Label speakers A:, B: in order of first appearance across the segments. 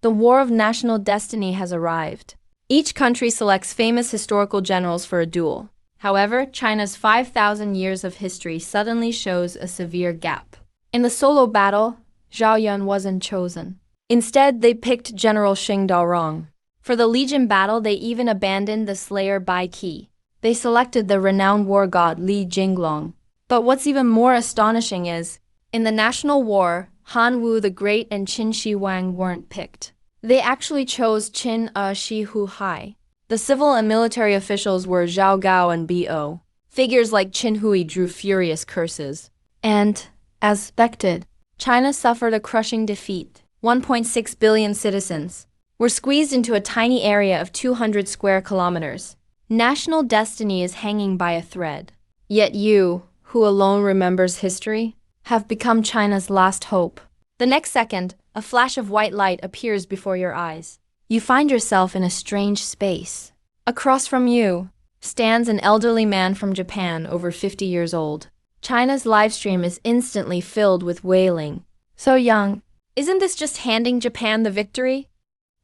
A: The war of national destiny has arrived. Each country selects famous historical generals for a duel. However, China's 5,000 years of history suddenly shows a severe gap. In the solo battle, Zhao Yun wasn't chosen. Instead, they picked General Xing Daorong. For the Legion battle, they even abandoned the slayer Bai Qi. They selected the renowned war god Li Jinglong. But what's even more astonishing is, in the national war, Han Wu the Great and Qin Shi Huang weren't picked. They actually chose Qin Shi Huai. The civil and military officials were Zhao Gao and Bo. Figures like Qin Hui drew furious curses. And, as expected, China suffered a crushing defeat. 1.6 billion citizens were squeezed into a tiny area of 200 square kilometers. National destiny is hanging by a thread. Yet you, who alone remembers history, have become China's last hope. The next second, a flash of white light appears before your eyes. You find yourself in a strange space. Across from you stands an elderly man from Japan, over 50 years old. China's live stream is instantly filled with wailing. So young, isn't this just handing Japan the victory?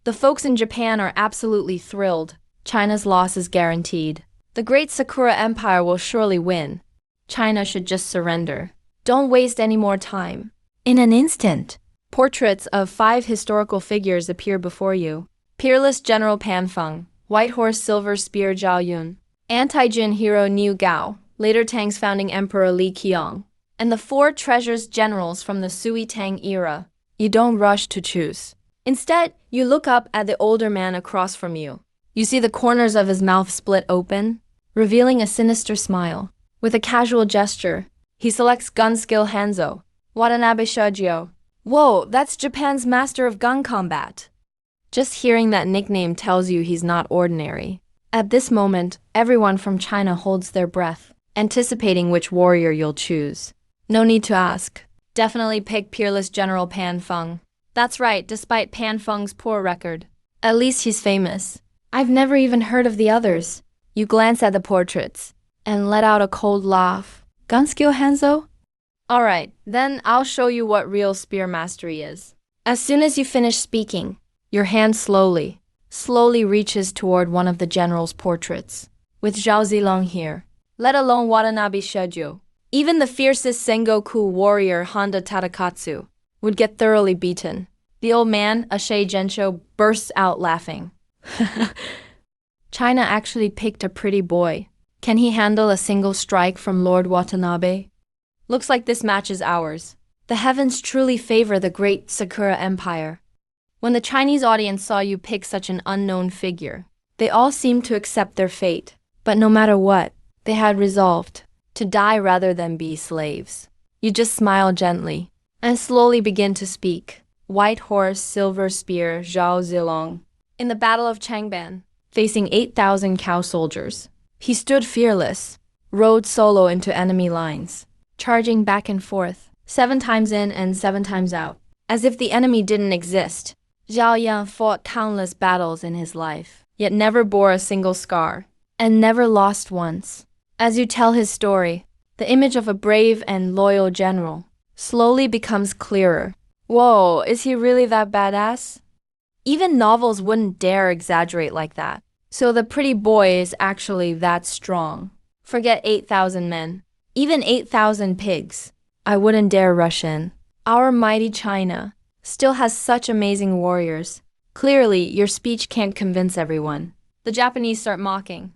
A: The folks in Japan are absolutely thrilled. China's loss is guaranteed. The great Sakura Empire will surely win. China should just surrender. Don't waste any more time. In an instant, portraits of 5 historical figures appear before you. Peerless General Pan Feng, White Horse Silver Spear Zhao Yun, Anti-Jin hero Niu Gao, later Tang's founding emperor Li Qiang, and the 4 treasures generals from the Sui Tang era. You don't rush to choose. Instead, you look up at the older man across from you. You see the corners of his mouth split open, revealing a sinister smile. With a casual gesture, he selects gun skill Hanzo, Watanabe Shujio. Whoa, that's Japan's master of gun combat. Just hearing that nickname tells you he's not ordinary. At this moment, everyone from China holds their breath, anticipating which warrior you'll choose. No need to ask. Definitely pick Peerless General Pan Feng. That's right, despite Pan Feng's poor record. At least he's famous. I've never even heard of the others. You glance at the portraits and let out a cold laugh. Gun skill Hanzo? Alright, then I'll show you what real spear mastery is. As soon as you finish speaking, your hand slowly reaches toward one of the general's portraits. With Zhao Zilong here, let alone Watanabe Shujio, even the fiercest Sengoku warrior Honda Tadakatsu would get thoroughly beaten. The old man, Ashe Gensho, bursts out laughing. China actually picked a pretty boy. Can he handle a single strike from Lord Watanabe? Looks like this match is ours. The heavens truly favor the great Sakura Empire. When the Chinese audience saw you pick such an unknown figure, they all seemed to accept their fate. But no matter what, they had resolved to die rather than be slaves. You just smile gently and slowly begin to speak. White Horse, Silver Spear, Zhao Zilong. In the Battle of Changban, facing 8,000 cow soldiers, he stood fearless, rode solo into enemy lines, charging back and forth, 7 times in and 7 times out, as if the enemy didn't exist. Zhao Yan fought countless battles in his life, yet never bore a single scar, and never lost once. As you tell his story, the image of a brave and loyal general slowly becomes clearer. Whoa, is he really that badass? Even novels wouldn't dare exaggerate like that. So the pretty boy is actually that strong. Forget 8,000 men, even 8,000 pigs. I wouldn't dare rush in. Our mighty China still has such amazing warriors. Clearly, your speech can't convince everyone. The Japanese start mocking.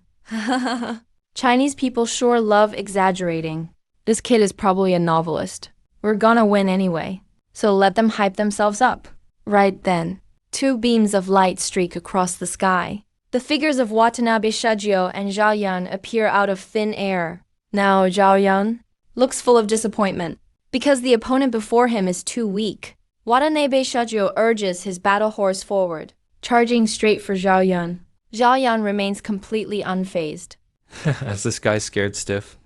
A: Chinese people sure love exaggerating. This kid is probably a novelist. We're gonna win anyway, so let them hype themselves up. Right then, 2 beams of light streak across the sky. The figures of Watanabe Shujio and Zhao Yan appear out of thin air. Now Zhao Yan looks full of disappointment, because the opponent before him is too weak. Watanabe Shujio urges his battle horse forward, charging straight for Zhao Yan. Zhao Yan remains completely unfazed.
B: Is this guy scared stiff?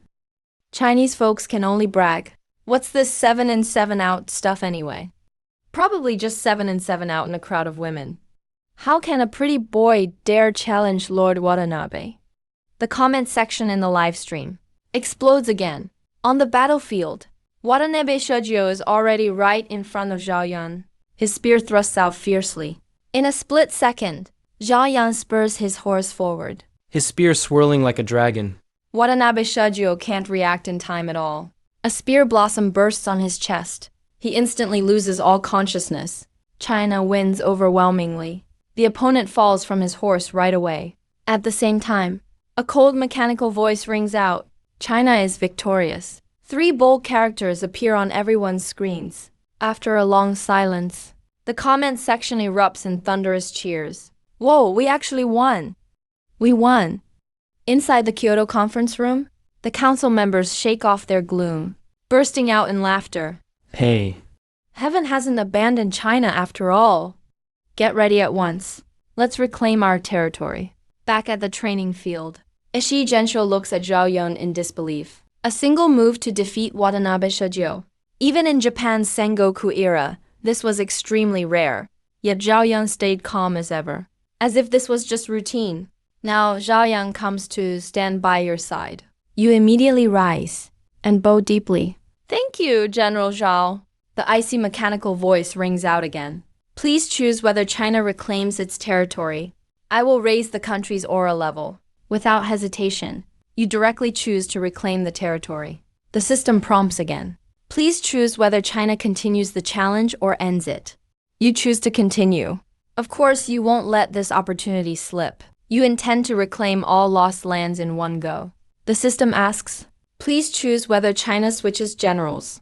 A: Chinese folks can only brag. What's this 7 and 7 out stuff anyway? Probably just 7 and 7 out in a crowd of women. How can a pretty boy dare challenge Lord Watanabe? The comment section in the live stream explodes again. On the battlefield, Watanabe Shujio is already right in front of Zhao Yan. His spear thrusts out fiercely. In a split second, Zhao Yan spurs his horse forward.
B: His spear swirling like a dragon.
A: Watanabe Shujio can't react in time at all. A spear blossom bursts on his chest. He instantly loses all consciousness. China wins overwhelmingly. The opponent falls from his horse right away. At the same time, a cold mechanical voice rings out. China is victorious. 3 bold characters appear on everyone's screens. After a long silence, the comment section erupts in thunderous cheers. Whoa, we actually won! We won! Inside the Kyoto conference room, the council members shake off their gloom, bursting out in laughter.
B: Hey.
A: Heaven hasn't abandoned China after all. Get ready at once. Let's reclaim our territory. Back at the training field, Ishii Gensho looks at Zhao Yun in disbelief. A single move to defeat Watanabe Shujio. Even in Japan's Sengoku era, this was extremely rare. Yet Zhao Yun stayed calm as ever, as if this was just routine. Now Zhao Yun comes to stand by your side. You immediately rise and bow deeply. Thank you, General Zhao. The icy mechanical voice rings out again. Please choose whether China reclaims its territory. I will raise the country's aura level. Without hesitation, you directly choose to reclaim the territory. The system prompts again. Please choose whether China continues the challenge or ends it. You choose to continue. Of course, you won't let this opportunity slip. You intend to reclaim all lost lands in one go. The system asks, please choose whether China switches generals.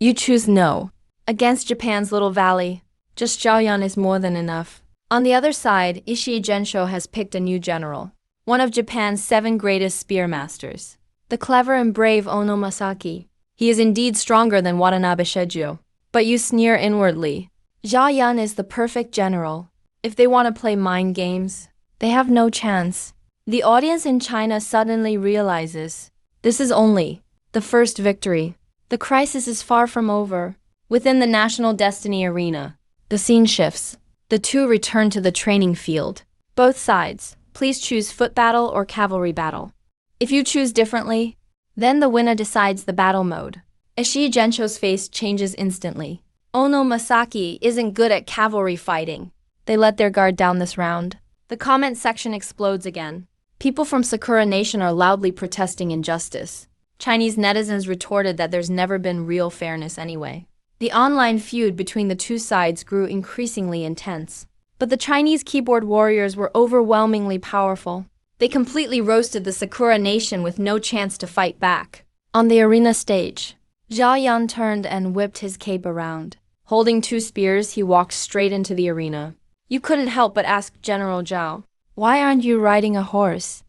A: You choose no. Against Japan's little valley, just Zhao Yun is more than enough. On the other side, Ishii Gensho has picked a new general, one of Japan's 7 greatest spear masters, the clever and brave Ono Masaki. He is indeed stronger than Watanabe Shujio. But you sneer inwardly. Zhao Yun is the perfect general. If they want to play mind games, they have no chance. The audience in China suddenly realizes this is only the first victory. The crisis is far from over. Within the National Destiny Arena, the scene shifts. The two return to the training field. Both sides, please choose foot battle or cavalry battle. If you choose differently, then the winner decides the battle mode. Ishii Gensho's face changes instantly. Ono Masaki isn't good at cavalry fighting. They let their guard down this round. The comment section explodes again. People from Sakura Nation are loudly protesting injustice. Chinese netizens retorted that there's never been real fairness anyway. The online feud between the two sides grew increasingly intense. But the Chinese keyboard warriors were overwhelmingly powerful. They completely roasted the Sakura Nation with no chance to fight back. On the arena stage, Zhao Yun turned and whipped his cape around. Holding 2 spears, he walked straight into the arena. You couldn't help but ask General Zhao, why aren't you riding a horse?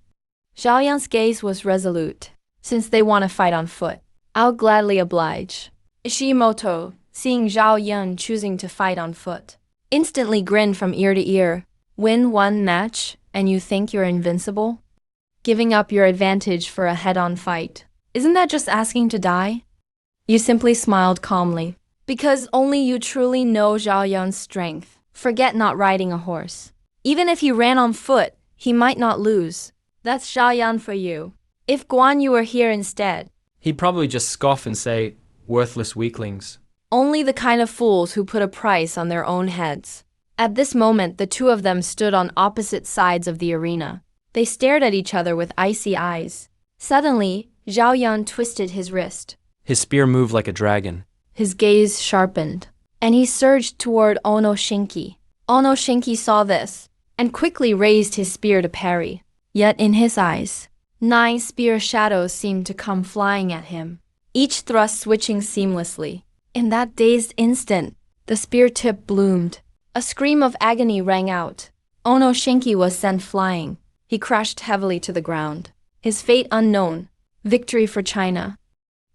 A: Zhao Yun's gaze was resolute. Since they want to fight on foot, I'll gladly oblige. Ishimoto, seeing Zhao Yun choosing to fight on foot, instantly grinned from ear to ear. Win one match, and you think you're invincible? Giving up your advantage for a head-on fight. Isn't that just asking to die? You simply smiled calmly. Because only you truly know Zhao Yun's strength. Forget not riding a horse. Even if he ran on foot, he might not lose. That's Zhao Yun for you. If Guan Yu were here instead,
B: He'd probably just scoff and say, worthless weaklings.
A: only the kind of fools who put a price on their own heads. At this moment, the two of them stood on opposite sides of the arena. They stared at each other with icy eyes. Suddenly, Zhao Yun twisted his wrist.
B: His spear moved like a dragon.
A: His gaze sharpened, and he surged toward Ono Shinki. Ono Shinki saw this, and quickly raised his spear to parry. Yet in his eyes, 9 spear shadows seemed to come flying at him, each thrust switching seamlessly. In that dazed instant, the spear tip bloomed. A scream of agony rang out. Ono Shinki was sent flying. He crashed heavily to the ground. His fate unknown. Victory for China.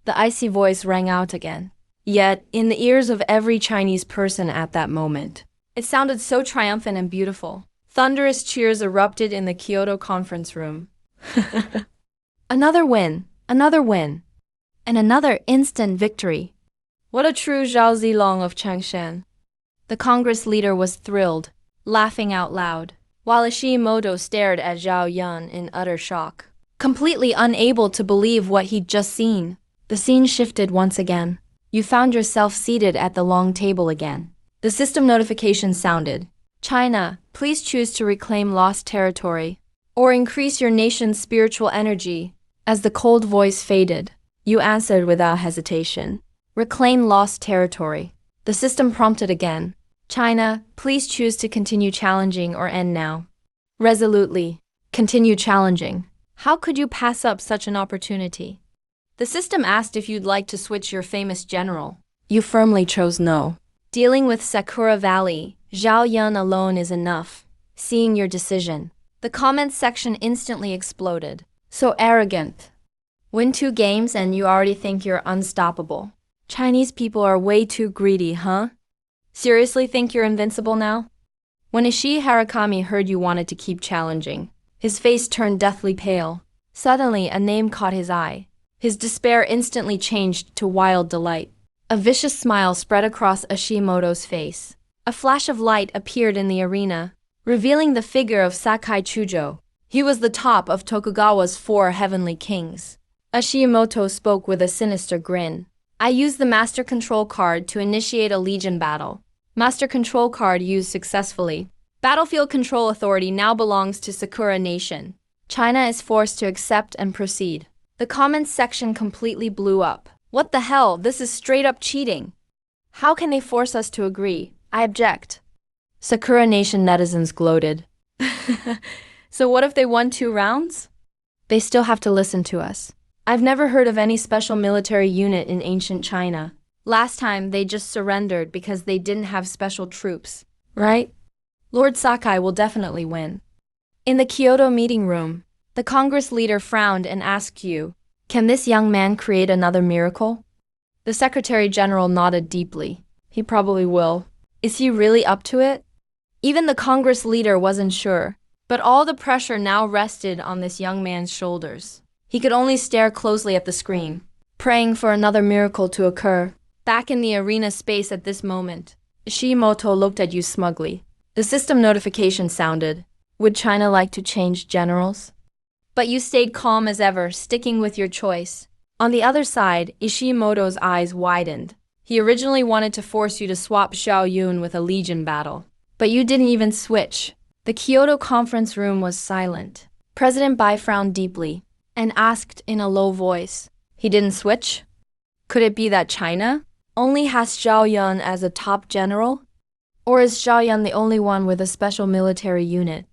A: The icy voice rang out again. Yet, in the ears of every Chinese person at that moment, it sounded so triumphant and beautiful. Thunderous cheers erupted in the Kyoto conference room. Another win, and another instant victory. What a true Zhao Zilong of Changshan. The Congress leader was thrilled, laughing out loud, while Ishimoto stared at Zhao Yun in utter shock, completely unable to believe what he'd just seen. The scene shifted once again. You found yourself seated at the long table again. The system notification sounded. China, please choose to reclaim lost territory or increase your nation's spiritual energy. As the cold voice faded, you answered without hesitation. Reclaim lost territory. The system prompted again. China, please choose to continue challenging or end now. Resolutely. Continue challenging. How could you pass up such an opportunity? The system asked if you'd like to switch your famous general. You firmly chose no. Dealing with Sakura Valley, Zhao Yun alone is enough. Seeing your decision, the comments section instantly exploded. So arrogant. Win 2 games and you already think you're unstoppable. Chinese people are way too greedy, huh? Seriously think you're invincible now? When Ishii Harakami heard you wanted to keep challenging, his face turned deathly pale. Suddenly, a name caught his eye. His despair instantly changed to wild delight. A vicious smile spread across Ashimoto's face. A flash of light appeared in the arena, revealing the figure of Sakai Chujo. He was the top of Tokugawa's 4 heavenly kings. Ashimoto spoke with a sinister grin. I used the Master Control card to initiate a Legion battle. Master Control card used successfully. Battlefield Control Authority now belongs to Sakura Nation. China is forced to accept and proceed. The comments section completely blew up. What the hell? This is straight up cheating. How can they force us to agree? I object. Sakura Nation netizens gloated. So what if they won 2 rounds? They still have to listen to us. I've never heard of any special military unit in ancient China. Last time, they just surrendered because they didn't have special troops, right? Lord Sakai will definitely win. In the Kyoto meeting room, the Congress leader frowned and asked you, can this young man create another miracle? The Secretary General nodded deeply. He probably will. Is he really up to it? Even the Congress leader wasn't sure, but all the pressure now rested on this young man's shoulders. He could only stare closely at the screen, praying for another miracle to occur. Back in the arena space at this moment, Ishimoto looked at you smugly. The system notification sounded. Would China like to change generals? But you stayed calm as ever, sticking with your choice. On the other side, Ishimoto's eyes widened. He originally wanted to force you to swap Zhao Yun with a Legion battle. But you didn't even switch. The Kyoto conference room was silent. President Bai frowned deeply and asked in a low voice, he didn't switch? Could it be that China only has Zhao Yun as a top general? Or is Zhao Yun the only one with a special military unit?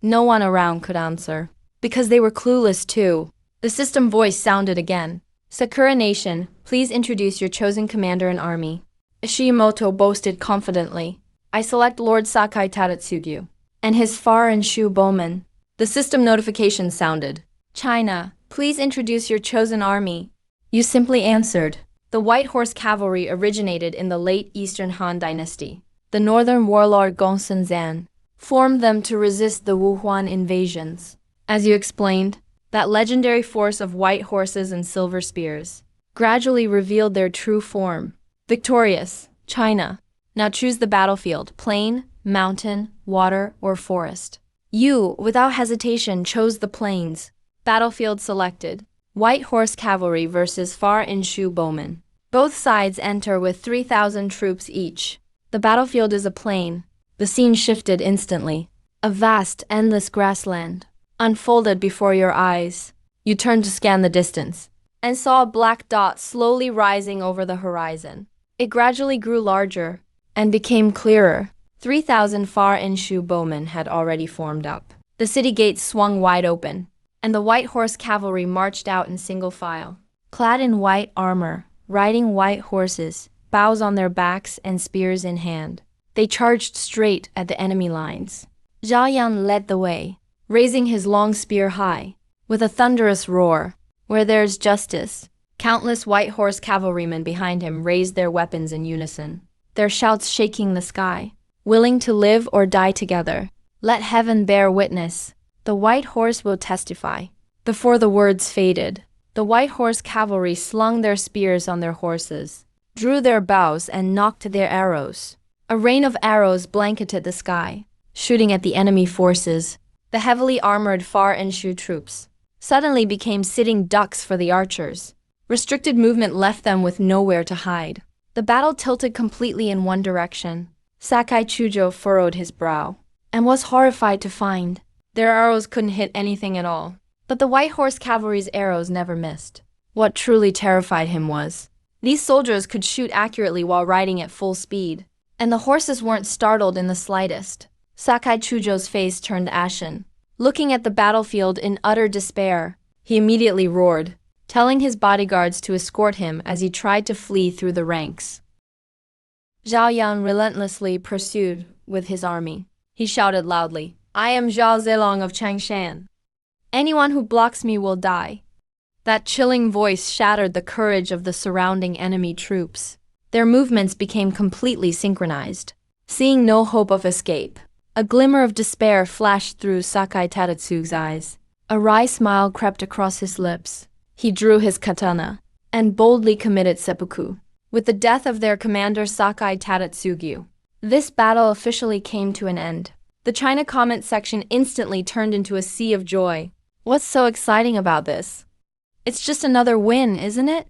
A: No one around could answer, because they were clueless too. The system voice sounded again. Sakura Nation, please introduce your chosen commander and army. Ishimoto boasted confidently. I select Lord Sakai Tadatsugu and his Far and Shu bowmen. The system notification sounded. China, please introduce your chosen army. You simply answered. The White Horse Cavalry originated in the late Eastern Han Dynasty. The northern warlord Gongsun Zan formed them to resist the Wuhuan invasions. As you explained, that legendary force of white horses and silver spears gradually revealed their true form. Victorious, China. Now choose the battlefield, plain, mountain, water, or forest. You, without hesitation, chose the plains. Battlefield selected. White Horse Cavalry versus Far and Shu bowmen. Both sides enter with 3,000 troops each. The battlefield is a plain. The scene shifted instantly. A vast, endless grassland unfolded before your eyes. You turned to scan the distance and saw a black dot slowly rising over the horizon. It gradually grew larger and became clearer. 3,000 Far and Shu bowmen had already formed up. The city gates swung wide open, and the White Horse Cavalry marched out in single file. Clad in white armor, riding white horses, bows on their backs and spears in hand, they charged straight at the enemy lines. Zhao Yan led the way, raising his long spear high. With a thunderous roar, where there's justice, countless White Horse cavalrymen behind him raised their weapons in unison, their shouts shaking the sky. Willing to live or die together, let heaven bear witness. The White Horse will testify. Before the words faded, the White Horse Cavalry slung their spears on their horses, drew their bows and nocked their arrows. A rain of arrows blanketed the sky, shooting at the enemy forces. The heavily armored Far and Shu troops suddenly became sitting ducks for the archers. Restricted movement left them with nowhere to hide. The battle tilted completely in one direction. Sakai Chujo furrowed his brow and was horrified to find their arrows couldn't hit anything at all. But the White Horse Cavalry's arrows never missed. What truly terrified him was these soldiers could shoot accurately while riding at full speed, and the horses weren't startled in the slightest. Sakai Chujo's face turned ashen. Looking at the battlefield in utter despair, he immediately roared, telling his bodyguards to escort him as he tried to flee through the ranks. Zhao Yan relentlessly pursued with his army. He shouted loudly, "I am Zhao Zilong of Changshan. Anyone who blocks me will die." That chilling voice shattered the courage of the surrounding enemy troops. Their movements became completely synchronized. Seeing no hope of escape, a glimmer of despair flashed through Sakai Tadatsu's eyes. A wry smile crept across his lips. He drew his katana and boldly committed seppuku. With the death of their commander Sakai Tadatsugyu, this battle officially came to an end. The China comment section instantly turned into a sea of joy. What's so exciting about this? It's just another win, isn't it?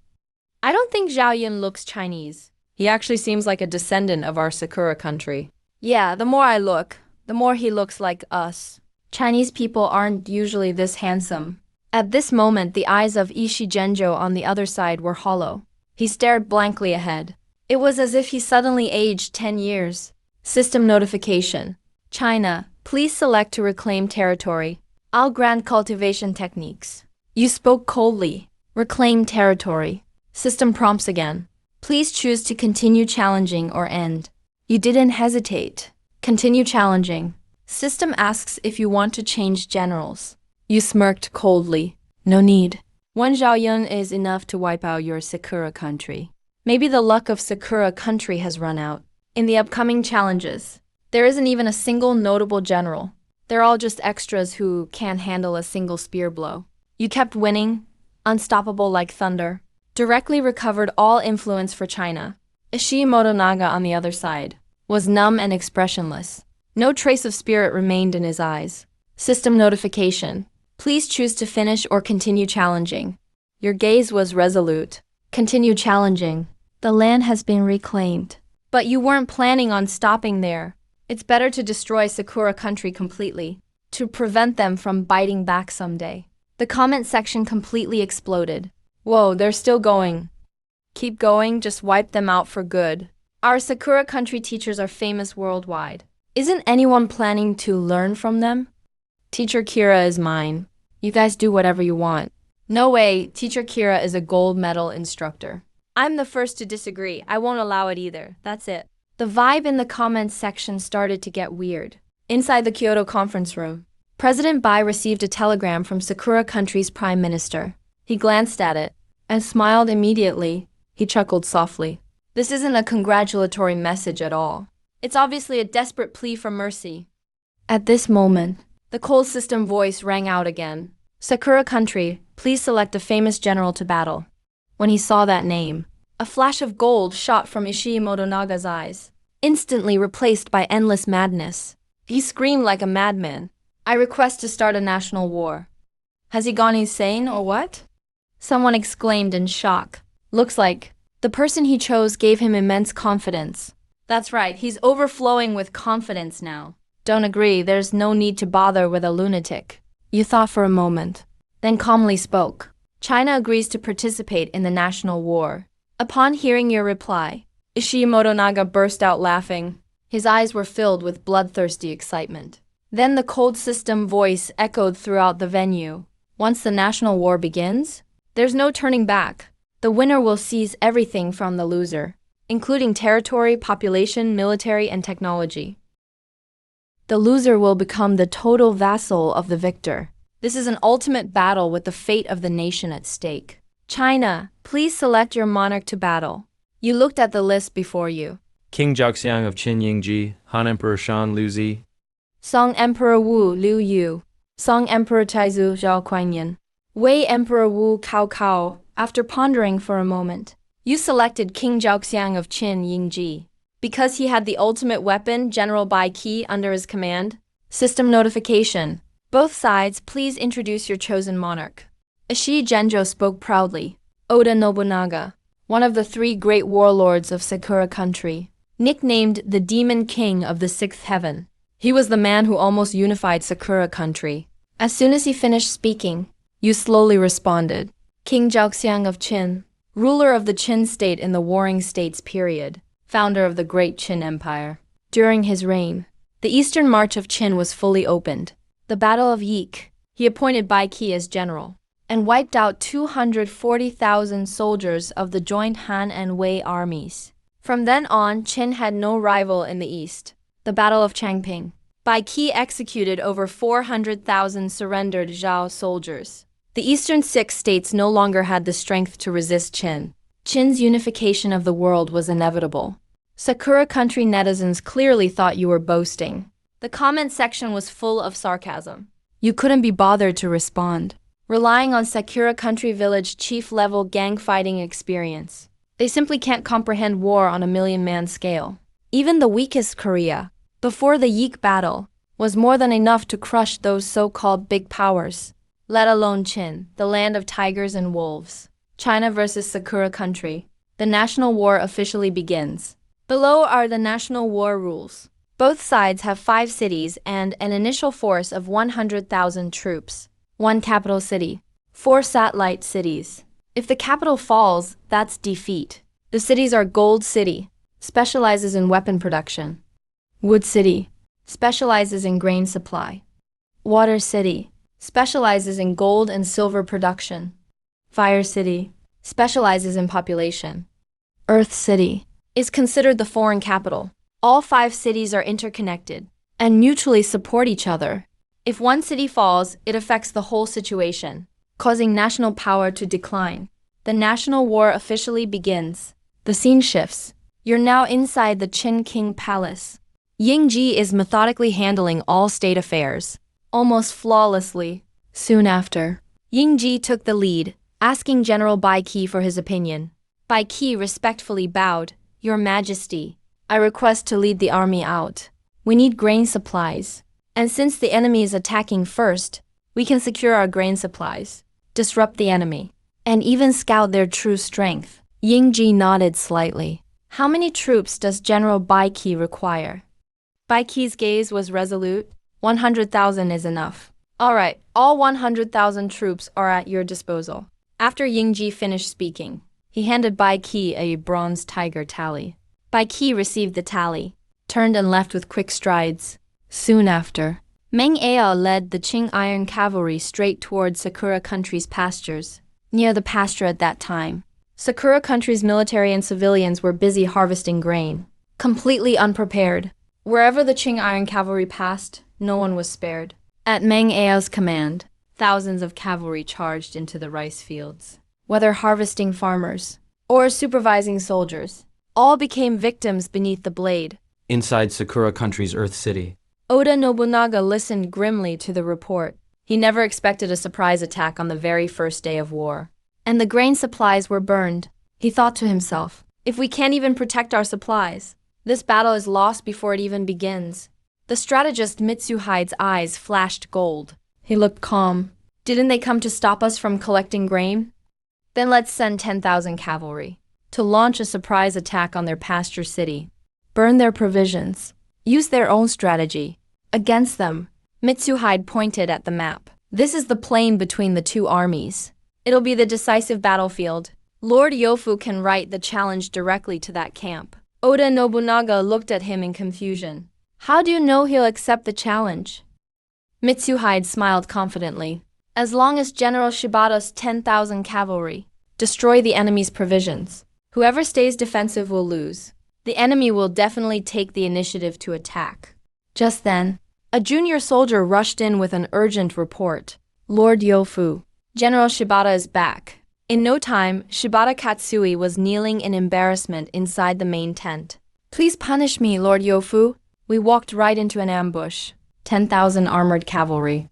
A: I don't think Zhao Yun looks Chinese. He actually seems like a descendant of our Sakura country. Yeah, the more I look, the more he looks like us. Chinese people aren't usually this handsome. At this moment, the eyes of Ishii Genjo on the other side were hollow. He stared blankly ahead. It was as if he suddenly aged 10 years. System notification. China, please select to reclaim territory. I'll grant cultivation techniques. You spoke coldly. Reclaim territory. System prompts again. Please choose to continue challenging or end. You didn't hesitate. Continue challenging. System asks if you want to change generals. You smirked coldly. No need. One Zhao Yun is enough to wipe out your Sakura country. Maybe the luck of Sakura country has run out. In the upcoming challenges, there isn't even a single notable general. They're all just extras who can't handle a single spear blow. You kept winning, unstoppable like thunder. Directly recovered all influence for China. Issei Motonaga on the other side was numb and expressionless. No trace of spirit remained in his eyes. System notification. Please choose to finish or continue challenging. Your gaze was resolute. Continue challenging. The land has been reclaimed. But you weren't planning on stopping there. It's better to destroy Sakura country completely, to prevent them from biting back someday. The comment section completely exploded. Whoa, they're still going. Keep going, just wipe them out for good. Our Sakura country teachers are famous worldwide. Isn't anyone planning to learn from them? Teacher Kira is mine. You guys do whatever you want. No way, Teacher Kira is a gold medal instructor. I'm the first to disagree. I won't allow it either. That's it. The vibe in the comments section started to get weird. Inside the Kyoto conference room, President Bai received a telegram from Sakura country's prime minister. He glanced at it and smiled immediately. He chuckled softly. This isn't a congratulatory message at all. It's obviously a desperate plea for mercy. At this moment, the cold system voice rang out again. Sakura country, please select a famous general to battle. When he saw that name, a flash of gold shot from Issei Motonaga's eyes, instantly replaced by endless madness. He screamed like a madman. I request to start a national war. Has he gone insane or what? Someone exclaimed in shock. Looks like the person he chose gave him immense confidence. That's right, he's overflowing with confidence now. Don't agree, there's no need to bother with a lunatic. You thought for a moment, then calmly spoke. China agrees to participate in the national war. Upon hearing your reply, Issei Motonaga burst out laughing. His eyes were filled with bloodthirsty excitement. Then the cold system voice echoed throughout the venue. Once the national war begins, there's no turning back. The winner will seize everything from the loser, including territory, population, military, and technology. The loser will become the total vassal of the victor. This is an ultimate battle with the fate of the nation at stake. China, please select your monarch to battle. You looked at the list before you.
B: King Zhaoxiang of Qin Yingji, Han Emperor Shan Luzi,
A: Song Emperor Wu Liu Yu, Song Emperor Taizu Zhao Kuanyin, Wei Emperor Wu Cao Cao. After pondering for a moment, you selected King Zhaoxiang of Qin Yingji. Because he had the ultimate weapon, General Bai Qi, under his command. System notification. Both sides, please introduce your chosen monarch. Issei Genjo spoke proudly. Oda Nobunaga, one of the 3 great warlords of Sakura country. nicknamed the Demon King of the Sixth Heaven. He was the man who almost unified Sakura country. As soon as he finished speaking, Yu slowly responded. King Zhaoxiang of Qin, ruler of the Qin state in the Warring States period, founder of the Great Qin Empire. During his reign, the eastern march of Qin was fully opened. The Battle of Yik, he appointed Bai Qi as general, and wiped out 240,000 soldiers of the joint Han and Wei armies. From then on, Qin had no rival in the east. The Battle of Changping. Bai Qi executed over 400,000 surrendered Zhao soldiers. The eastern six states no longer had the strength to resist Qin. Qin's unification of the world was inevitable. Sakura country netizens clearly thought you were boasting. The comment section was full of sarcasm. You couldn't be bothered to respond, relying on Sakura country village chief-level gang fighting experience. They simply can't comprehend war on a million-man scale. Even the weakest Korea, before the Yik battle, was more than enough to crush those so-called big powers, let alone Qin, the land of tigers and wolves. China versus Sakura country. The national war officially begins. Below are the national war rules. Both sides have 5 cities and an initial force of 100,000 troops. 1 capital city. 4 satellite cities. If the capital falls, that's defeat. The cities are Gold City, specializes in weapon production. Wood City, specializes in grain supply. Water City, specializes in gold and silver production. Fire City, specializes in population. Earth City, is considered the foreign capital. All 5 cities are interconnected and mutually support each other. If one city falls, it affects the whole situation, causing national power to decline. The national war officially begins. The scene shifts. You're now inside the Qin King Palace. Ying Ji is methodically handling all state affairs, almost flawlessly. Soon after, Ying Ji took the lead, asking General Bai Qi for his opinion. Bai Qi respectfully bowed. Your Majesty, I request to lead the army out. We need grain supplies. And since the enemy is attacking first, we can secure our grain supplies, disrupt the enemy, and even scout their true strength. Ying Ji nodded slightly. How many troops does General Bai Qi require? Bai Qi's gaze was resolute. 100,000 is enough. All right, all 100,000 troops are at your disposal. After Ying Ji finished speaking, he handed Bai Qi a bronze tiger tally. Bai Qi received the tally, turned and left with quick strides. Soon after, Meng Ao led the Qing Iron Cavalry straight toward Sakura country's pastures. Near the pasture at that time, Sakura country's military and civilians were busy harvesting grain, completely unprepared. Wherever the Qing Iron Cavalry passed, no one was spared. At Meng Ao's command, thousands of cavalry charged into the rice fields. Whether harvesting farmers or supervising soldiers, all became victims beneath the blade.
B: Inside Sakura country's Earth City.
A: Oda Nobunaga listened grimly to the report. He never expected a surprise attack on the very first day of war. And the grain supplies were burned. He thought to himself, if we can't even protect our supplies, this battle is lost before it even begins. The strategist Mitsuhide's eyes flashed gold. He looked calm. Didn't they come to stop us from collecting grain? Then let's send 10,000 cavalry to launch a surprise attack on their pasture city. Burn their provisions. Use their own strategy. Against them, Mitsuhide pointed at the map. This is the plain between the 2 armies. It'll be the decisive battlefield. Lord Yofu can write the challenge directly to that camp. Oda Nobunaga looked at him in confusion. How do you know he'll accept the challenge? Mitsuhide smiled confidently. As long as General Shibata's 10,000 cavalry destroy the enemy's provisions, whoever stays defensive will lose. The enemy will definitely take the initiative to attack. Just then, a junior soldier rushed in with an urgent report. Lord Yofu, General Shibata is back. In no time, Shibata Katsui was kneeling in embarrassment inside the main tent. Please punish me, Lord Yofu. We walked right into an ambush. 10,000 armored cavalry.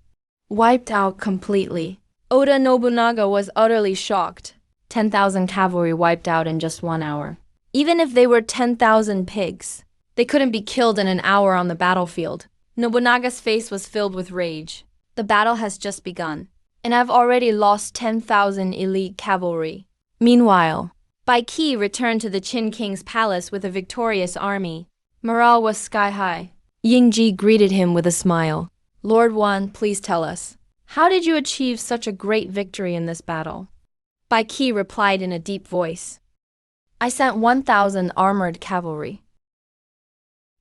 A: Wiped out completely. Oda Nobunaga was utterly shocked. 10,000 cavalry wiped out in just 1 hour. Even if they were 10,000 pigs, they couldn't be killed in an hour on the battlefield. Nobunaga's face was filled with rage. The battle has just begun, and I've already lost 10,000 elite cavalry. Meanwhile, Bai Qi returned to the Qin king's palace with a victorious army. Morale was sky high. Ying Ji greeted him with a smile. Lord Wan, please tell us, how did you achieve such a great victory in this battle? Bai Qi replied in a deep voice. I sent 1,000 armored cavalry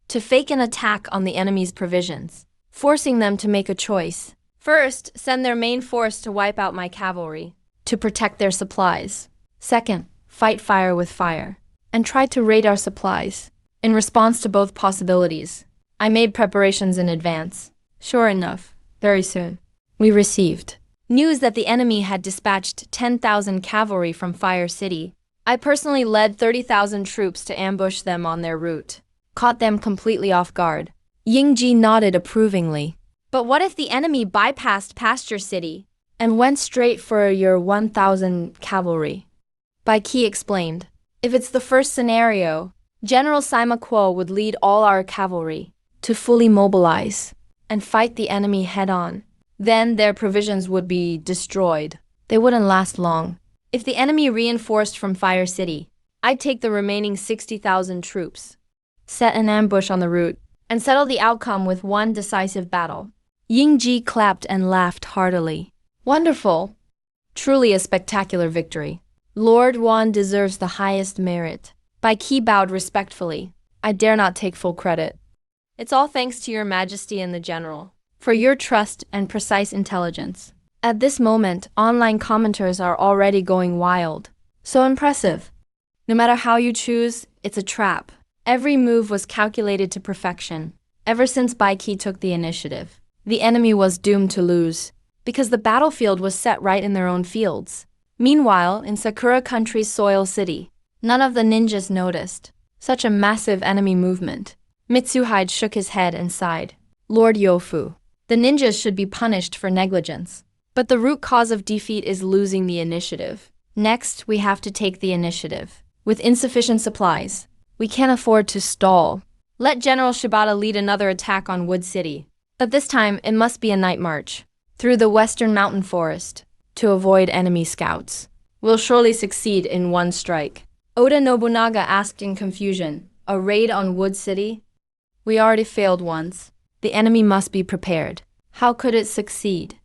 A: to fake an attack on the enemy's provisions, forcing them to make a choice. First, send their main force to wipe out my cavalry, to protect their supplies. Second, fight fire with fire, and try to raid our supplies. In response to both possibilities, I made preparations in advance. Sure enough, very soon, we received news that the enemy had dispatched 10,000 cavalry from Fire City. I personally led 30,000 troops to ambush them on their route, caught them completely off guard. Ying Ji nodded approvingly. But what if the enemy bypassed Pasture City and went straight for your 1,000 cavalry? Bai Qi explained. If it's the first scenario, General Sima Kuo would lead all our cavalry to fully mobilize and fight the enemy head-on. Then their provisions would be destroyed. They wouldn't last long. If the enemy reinforced from Fire City, I'd take the remaining 60,000 troops, set an ambush on the route, and settle the outcome with one decisive battle. Ying Ji clapped and laughed heartily. Wonderful! Truly a spectacular victory. Lord Wan deserves the highest merit. Bai Qi bowed respectfully. I dare not take full credit. It's all thanks to your Majesty and the General, for your trust and precise intelligence. At this moment, online commenters are already going wild. So impressive. No matter how you choose, it's a trap. Every move was calculated to perfection. Ever since Bai Qi took the initiative, the enemy was doomed to lose, because the battlefield was set right in their own fields. Meanwhile, in Sakura Country's Soil City, none of the ninjas noticed such a massive enemy movement. Mitsuhide shook his head and sighed. Lord Youfu, the ninjas should be punished for negligence. But the root cause of defeat is losing the initiative. Next, we have to take the initiative. With insufficient supplies, we can't afford to stall. Let General Shibata lead another attack on Wood City. But this time, it must be a night march through the western mountain forest to avoid enemy scouts. We'll surely succeed in one strike. Oda Nobunaga asked in confusion. A raid on Wood City? We already failed once. The enemy must be prepared. How could it succeed?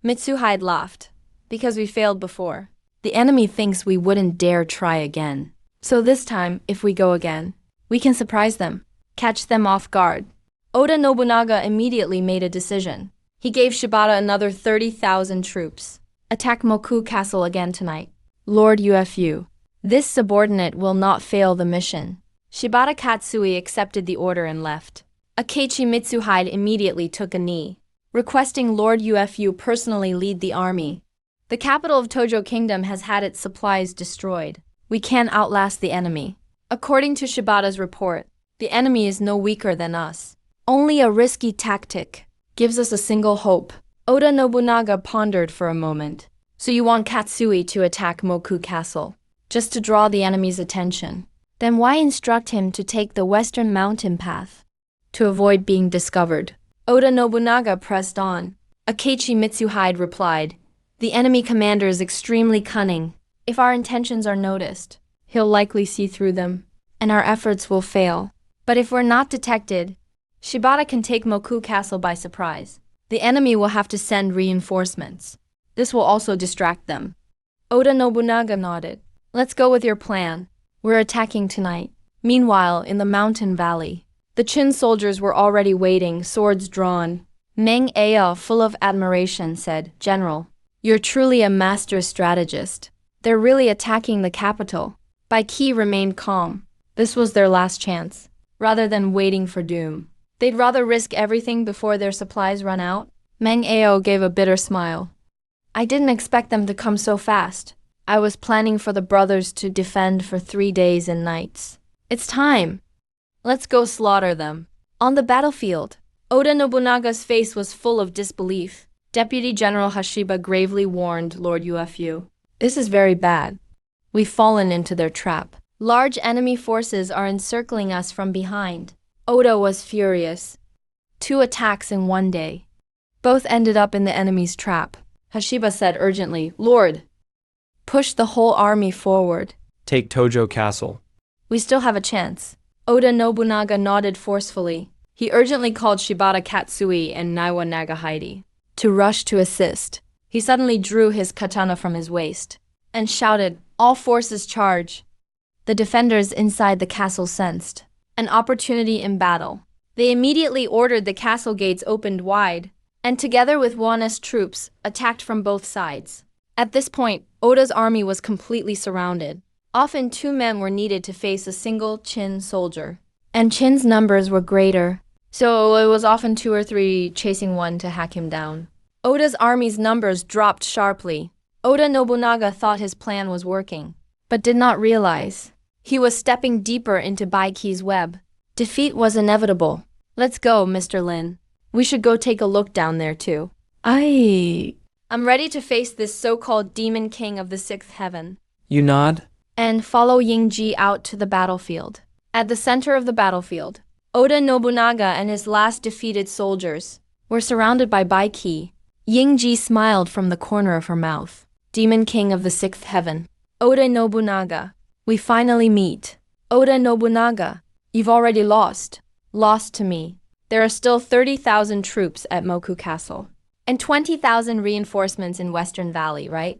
A: Mitsuhide laughed. Because we failed before. The enemy thinks we wouldn't dare try again. So this time, if we go again, we can surprise them, catch them off guard. Oda Nobunaga immediately made a decision. He gave Shibata another 30,000 troops. Attack Moku Castle again tonight. Lord UFU, this subordinate will not fail the mission. Shibata Katsui accepted the order and left. Akechi Mitsuhide immediately took a knee, requesting Lord UFU personally lead the army. The capital of Tojo Kingdom has had its supplies destroyed. We can't outlast the enemy. According to Shibata's report, the enemy is no weaker than us. Only a risky tactic gives us a single hope. Oda Nobunaga pondered for a moment. So you want Katsui to attack Moku Castle, just to draw the enemy's attention. Then why instruct him to take the western mountain path, to avoid being discovered? Oda Nobunaga pressed on. Akechi Mitsuhide replied, the enemy commander is extremely cunning. If our intentions are noticed, he'll likely see through them, and our efforts will fail. But if we're not detected, Shibata can take Moku Castle by surprise. The enemy will have to send reinforcements. This will also distract them. Oda Nobunaga nodded. Let's go with your plan. We're attacking tonight. Meanwhile, in the mountain valley, the Qin soldiers were already waiting, swords drawn. Meng Ao, full of admiration, said, General, you're truly a master strategist. They're really attacking the capital. Bai Qi remained calm. This was their last chance. Rather than waiting for doom, they'd rather risk everything before their supplies run out. Meng Ao gave a bitter smile. I didn't expect them to come so fast. I was planning for the brothers to defend for 3 days and nights. It's time. Let's go slaughter them. On the battlefield, Oda Nobunaga's face was full of disbelief. Deputy General Hashiba gravely warned Lord Ufu. This is very bad. We've fallen into their trap. Large enemy forces are encircling us from behind. Oda was furious. 2 attacks in 1 day. Both ended up in the enemy's trap. Hashiba said urgently, Lord, push the whole army forward.
B: Take Tojo Castle.
A: We still have a chance. Oda Nobunaga nodded forcefully. He urgently called Shibata Katsui and Naiwa Nagahide to rush to assist. He suddenly drew his katana from his waist and shouted, "All forces charge!" The defenders inside the castle sensed an opportunity in battle. They immediately ordered the castle gates opened wide, and together with Wana's troops, attacked from both sides. At this point, Oda's army was completely surrounded. Often 2 men were needed to face a single Qin soldier, and Qin's numbers were greater, so it was often 2 or 3 chasing one to hack him down. Oda's army's numbers dropped sharply. Oda Nobunaga thought his plan was working, but did not realize he was stepping deeper into Baiki's web. Defeat was inevitable. Let's go, Mr. Lin. We should go take a look down there too. I'm ready to face this so-called demon king of the 6th heaven.
B: You nod?
A: And follow Yingji out to the battlefield. At the center of the battlefield, Oda Nobunaga and his last defeated soldiers were surrounded by Baiki. Yingji smiled from the corner of her mouth. Demon king of the 6th heaven. Oda Nobunaga, we finally meet. Oda Nobunaga, you've already lost. Lost to me. There are still 30,000 troops at Moku Castle. And 20,000 reinforcements in Western Valley, right?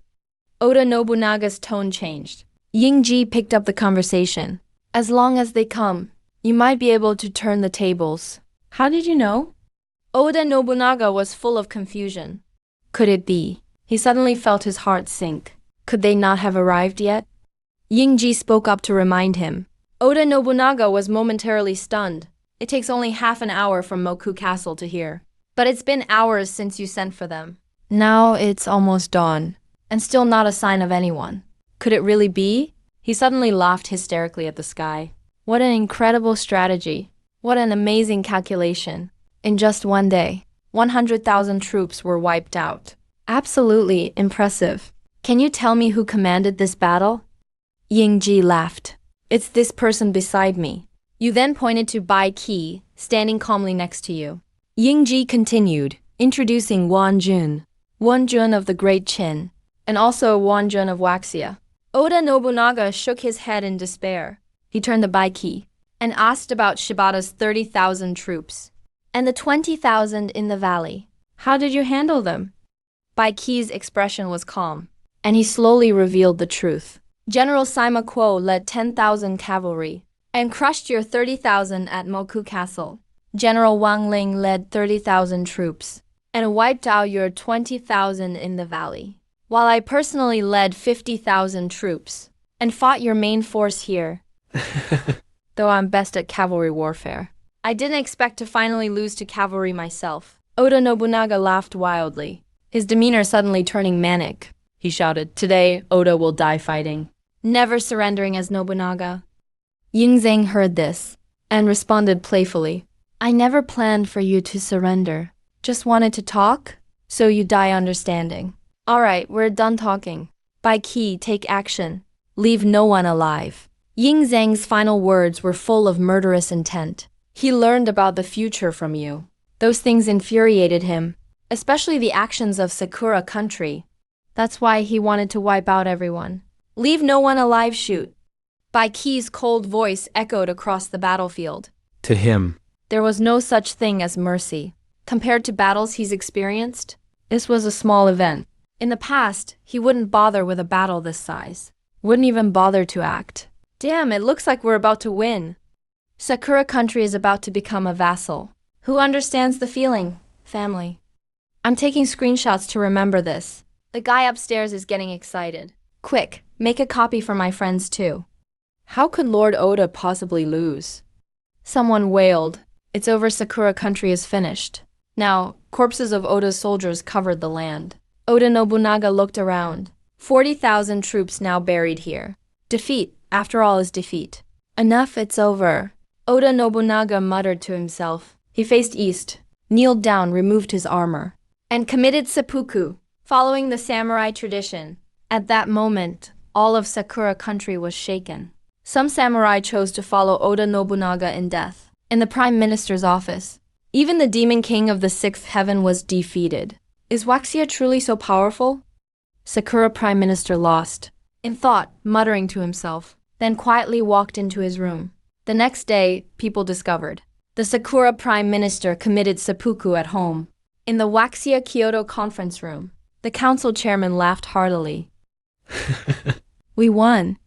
A: Oda Nobunaga's tone changed. Yingji picked up the conversation. As long as they come, you might be able to turn the tables. How did you know? Oda Nobunaga was full of confusion. Could it be? He suddenly felt his heart sink. Could they not have arrived yet? Yingji spoke up to remind him. Oda Nobunaga was momentarily stunned. It takes only half an hour from Moku Castle to here. But it's been hours since you sent for them. Now it's almost dawn, and still not a sign of anyone. Could it really be? He suddenly laughed hysterically at the sky. What an incredible strategy. What an amazing calculation. In just one day, 100,000 troops were wiped out. Absolutely impressive. Can you tell me who commanded this battle? Yingji laughed. It's this person beside me. You then pointed to Bai Qi, standing calmly next to you. Yingji continued, introducing Wan Jun of the Great Qin, and also Wan Jun of Waxia. Oda Nobunaga shook his head in despair. He turned to Baiki and asked about Shibata's 30,000 troops and the 20,000 in the valley. How did you handle them? Baiki's expression was calm, and he slowly revealed the truth. General Sima Kuo led 10,000 cavalry and crushed your 30,000 at Moku Castle. General Wang Ling led 30,000 troops and wiped out your 20,000 in the valley, while I personally led 50,000 troops and fought your main force here. Though I'm best at cavalry warfare, I didn't expect to finally lose to cavalry myself. Oda Nobunaga laughed wildly, his demeanor suddenly turning manic. He shouted, "Today, Oda will die fighting, never surrendering as Nobunaga." Yingzheng heard this and responded playfully, "I never planned for you to surrender. Just wanted to talk, so you die understanding. All right, we're done talking. Bai Qi, take action. Leave no one alive." Yingzheng's final words were full of murderous intent. He learned about the future from you. Those things infuriated him, especially the actions of Sakura country. That's why he wanted to wipe out everyone. Leave no one alive, shoot. Bai Qi's cold voice echoed across the battlefield.
B: To him.
A: There was no such thing as mercy. Compared to battles he's experienced, this was a small event. In the past, he wouldn't bother with a battle this size. Wouldn't even bother to act. Damn, it looks like we're about to win. Sakura country is about to become a vassal. Who understands the feeling? Family. I'm taking screenshots to remember this. The guy upstairs is getting excited. Quick, make a copy for my friends too. How could Lord Oda possibly lose? Someone wailed. It's over, Sakura country is finished. Now, corpses of Oda's soldiers covered the land. Oda Nobunaga looked around. 40,000 troops now buried here. Defeat, after all, is defeat. Enough, it's over. Oda Nobunaga muttered to himself. He faced east, kneeled down, removed his armor, and committed seppuku, following the samurai tradition. At that moment, all of Sakura country was shaken. Some samurai chose to follow Oda Nobunaga in death. In the Prime Minister's office, even the Demon King of the 6th Heaven was defeated. Is Waxia truly so powerful? Sakura Prime Minister lost. in thought, muttering to himself, then quietly walked into his room. The next day, people discovered the Sakura Prime Minister committed seppuku at home. In the Waxia Kyoto conference room, the council chairman laughed heartily. We won.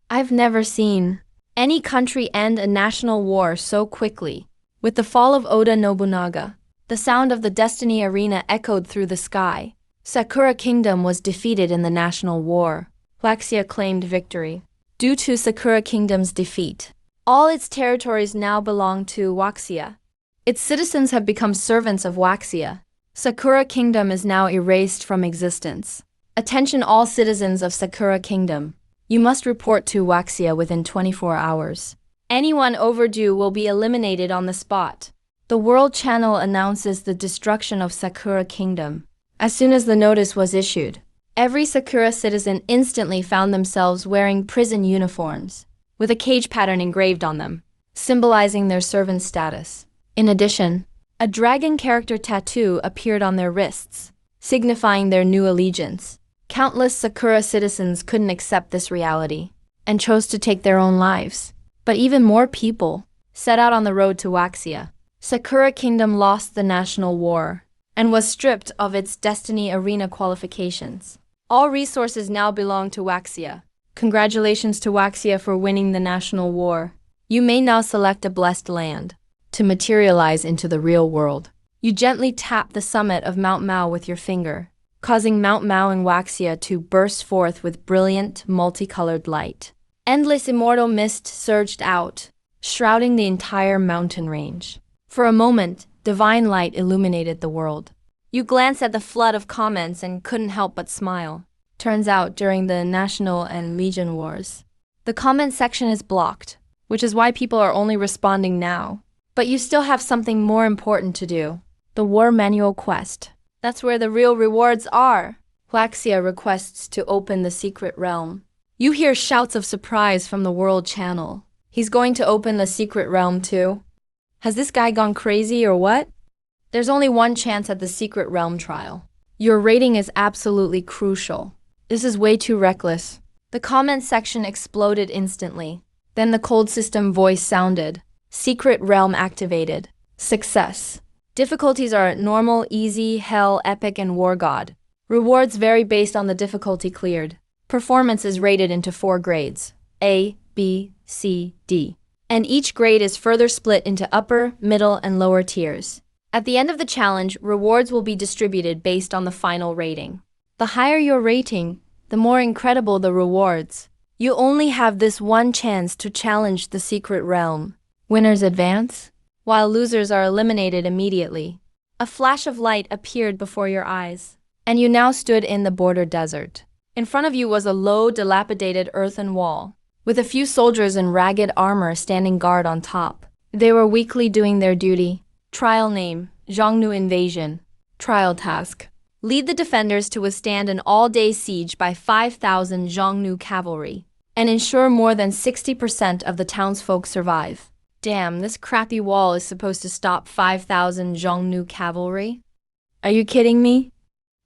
A: I've never seen any country end a national war so quickly. With the fall of Oda Nobunaga, the sound of the Destiny Arena echoed through the sky. Sakura Kingdom was defeated in the national war. Waxia claimed victory. Due to Sakura Kingdom's defeat, all its territories now belong to Waxia. Its citizens have become servants of Waxia. Sakura Kingdom is now erased from existence. Attention all citizens of Sakura Kingdom. You must report to Waxia within 24 hours. Anyone overdue will be eliminated on the spot. The World Channel announces the destruction of Sakura Kingdom. As soon as the notice was issued, every Sakura citizen instantly found themselves wearing prison uniforms, with a cage pattern engraved on them, symbolizing their servant status. In addition, a dragon character tattoo appeared on their wrists, signifying their new allegiance. Countless Sakura citizens couldn't accept this reality, and chose to take their own lives. But even more people set out on the road to Waxia. Sakura Kingdom lost the national war, and was stripped of its Destiny Arena qualifications. All resources now belong to Waxia. Congratulations to Waxia for winning the national war. You may now select a blessed land to materialize into the real world. You gently tap the summit of Mount Mao with your finger, causing Mount Mao and Waxia to burst forth with brilliant, multicolored light. Endless immortal mist surged out, shrouding the entire mountain range. For a moment, divine light illuminated the world. You glanced at the flood of comments and couldn't help but smile. Turns out, during the National and Legion Wars, the comment section is blocked, which is why people are only responding now. But you still have something more important to do. The War Manual Quest. That's where the real rewards are. Waxia requests to open the secret realm. You hear shouts of surprise from the World Channel. He's going to open the secret realm too? Has this guy gone crazy or what? There's only one chance at the secret realm trial. Your rating is absolutely crucial. This is way too reckless. The comment section exploded instantly. Then the cold system voice sounded. Secret realm activated. Success. Difficulties are normal, easy, hell, epic, and war god. Rewards vary based on the difficulty cleared. Performance is rated into 4 grades, A, B, C, D. And each grade is further split into upper, middle, and lower tiers. At the end of the challenge, rewards will be distributed based on the final rating. The higher your rating, the more incredible the rewards. You only have this one chance to challenge the secret realm. Winners advance, while losers are eliminated immediately. A flash of light appeared before your eyes, and you now stood in the border desert. In front of you was a low, dilapidated earthen wall, with a few soldiers in ragged armor standing guard on top. They were weakly doing their duty. Trial name, Xiongnu Invasion. Trial task. Lead the defenders to withstand an all-day siege by 5,000 Xiongnu cavalry, and ensure more than 60% of the townsfolk survive. Damn, this crappy wall is supposed to stop 5,000 Xiongnu cavalry? Are you kidding me?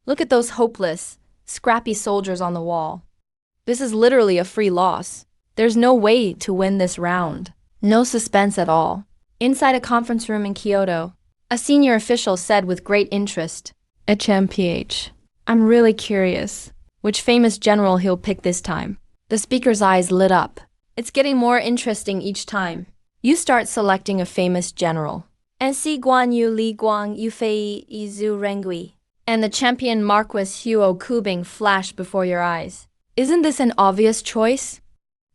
A: Look at those hopeless, scrappy soldiers on the wall. This is literally a free loss. There's no way to win this round. No suspense at all. Inside a conference room in Kyoto, a senior official said with great interest, HMPH, I'm really curious which famous general he'll pick this time. The speaker's eyes lit up. It's getting more interesting each time. You start selecting a famous general. Ensi Guan Yu Li Guang Yufei Izu Rengui. And the champion Marquis Huo Kubing flashed before your eyes. Isn't this an obvious choice?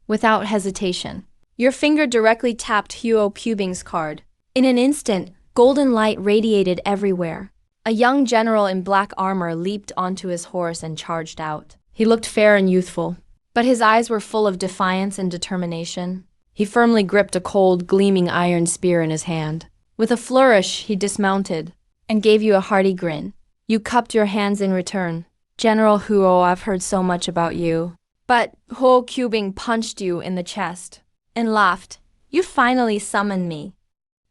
A: Without hesitation, your finger directly tapped Huo Kubing's card. In an instant, golden light radiated everywhere. A young general in black armor leaped onto his horse and charged out. He looked fair and youthful, but his eyes were full of defiance and determination. He firmly gripped a cold, gleaming iron spear in his hand. With a flourish, he dismounted and gave you a hearty grin. You cupped your hands in return. General Huo, I've heard so much about you. But Huo Kubing punched you in the chest and laughed. You finally summoned me.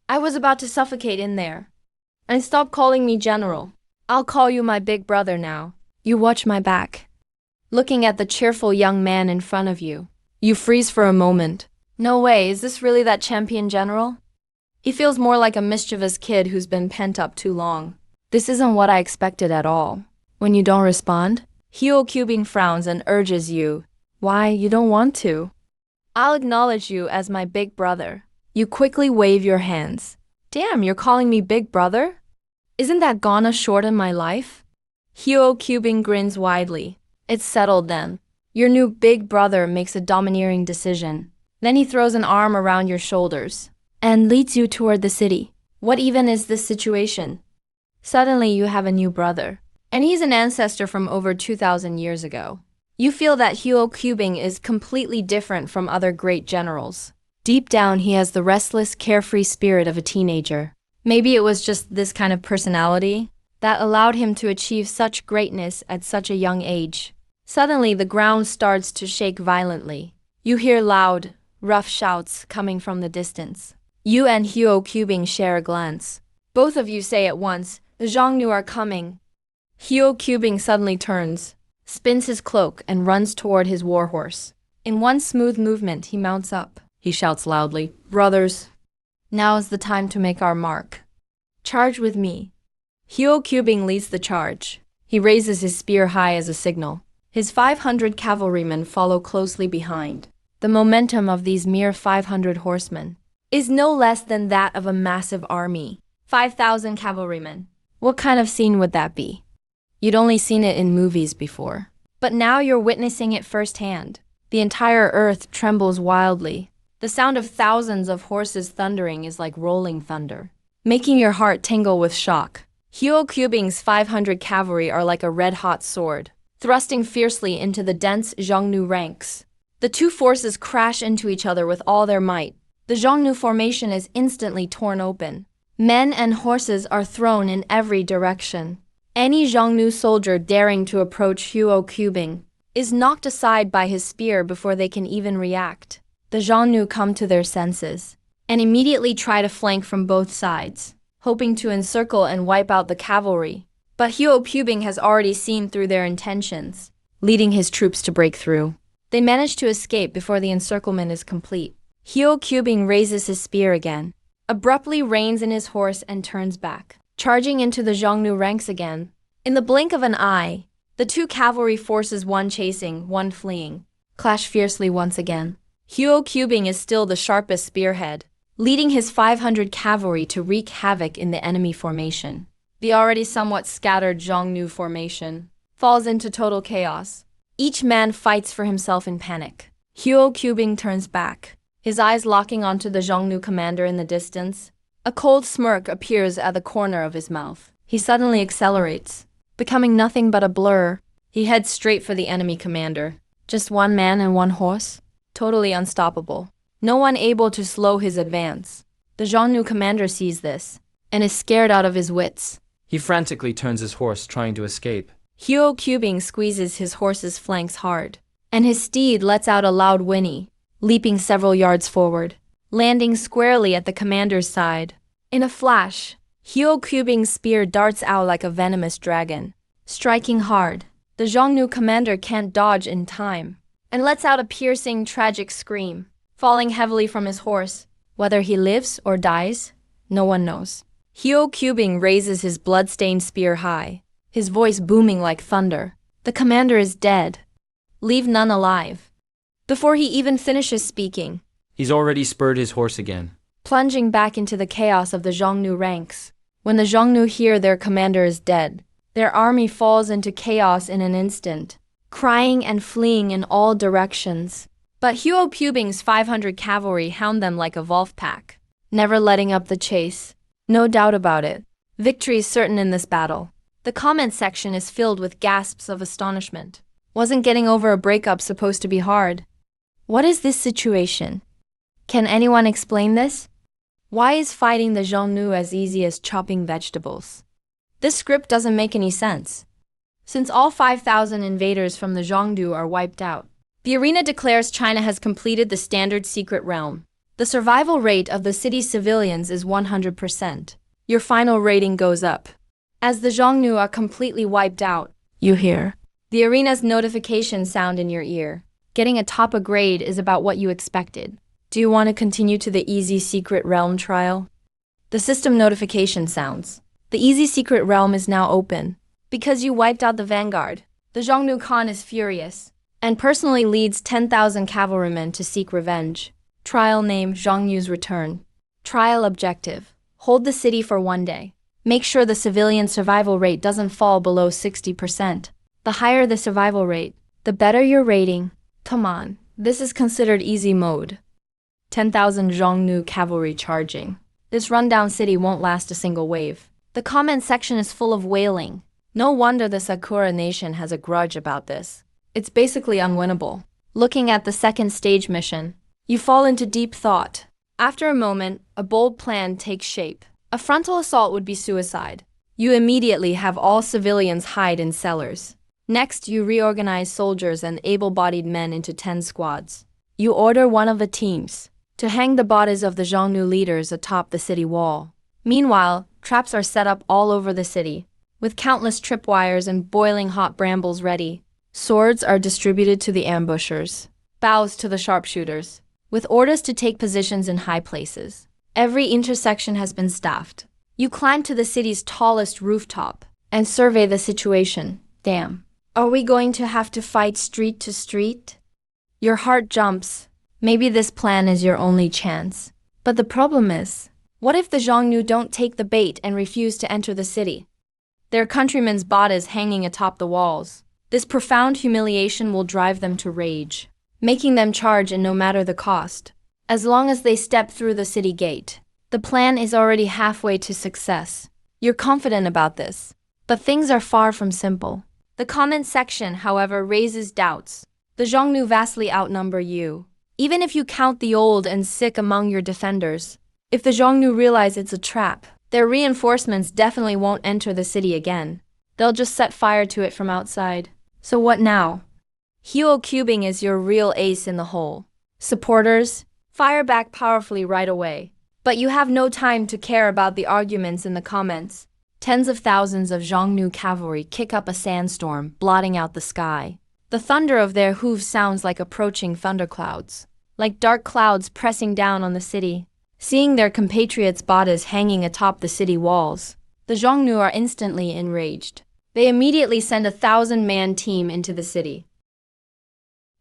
A: I was about to suffocate in there. And stop calling me general. I'll call you my big brother now. You watch my back. looking at the cheerful young man in front of you. You freeze for a moment. No way, is this really that champion general? He feels more like a mischievous kid who's been pent up too long. This isn't what I expected at all. When you don't respond, Hyo Kyubing frowns and urges you. Why, you don't want to? I'll acknowledge you as my big brother. You quickly wave your hands. Damn, you're calling me big brother? Isn't that gonna shorten my life? Hyo Kyubing grins widely. It's settled then. Your new big brother makes a domineering decision. Then he throws an arm around your shoulders and leads you toward the city. What even is this situation? Suddenly you have a new brother, and he's an ancestor from over 2,000 years ago. You feel that Hyo Kyubing is completely different from other great generals. Deep down, he has the restless, carefree spirit of a teenager. Maybe it was just this kind of personality that allowed him to achieve such greatness at such a young age. Suddenly, the ground starts to shake violently. You hear loud, rough shouts coming from the distance. You and Hyo Kyubing share a glance. Both of you say at once, "The Xiongnu are coming." Hyo Kyubing suddenly turns, spins his cloak, and runs toward his warhorse. In one smooth movement, he mounts up. He shouts loudly, "Brothers, now is the time to make our mark. Charge with me." Hyo Kyubing leads the charge. He raises his spear high as a signal. His 500 cavalrymen follow closely behind. The momentum of these mere 500 horsemen is no less than that of a massive army. 5,000 cavalrymen. What kind of scene would that be? You'd only seen it in movies before. But now you're witnessing it firsthand. The entire earth trembles wildly. The sound of thousands of horses thundering is like rolling thunder, making your heart tingle with shock. Hyo Kyubing's 500 cavalry are like a red-hot sword, thrusting fiercely into the dense Xiongnu ranks. The two forces crash into each other with all their might. The Xiongnu formation is instantly torn open. Men and horses are thrown in every direction. Any Xiongnu soldier daring to approach Hyo Kyubing is knocked aside by his spear before they can even react. The Xiongnu come to their senses and immediately try to flank from both sides, hoping to encircle and wipe out the cavalry. But Hyo Kyubing has already seen through their intentions, leading his troops to break through. They manage to escape before the encirclement is complete. Hyo Kyubing raises his spear again, abruptly reins in his horse and turns back, charging into the Xiongnu ranks again. In the blink of an eye, the two cavalry forces, one chasing, one fleeing, clash fiercely once again. Hyo Kyubing is still the sharpest spearhead, leading his 500 cavalry to wreak havoc in the enemy formation. The already somewhat scattered Xiongnu formation falls into total chaos. Each man fights for himself in panic. Hyo Kyubing turns back, his eyes locking onto the Xiongnu commander in the distance. A cold smirk appears at the corner of his mouth. He suddenly accelerates, becoming nothing but a blur. He heads straight for the enemy commander. Just one man and one horse? Totally unstoppable. No one able to slow his advance. The Xiongnu commander sees this and is scared out of his wits.
B: He frantically turns his horse, trying to escape.
A: Hyo Kyubing squeezes his horse's flanks hard, and his steed lets out a loud whinny, leaping several yards forward, landing squarely at the commander's side. In a flash, Hyo Kyubing's spear darts out like a venomous dragon, striking hard. The Xiongnu commander can't dodge in time, and lets out a piercing, tragic scream, falling heavily from his horse. Whether he lives or dies, no one knows. Hyo Kyubing raises his blood-stained spear high, his voice booming like thunder. The commander is dead. Leave none alive. Before he even finishes speaking,
B: He's already spurred his horse again,
A: plunging back into the chaos of the Xiongnu ranks. When the Xiongnu hear their commander is dead, their army falls into chaos in an instant, crying and fleeing in all directions. But Hyo Kyubing's 500 cavalry hound them like a wolf pack, never letting up the chase. No doubt about it. Victory is certain in this battle. The comment section is filled with gasps of astonishment. Wasn't getting over a breakup supposed to be hard? What is this situation? Can anyone explain this? Why is fighting the Xiongnu as easy as chopping vegetables? This script doesn't make any sense. Since all 5,000 invaders from the Xiongnu are wiped out, the arena declares China has completed the standard secret realm. The survival rate of the city's civilians is 100%. Your final rating goes up. As the Xiongnu are completely wiped out, you hear, The arena's notifications sound in your ear. Getting a top a grade is about what you expected. Do you want to continue to the Easy Secret Realm trial? The system notification sounds. The Easy Secret Realm is now open. Because you wiped out the Vanguard, the Zhongnu Khan is furious and personally leads 10,000 cavalrymen to seek revenge. Trial name Zhongnu's Return. Trial objective: hold the city for 1 day. Make sure the civilian survival rate doesn't fall below 60%. The higher the survival rate, the better your rating. Come on, this is considered easy mode. 10,000 Zhongnu cavalry charging. This rundown city won't last a single wave. The comment section is full of wailing. No wonder the Sakura Nation has a grudge about this. It's basically unwinnable. Looking at the second stage mission, you fall into deep thought. After a moment, a bold plan takes shape. A frontal assault would be suicide. You immediately have all civilians hide in cellars. Next, you reorganize soldiers and able-bodied men into 10 squads. You order one of the teams to hang the bodies of the Zhongnu leaders atop the city wall. Meanwhile, traps are set up all over the city, with countless tripwires and boiling hot brambles ready. Swords are distributed to the ambushers, bows to the sharpshooters, with orders to take positions in high places. Every intersection has been staffed. You climb to the city's tallest rooftop and survey the situation. Damn. Are we going to have to fight street to street? Your heart jumps. Maybe this plan is your only chance. But the problem is, what if the Zhongnu don't take the bait and refuse to enter the city? Their countrymen's bodies hanging atop the walls. This profound humiliation will drive them to rage, making them charge and no matter the cost. As long as they step through the city gate, the plan is already halfway to success. You're confident about this, but things are far from simple. The comment section, however, raises doubts. The Zhongnu vastly outnumber you, even if you count the old and sick among your defenders. If the Zhongnu realize it's a trap, their reinforcements definitely won't enter the city again. They'll just set fire to it from outside. So what now? Huo Cubing is your real ace in the hole. Supporters, fire back powerfully right away. But you have no time to care about the arguments in the comments. Tens of thousands of Zhongnu cavalry kick up a sandstorm, blotting out the sky. The thunder of their hooves sounds like approaching thunderclouds, like dark clouds pressing down on the city. Seeing their compatriots' bodies hanging atop the city walls, the Zhongnu are instantly enraged. They immediately send a 1,000-man team into the city.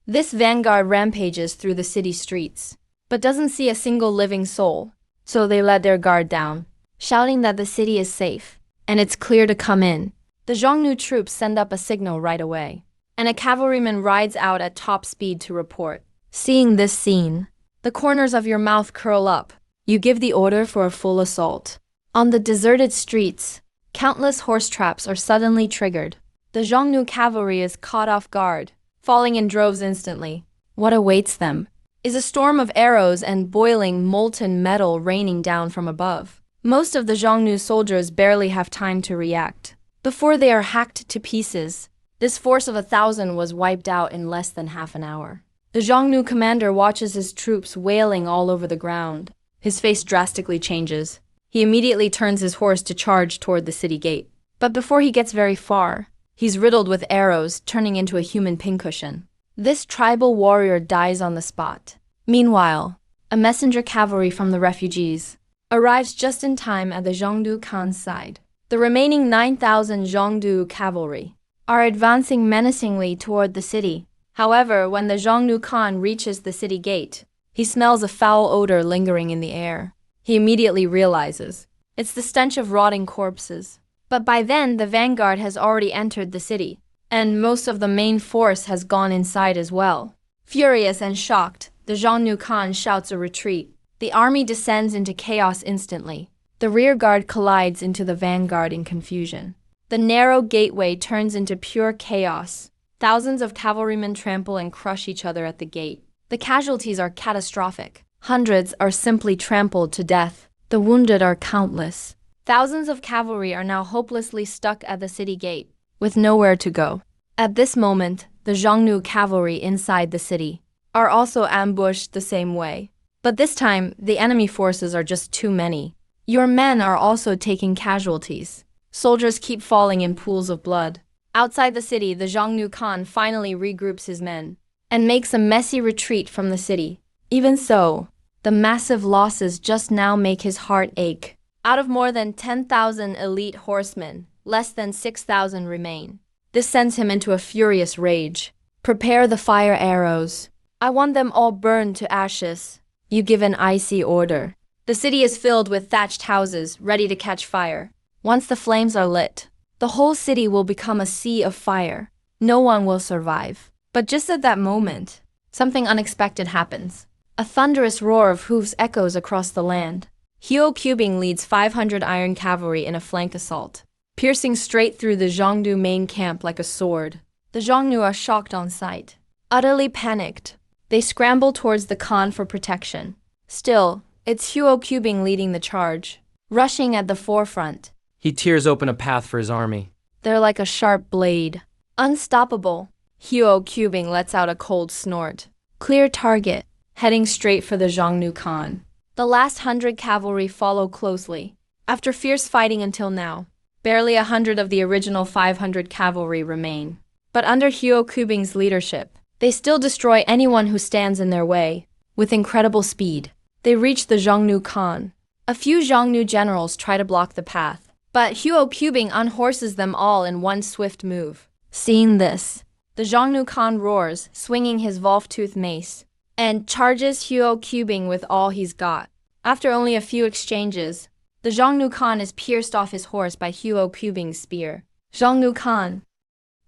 A: This vanguard rampages through the city streets, but doesn't see a single living soul, so they let their guard down, shouting that the city is safe, and it's clear to come in. The Zhongnu troops send up a signal right away, and a cavalryman rides out at top speed to report. Seeing this scene, the corners of your mouth curl up. You give the order for a full assault. On the deserted streets, countless horse traps are suddenly triggered. The Zhongnu cavalry is caught off guard, falling in droves instantly. What awaits them is a storm of arrows and boiling molten metal raining down from above. Most of the Zhongnu soldiers barely have time to react before they are hacked to pieces. This force of 1,000 was wiped out in less than half an hour. The Zhongnu commander watches his troops wailing all over the ground. His face drastically changes. He immediately turns his horse to charge toward the city gate. But before he gets very far, he's riddled with arrows, turning into a human pincushion. This tribal warrior dies on the spot. Meanwhile, a messenger cavalry from the refugees arrives just in time at the Zhongnu Khan's side. The remaining 9,000 Zhongnu cavalry are advancing menacingly toward the city. However, when the Zhongnu Khan reaches the city gate, he smells a foul odor lingering in the air. He immediately realizes it's the stench of rotting corpses. But by then, the vanguard has already entered the city, and most of the main force has gone inside as well. Furious and shocked, the Zhongnu Khan shouts a retreat. The army descends into chaos instantly. The rear guard collides into the vanguard in confusion. The narrow gateway turns into pure chaos. Thousands of cavalrymen trample and crush each other at the gate. The casualties are catastrophic. Hundreds are simply trampled to death. The wounded are countless. Thousands of cavalry are now hopelessly stuck at the city gate, with nowhere to go. At this moment, the Zhongnu cavalry inside the city are also ambushed the same way. But this time, the enemy forces are just too many. Your men are also taking casualties. Soldiers keep falling in pools of blood. Outside the city, the Xiongnu Khan finally regroups his men and makes a messy retreat from the city. Even so, the massive losses just now make his heart ache. Out of more than 10,000 elite horsemen, less than 6,000 remain. This sends him into a furious rage. Prepare the fire arrows. I want them all burned to ashes. You give an icy order. The city is filled with thatched houses, ready to catch fire. Once the flames are lit, the whole city will become a sea of fire. No one will survive. But just at that moment, something unexpected happens. A thunderous roar of hoofs echoes across the land. Huo Qubing leads 500 iron cavalry in a flank assault, piercing straight through the Xiongnu main camp like a sword. The Xiongnu are shocked on sight. Utterly panicked, they scramble towards the Khan for protection. Still, it's Huo Qubing leading the charge, rushing at the forefront.
B: He tears open a path for his army.
A: They're like a sharp blade. Unstoppable. Huo Qubing lets out a cold snort. Clear target, heading straight for the Xiongnu Khan. The last 100 cavalry follow closely. After fierce fighting until now, barely 100 of the original 500 cavalry remain. But under Huo Qubing's leadership, they still destroy anyone who stands in their way. With incredible speed, they reach the Xiongnu Khan. A few Xiongnu generals try to block the path, but Huo Qubing unhorses them all in one swift move. Seeing this, the Xiongnu Khan roars, swinging his Wolf-toothed mace, and charges Huo Qubing with all he's got. After only a few exchanges, the Xiongnu Khan is pierced off his horse by Huo Qubing's spear. Xiongnu Khan.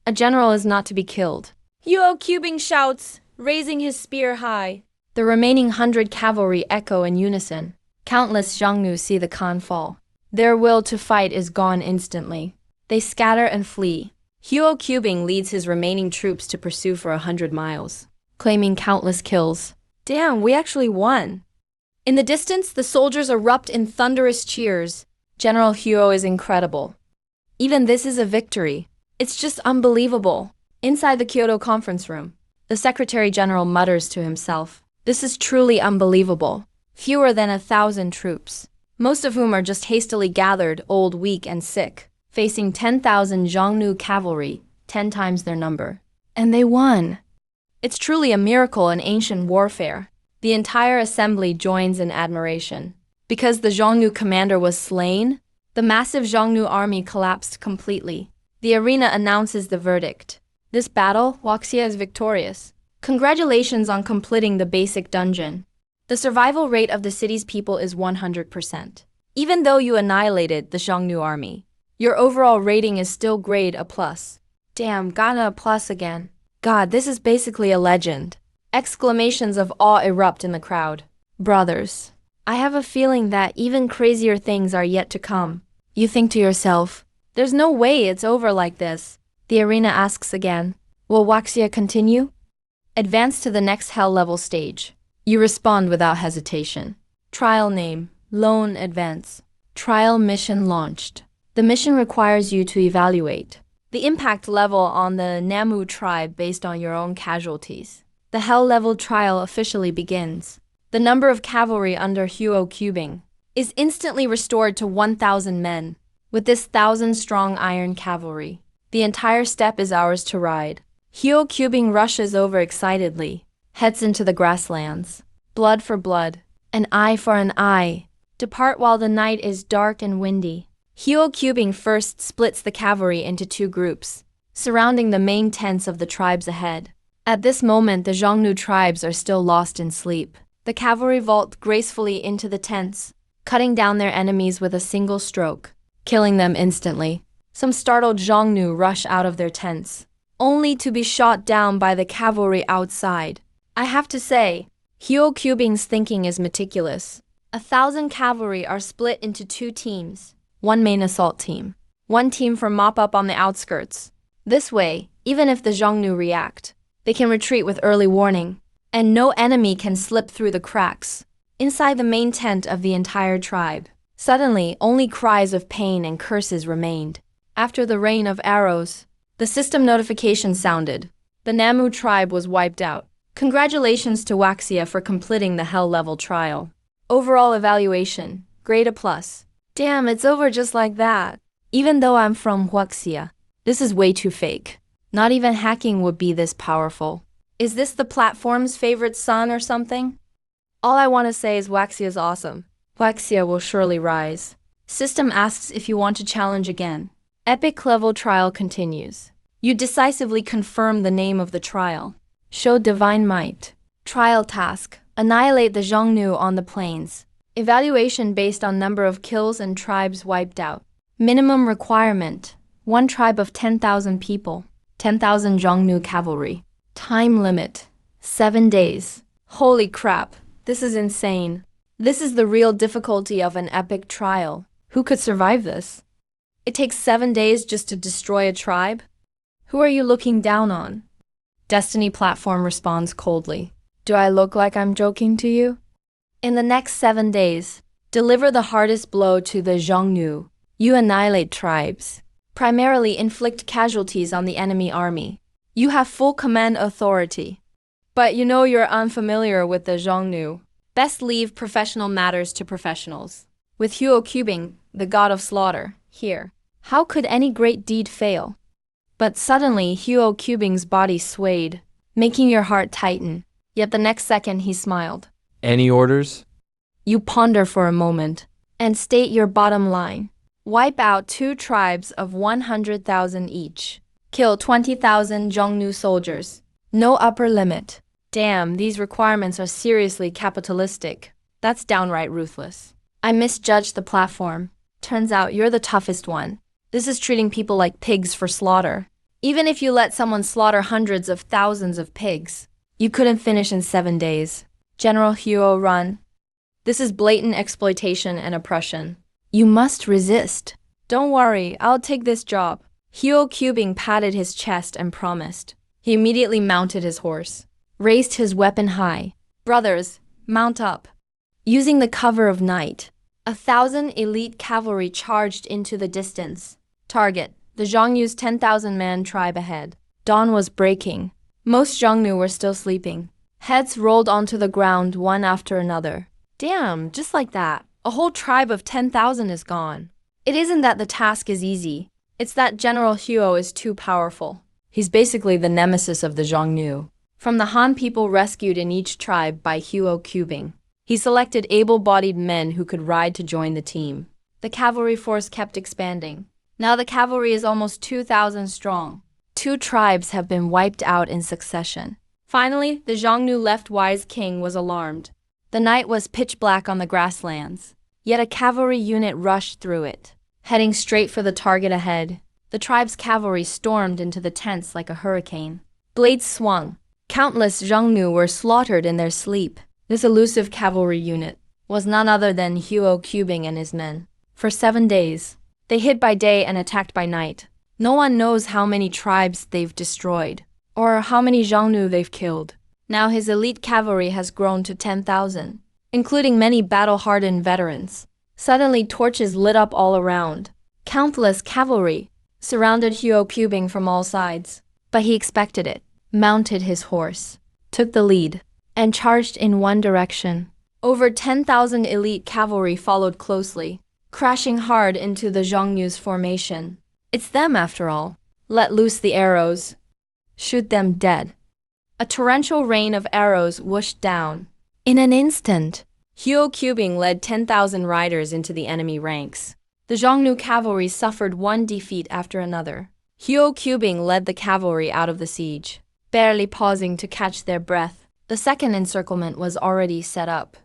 A: A general is not to be killed. Huo Qubing shouts, raising his spear high. The remaining 100 cavalry echo in unison. Countless Xiongnu see the Khan fall. Their will to fight is gone instantly. They scatter and flee. Huo Qubing leads his remaining troops to pursue for 100 miles, claiming countless kills. Damn, we actually won. In the distance, the soldiers erupt in thunderous cheers. General Huo is incredible. Even this is a victory. It's just unbelievable. Inside the Kyoto conference room, the Secretary General mutters to himself. This is truly unbelievable. Fewer than 1,000 troops, most of whom are just hastily gathered, old, weak, and sick, facing 10,000 Xiongnu cavalry, 10 times their number. And they won. It's truly a miracle in ancient warfare. The entire assembly joins in admiration. Because the Xiongnu commander was slain, the massive Xiongnu army collapsed completely. The arena announces the verdict. This battle, Huaxia is victorious. Congratulations on completing the basic dungeon. The survival rate of the city's people is 100%. Even though you annihilated the Xiongnu army, your overall rating is still grade A+. Damn, gotten a plus again. God, this is basically a legend. Exclamations of awe erupt in the crowd. Brothers, I have a feeling that even crazier things are yet to come. You think to yourself, there's no way it's over like this. The arena asks again, will Huaxia continue? Advance to the next hell level stage. You respond without hesitation. Trial name, Lone Advance. Trial mission launched. The mission requires you to evaluate the impact level on the Namu tribe based on your own casualties. The hell level trial officially begins. The number of cavalry under Huo Qubing is instantly restored to 1,000 men. With this 1,000-strong iron cavalry, the entire steppe is ours to ride. Huo Qubing rushes over excitedly, heads into the grasslands. Blood for blood, an eye for an eye. Depart while the night is dark and windy. Huo Qubing first splits the cavalry into 2 groups, surrounding the main tents of the tribes ahead. At this moment, the Xiongnu tribes are still lost in sleep. The cavalry vault gracefully into the tents, cutting down their enemies with a single stroke, killing them instantly. Some startled Xiongnu rush out of their tents, only to be shot down by the cavalry outside. I have to say, Huo Qubing's thinking is meticulous. 1,000 cavalry are split into 2 teams, 1 main assault team, 1 team for mop-up on the outskirts. This way, even if the Xiongnu react, they can retreat with early warning, and no enemy can slip through the cracks. Inside the main tent of the entire tribe, suddenly only cries of pain and curses remained. After the rain of arrows, the system notification sounded. The Namu tribe was wiped out. Congratulations to Huaxia for completing the hell level trial. Overall evaluation, grade A+. Damn, it's over just like that. Even though I'm from Huaxia, This is way too fake. Not even hacking would be this powerful. Is this the platform's favorite son or something? All I want to say is Waxia is awesome. Waxia will surely rise. System asks if you want to challenge again. Epic level trial continues. You decisively confirm the name of the trial. Show divine might. Trial task. Annihilate the Xiongnu on the plains. Evaluation based on number of kills and tribes wiped out. Minimum requirement. One tribe of 10,000 people. 10,000 Xiongnu cavalry. Time limit. 7 days. Holy crap, this is insane. This is the real difficulty of an epic trial. Who could survive this? It takes 7 days just to destroy a tribe? Who are you looking down on? Destiny platform responds coldly. Do I look like I'm joking to you? In the next 7 days, deliver the hardest blow to the Xiongnu. You annihilate tribes. Primarily inflict casualties on the enemy army. You have full command authority. But you know you're unfamiliar with the Xiongnu. Best leave professional matters to professionals. With Huo Qubing, the god of slaughter, here. How could any great deed fail? But suddenly Huo Qubing's body swayed, making your heart tighten. Yet the next second he smiled.
B: Any orders?
A: You ponder for a moment and state your bottom line. Wipe out 2 tribes of 100,000 each. Kill 20,000 Xiongnu soldiers. No upper limit. Damn, these requirements are seriously capitalistic. That's downright ruthless. I misjudged the platform. Turns out you're the toughest one. This is treating people like pigs for slaughter. Even if you let someone slaughter hundreds of thousands of pigs, you couldn't finish in 7 days. General Huo, run. This is blatant exploitation and oppression. You must resist. Don't worry, I'll take this job. Huo Qubing patted his chest and promised. He immediately mounted his horse, raised his weapon high. Brothers, mount up. Using the cover of night, 1,000 elite cavalry charged into the distance. Target, the Xiongnu's 10,000-man tribe ahead. Dawn was breaking. Most Xiongnu were still sleeping. Heads rolled onto the ground one after another. Damn, just like that, a whole tribe of 10,000 is gone. It isn't that the task is easy. It's that General Huo is too powerful. He's basically the nemesis of the Xiongnu. From the Han people rescued in each tribe by Huo Qubing, he selected able-bodied men who could ride to join the team. The cavalry force kept expanding. Now the cavalry is almost 2,000 strong. 2 tribes have been wiped out in succession. Finally, the Xiongnu left-wise king was alarmed. The night was pitch black on the grasslands. Yet a cavalry unit rushed through it, heading straight for the target ahead. The tribe's cavalry stormed into the tents like a hurricane. Blades swung. Countless Xiongnu were slaughtered in their sleep. This elusive cavalry unit was none other than Huo Qubing and his men. For 7 days, they hid by day and attacked by night. No one knows how many tribes they've destroyed, or how many Xiongnu they've killed. Now his elite cavalry has grown to 10,000, including many battle-hardened veterans. Suddenly torches lit up all around. Countless cavalry surrounded Huo Qubing from all sides. But he expected it, mounted his horse, took the lead, and charged in one direction. Over 10,000 elite cavalry followed closely, crashing hard into the Xiongnu's formation. It's them after all. Let loose the arrows. Shoot them dead. A torrential rain of arrows whooshed down. In an instant, Huo Qubing led 10,000 riders into the enemy ranks. The Xiongnu cavalry suffered one defeat after another. Huo Qubing led the cavalry out of the siege, barely pausing to catch their breath. The second encirclement was already set up.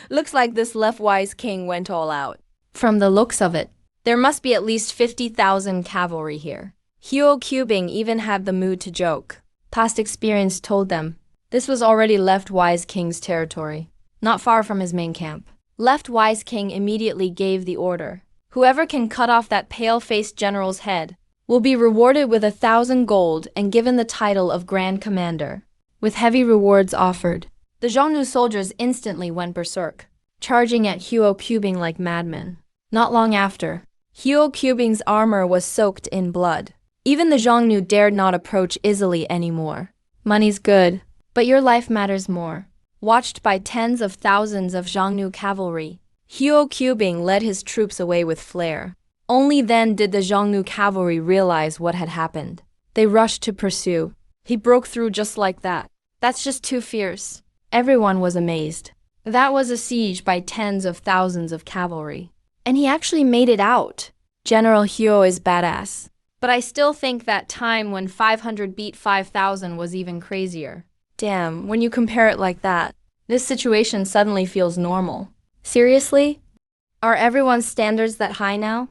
A: Looks like this left-wise king went all out. From the looks of it, there must be at least 50,000 cavalry here. Huo Qubing even had the mood to joke. Past experience told them this was already left-wise king's territory, not far from his main camp. Left-wise king immediately gave the order. Whoever can cut off that pale-faced general's head will be rewarded with 1,000 gold and given the title of Grand Commander, with heavy rewards offered. The Xiongnu soldiers instantly went berserk, charging at Huo Qubing like madmen. Not long after, Huo Qubing's armor was soaked in blood. Even the Xiongnu dared not approach easily anymore. Money's good, but your life matters more. Watched by tens of thousands of Xiongnu cavalry, Huo Qubing led his troops away with flair. Only then did the Xiongnu cavalry realize what had happened. They rushed to pursue. He broke through just like that. That's just too fierce. Everyone was amazed. That was a siege by tens of thousands of cavalry. And he actually made it out. General Huo is badass. But I still think that time when 500 beat 5,000 was even crazier. Damn, when you compare it like that, this situation suddenly feels normal. Seriously? Are everyone's standards that high now?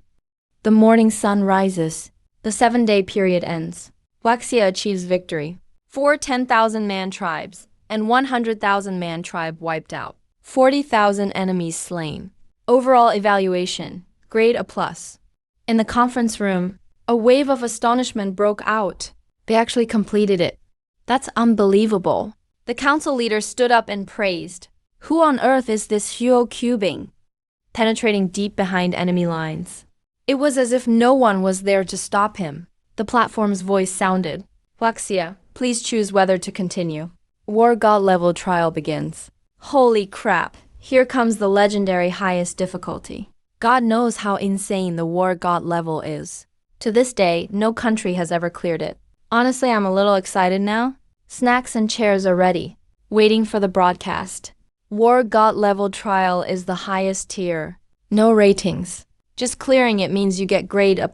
A: The morning sun rises. The 7-day period ends. Huaxia achieves victory. 4 10,000-man tribes and 100,000-man tribe wiped out. 40,000 enemies slain. Overall evaluation, grade A+. In the conference room, a wave of astonishment broke out. They actually completed it. That's unbelievable. The council leader stood up and praised. Who on earth is this Huo Cubing? Penetrating deep behind enemy lines. It was as if no one was there to stop him. The platform's voice sounded. Huaxia, please choose whether to continue. War God level trial begins. Holy crap, here comes the legendary highest difficulty. God knows how insane the War God level is. To this day, no country has ever cleared it. Honestly, I'm a little excited now. Snacks and chairs are ready, waiting for the broadcast. War God level trial is the highest tier. No ratings. Just clearing it means you get grade A+.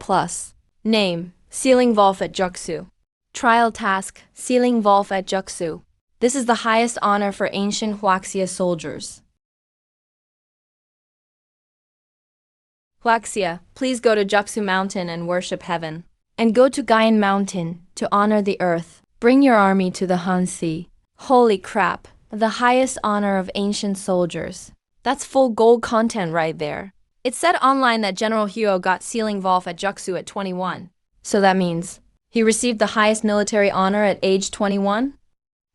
A: Name, Sealing Volf at Juxu. Trial task, Sealing Volf at Juxu. This is the highest honor for ancient Huaxia soldiers. Huaxia, please go to Juxu Mountain and worship heaven. And go to Gaian Mountain to honor the earth. Bring your army to the Han Sea. Holy crap, the highest honor of ancient soldiers. That's full gold content right there. It said online that General Huo got Sealing Volf at Juxu at 21. So that means he received the highest military honor at age 21?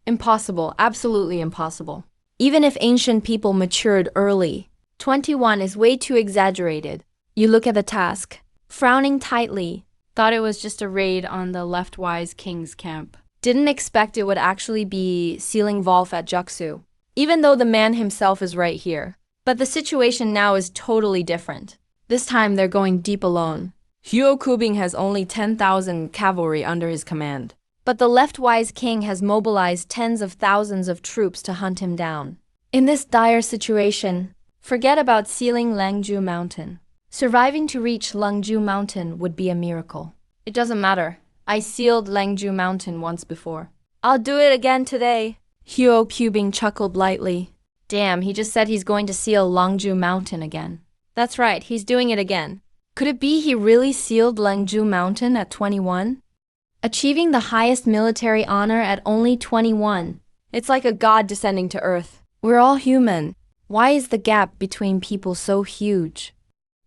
A: Impossible, absolutely impossible. Even if ancient people matured early, 21 is way too exaggerated. You look at the task, frowning tightly, thought it was just a raid on the Leftwise King's camp. Didn't expect it would actually be Sealing Volf at Juxu, even though the man himself is right here. But the situation now is totally different. This time they're going deep alone. Huo Cubing has only 10,000 cavalry under his command. But the Leftwise King has mobilized tens of thousands of troops to hunt him down. In this dire situation, forget about sealing Langzhou Mountain. Surviving to reach Langzhou Mountain would be a miracle. It doesn't matter. I sealed Langzhou Mountain once before. I'll do it again today. Huo Cubing chuckled lightly. Damn, he just said he's going to seal Langzhou Mountain again. That's right, he's doing it again. Could it be he really sealed Langzhou Mountain at 21? Achieving the highest military honor at only 21. It's like a god descending to earth. We're all human. Why is the gap between people so huge?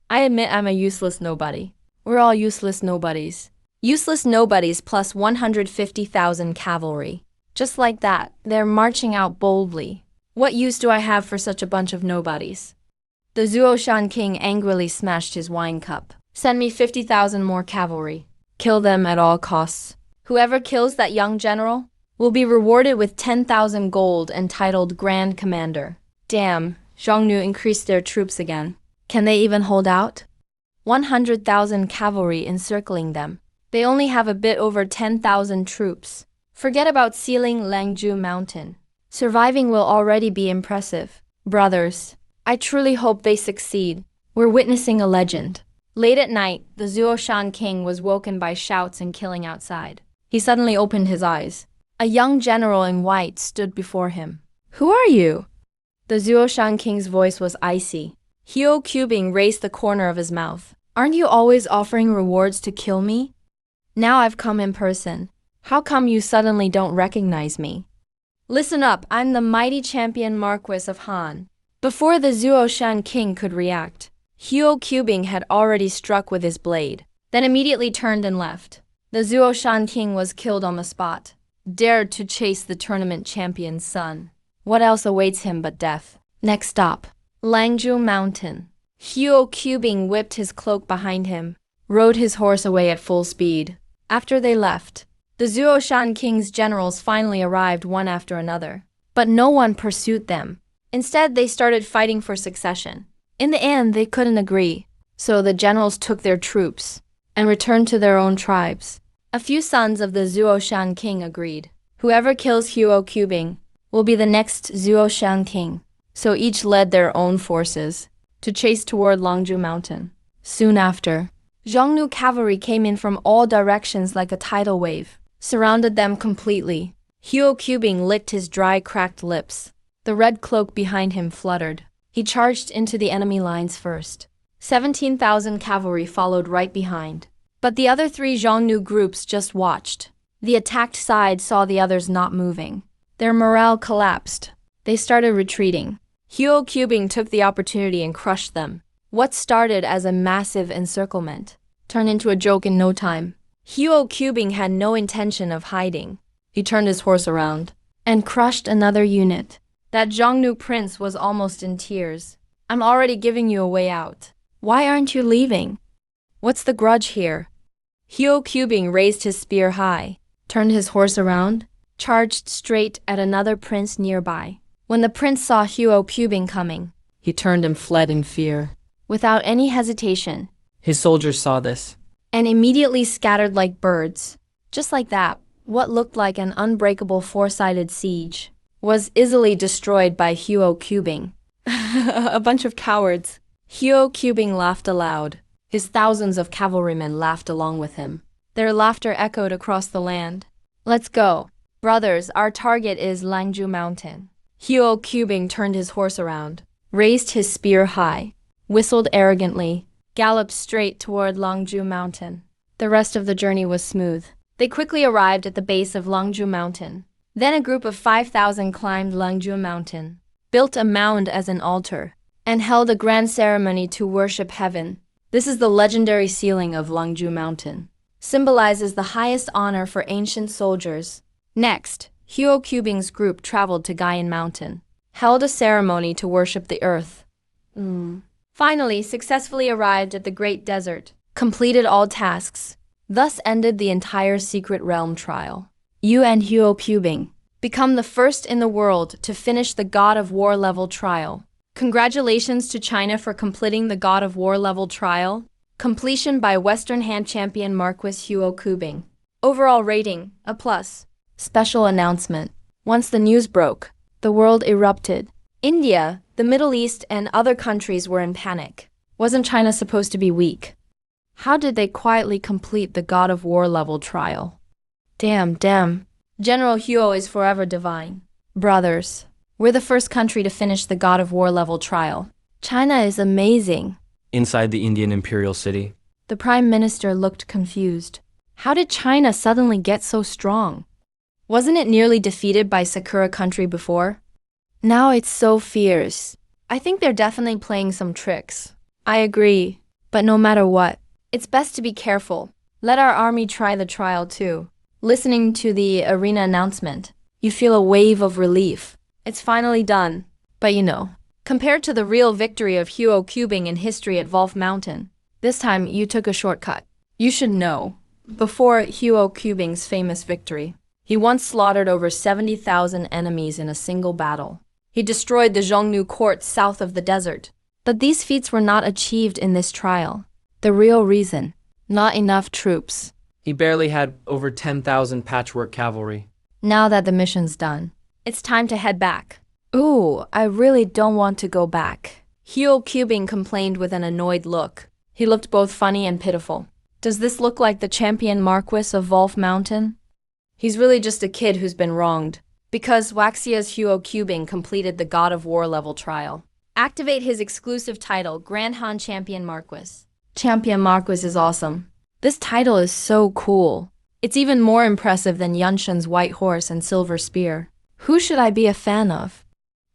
A: I admit I'm a useless nobody. We're all useless nobodies. Useless nobodies plus 150,000 cavalry. Just like that, they're marching out boldly. What use do I have for such a bunch of nobodies? The Zuoshan king angrily smashed his wine cup. Send me 50,000 more cavalry. Kill them at all costs. Whoever kills that young general will be rewarded with 10,000 gold and titled Grand Commander. Damn, Xiongnu increased their troops again. Can they even hold out? 100,000 cavalry encircling them. They only have a bit over 10,000 troops. Forget about sealing Langzhou Mountain. Surviving will already be impressive. Brothers, I truly hope they succeed. We're witnessing a legend. Late at night, the Zuoshan king was woken by shouts and killing outside. He suddenly opened his eyes. A young general in white stood before him. Who are you? The Zuoshan king's voice was icy. Huo Cubing raised the corner of his mouth. Aren't you always offering rewards to kill me? Now I've come in person. How come you suddenly don't recognize me? Listen up, I'm the mighty champion Marquis of Han. Before the Zuoshan king could react, Huo Cubing had already struck with his blade, then immediately turned and left. The Zuoshan king was killed on the spot. Dared to chase the tournament champion's son. What else awaits him but death? Next stop, Langzhou Mountain. Huo Cubing whipped his cloak behind him, rode his horse away at full speed. After they left, the Zuoshan king's generals finally arrived one after another. But no one pursued them. Instead, they started fighting for succession. In the end, they couldn't agree. So the generals took their troops and returned to their own tribes. A few sons of the Zhuoshan king agreed. Whoever kills Huo Qubing will be the next Zhuoshan king. So each led their own forces to chase toward Longzhu Mountain. Soon after, Xiongnu cavalry came in from all directions like a tidal wave, surrounded them completely. Huo Qubing licked his dry, cracked lips. The red cloak behind him fluttered. He charged into the enemy lines first. 17,000 cavalry followed right behind. But the other three Xiongnu groups just watched. The attacked side saw the others not moving. Their morale collapsed. They started retreating. Huo Qubing took the opportunity and crushed them. What started as a massive encirclement turned into a joke in no time. Huo Qubing had no intention of hiding. He turned his horse around and crushed another unit. That Xiongnu prince was almost in tears. I'm already giving you a way out. Why aren't you leaving? What's the grudge here? Huo Qubing raised his spear high, turned his horse around, charged straight at another prince nearby. When the prince saw Huo Qubing coming, he turned and fled in fear. Without any hesitation,
B: His soldiers saw this.
A: and immediately scattered like birds. Just like that, what looked like an unbreakable four-sided siege was easily destroyed by Huo Qubing. A bunch of cowards. Huo Qubing laughed aloud. His thousands of cavalrymen laughed along with him. Their laughter echoed across the land. Let's go. Brothers, our target is Longzhu Mountain. Huo Qubing turned his horse around, raised his spear high, whistled arrogantly, galloped straight toward Longzhu Mountain. The rest of the journey was smooth. They quickly arrived at the base of Longzhu Mountain. Then a group of 5,000 climbed Longzhu Mountain, built a mound as an altar, and held a grand ceremony to worship heaven. This is the legendary ceiling of Longzhu Mountain. Symbolizes the highest honor for ancient soldiers. Next, Huo Qubing's group traveled to Guyan Mountain, held a ceremony to worship the earth. Finally, successfully arrived at the Great Desert, completed all tasks. Thus ended the entire Secret Realm trial. You and Huo Qubing become the first in the world to finish the God of War level trial. Congratulations to China for completing the God of War level trial. Completion by Western Hand Champion Marquis Huo Qubing. Overall rating, A+. Special announcement. Once the news broke, the world erupted. India, the Middle East, and other countries were in panic. Wasn't China supposed to be weak? How did they quietly complete the God of War level trial? Damn. General Huo is forever divine. Brothers, we're the first country to finish the God of War level trial. China is amazing.
B: Inside the Indian imperial city,
A: The Prime Minister looked confused. How did China suddenly get so strong? Wasn't it nearly defeated by Sakura country before? Now it's so fierce. I think they're definitely playing some tricks. I agree. But no matter what, it's best to be careful. Let our army try the trial too. Listening to the arena announcement, you feel a wave of relief. It's finally done. But compared to the real victory of Huo Qubing in history at Wolf Mountain, this time you took a shortcut. You should know. Before Huo Qubing's famous victory, he once slaughtered over 70,000 enemies in a single battle. He destroyed the Xiongnu court south of the desert. But these feats were not achieved in this trial. The real reason, not enough troops.
B: he barely had over 10,000 patchwork cavalry.
A: Now that the mission's done, it's time to head back. Ooh, I really don't want to go back. Huo Qubing complained with an annoyed look. He looked both funny and pitiful. Does this look like the champion Marquis of Wolf Mountain? He's really just a kid who's been wronged. Because Waxia's Huo Qubing completed the God of War level trial. Activate his exclusive title, Grand Han Champion Marquis. Champion Marquis is awesome. This title is so cool. It's even more impressive than Yunshen's white horse and silver spear. Who should I be a fan of?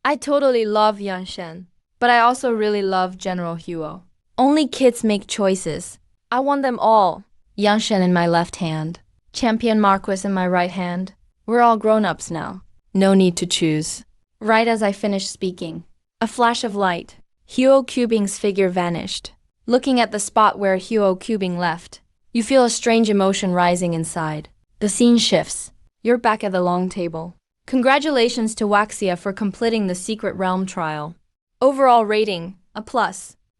A: I totally love Yunshen, but I also really love General Huo. Only kids make choices. I want them all. Yunshen in my left hand, Champion Marquis in my right hand. We're all grown-ups now. No need to choose. Right as I finished speaking, a flash of light. Huo Qubing's figure vanished. Looking at the spot where Huo Qubing left, you feel a strange emotion rising inside. The scene shifts. You're back at the long table. Congratulations to Waxia for completing the Secret Realm trial. Overall rating, A+.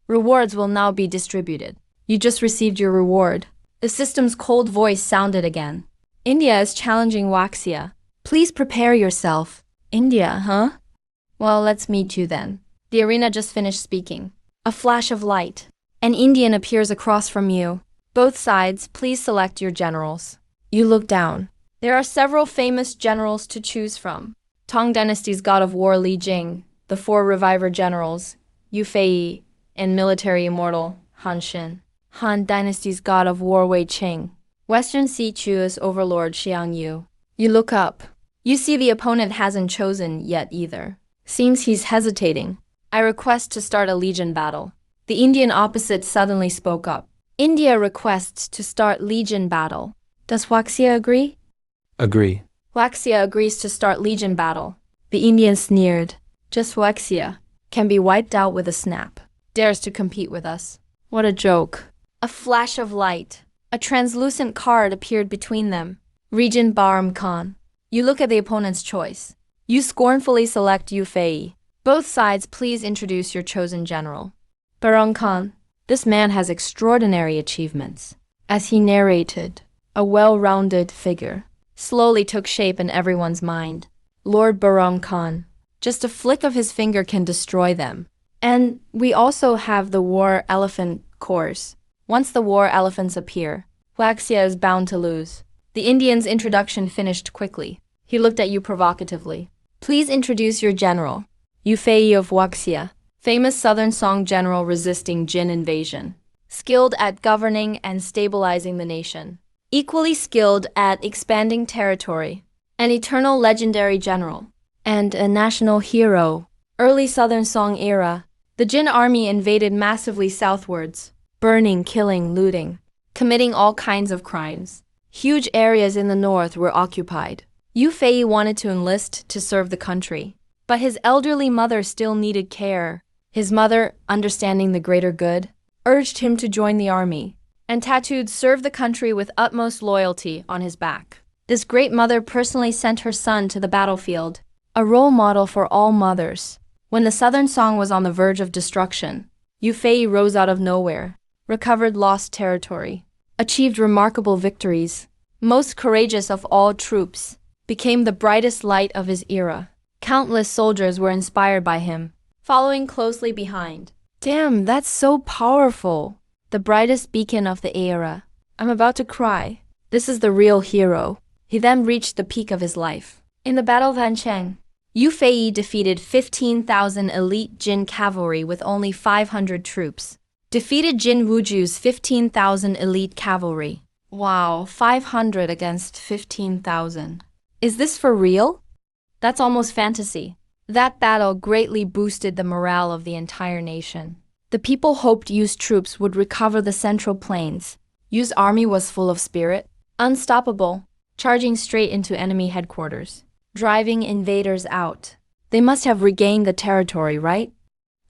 A: Rewards will now be distributed. You just received your reward. The system's cold voice sounded again. India is challenging Waxia. Please prepare yourself. India, huh? Well, let's meet you then. The arena just finished speaking. A flash of light. An Indian appears across from you. Both sides, please select your generals. You look down. There are several famous generals to choose from. Tang Dynasty's god of war Li Jing, the 4 reviver generals, Yu Fei, and military immortal Han Xin. Han Dynasty's god of war Wei Qing. Western Sea Chu's overlord Xiang Yu. You look up. You see the opponent hasn't chosen yet either. Seems he's hesitating. I request to start a legion battle. The Indian opposite suddenly spoke up. India requests to start legion battle. Does Waxia agree?
B: Agree.
A: Waxia agrees to start legion battle. The Indian sneered. Just Waxia can be wiped out with a snap. Dares to compete with us. What a joke. A flash of light. A translucent card appeared between them. Regent Bahram Khan. You look at the opponent's choice. You scornfully select Yu Fei. Both sides, please introduce your chosen general. Bahram Khan. This man has extraordinary achievements. As he narrated, a well-rounded figure slowly took shape in everyone's mind. Lord Bahram Khan. Just a flick of his finger can destroy them. And we also have the war elephant course. Once the war elephants appear, Waxia is bound to lose. The Indian's introduction finished quickly. He looked at you provocatively. Please introduce your general. Yu Fei of Waxia, famous Southern Song general resisting Jin invasion. Skilled at governing and stabilizing the nation. Equally skilled at expanding territory. An eternal legendary general. And a national hero. Early Southern Song era. The Jin army invaded massively southwards. Burning, killing, looting. Committing all kinds of crimes. Huge areas in the north were occupied. Yu Fei wanted to enlist to serve the country. But his elderly mother still needed care. His mother, understanding the greater good, urged him to join the army. And tattooed "Serve the country with utmost loyalty" on his back. This great mother personally sent her son to the battlefield, a role model for all mothers. When the Southern Song was on the verge of destruction, Yu Fei rose out of nowhere, recovered lost territory, achieved remarkable victories, most courageous of all troops, became the brightest light of his era. Countless soldiers were inspired by him, following closely behind. Damn, that's so powerful. The brightest beacon of the era. I'm about to cry. This is the real hero. He then reached the peak of his life. In the Battle of Hancheng, Yu Fei defeated 15,000 elite Jin cavalry with only 500 troops. Defeated Jin Wuju's 15,000 elite cavalry. Wow, 500 against 15,000. Is this for real? That's almost fantasy. That battle greatly boosted the morale of the entire nation. The people hoped Yu's troops would recover the Central Plains. Yu's army was full of spirit, unstoppable, charging straight into enemy headquarters, driving invaders out. They must have regained the territory, right?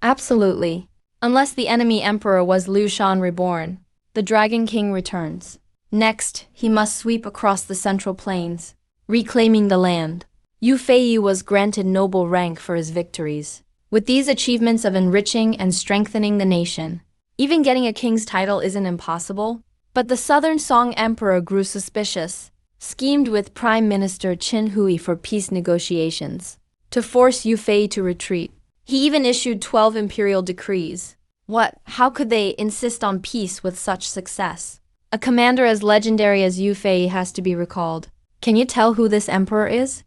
A: Absolutely. Unless the enemy emperor was Liu Shan reborn, the Dragon King returns. Next, he must sweep across the Central Plains, reclaiming the land. Yu Fei was granted noble rank for his victories. With these achievements of enriching and strengthening the nation, even getting a king's title isn't impossible. But the Southern Song Emperor grew suspicious, schemed with Prime Minister Qin Hui for peace negotiations, to force Yu Fei to retreat. He even issued 12 imperial decrees. What? How could they insist on peace with such success? A commander as legendary as Yu Fei has to be recalled. Can you tell who this emperor is?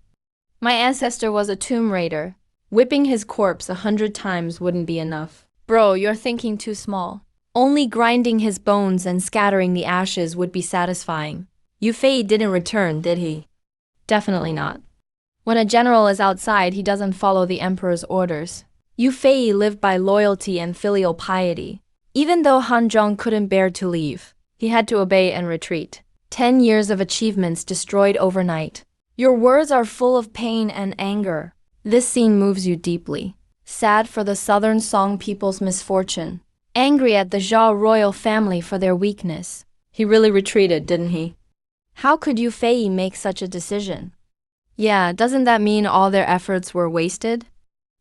A: My ancestor was a tomb raider. Whipping his corpse 100 times wouldn't be enough. Bro, you're thinking too small. Only grinding his bones and scattering the ashes would be satisfying. Yu Fei didn't return, did he? Definitely not. When a general is outside, he doesn't follow the emperor's orders. Yu Fei lived by loyalty and filial piety. Even though Han Zhong couldn't bear to leave, he had to obey and retreat. 10 years of achievements destroyed overnight. Your words are full of pain and anger. This scene moves you deeply. Sad for the Southern Song people's misfortune. Angry at the Zhao royal family for their weakness. He really retreated, didn't he? How could Yu Fei make such a decision? Yeah, doesn't that mean all their efforts were wasted?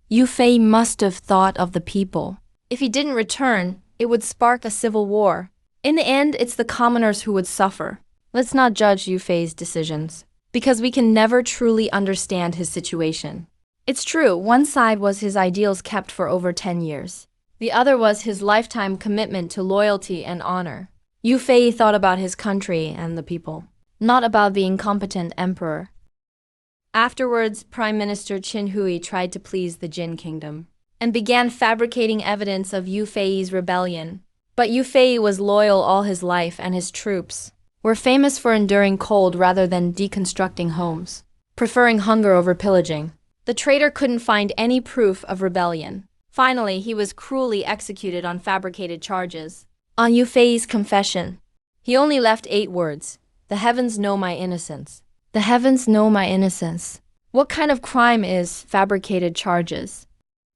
A: Yu Fei must have thought of the people. If he didn't return, it would spark a civil war. In the end, it's the commoners who would suffer. Let's not judge Yu Fei's decisions, because we can never truly understand his situation. It's true, one side was his ideals kept for over 10 years. The other was his lifetime commitment to loyalty and honor. Yu Fei thought about his country and the people, not about the incompetent emperor. Afterwards, Prime Minister Qin Hui tried to please the Jin kingdom and began fabricating evidence of Yu Fei's rebellion. But Yu Fei was loyal all his life, and his troops were famous for enduring cold rather than deconstructing homes, preferring hunger over pillaging. The traitor couldn't find any proof of rebellion. Finally, he was cruelly executed on fabricated charges. On Yu Fei's confession, he only left 8 words: "The heavens know my innocence." The heavens know my innocence. What kind of crime is fabricated charges?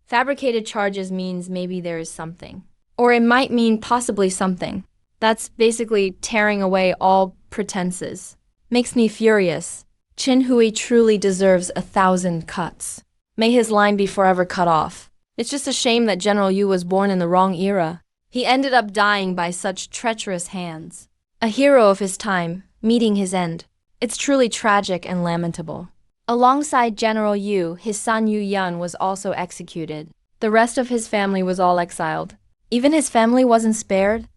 A: Fabricated charges means maybe there is something. Or it might mean possibly something. That's basically tearing away all pretenses. Makes me furious. Qin Hui truly deserves 1,000 cuts. May his line be forever cut off. It's just a shame that General Yu was born in the wrong era. He ended up dying by such treacherous hands. A hero of his time, meeting his end. It's truly tragic and lamentable. Alongside General Yu, his son Yu Yun was also executed. The rest of his family was all exiled. Even his family wasn't spared?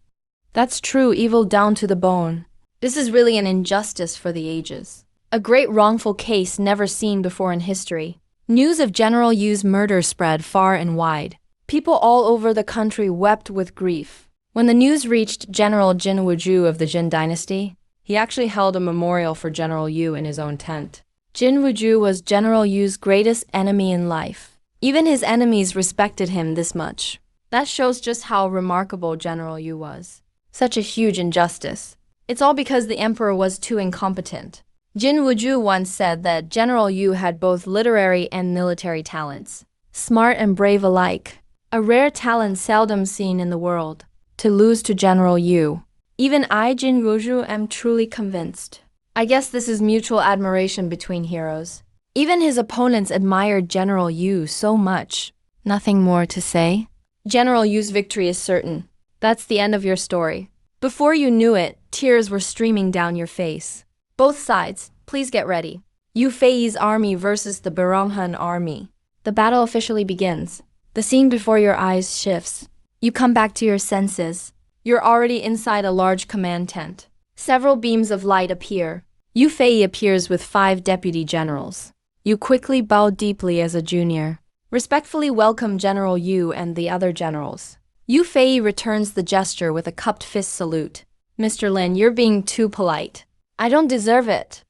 A: That's true evil down to the bone. This is really an injustice for the ages. A great wrongful case never seen before in history. News of General Yu's murder spread far and wide. People all over the country wept with grief. When the news reached General Jin Wuju of the Jin dynasty, he actually held a memorial for General Yu in his own tent. Jin Wuju was General Yu's greatest enemy in life. Even his enemies respected him this much. That shows just how remarkable General Yu was. Such a huge injustice. It's all because the emperor was too incompetent. Jin Wuju once said that General Yu had both literary and military talents. Smart and brave alike. A rare talent seldom seen in the world. To lose to General Yu. Even I, Jin Wuju, am truly convinced. I guess this is mutual admiration between heroes. Even his opponents admired General Yu so much. Nothing more to say? General Yu's victory is certain. That's the end of your story. Before you knew it, tears were streaming down your face. Both sides, please get ready. Yu Fei's army versus the Biramhan army. The battle officially begins. The scene before your eyes shifts. You come back to your senses. You're already inside a large command tent. Several beams of light appear. Yu Fei appears with 5 deputy generals. You quickly bow deeply as a junior. Respectfully welcome General Yu and the other generals. Yu Fei returns the gesture with a cupped fist salute. Mr. Lin, you're being too polite. I don't deserve it.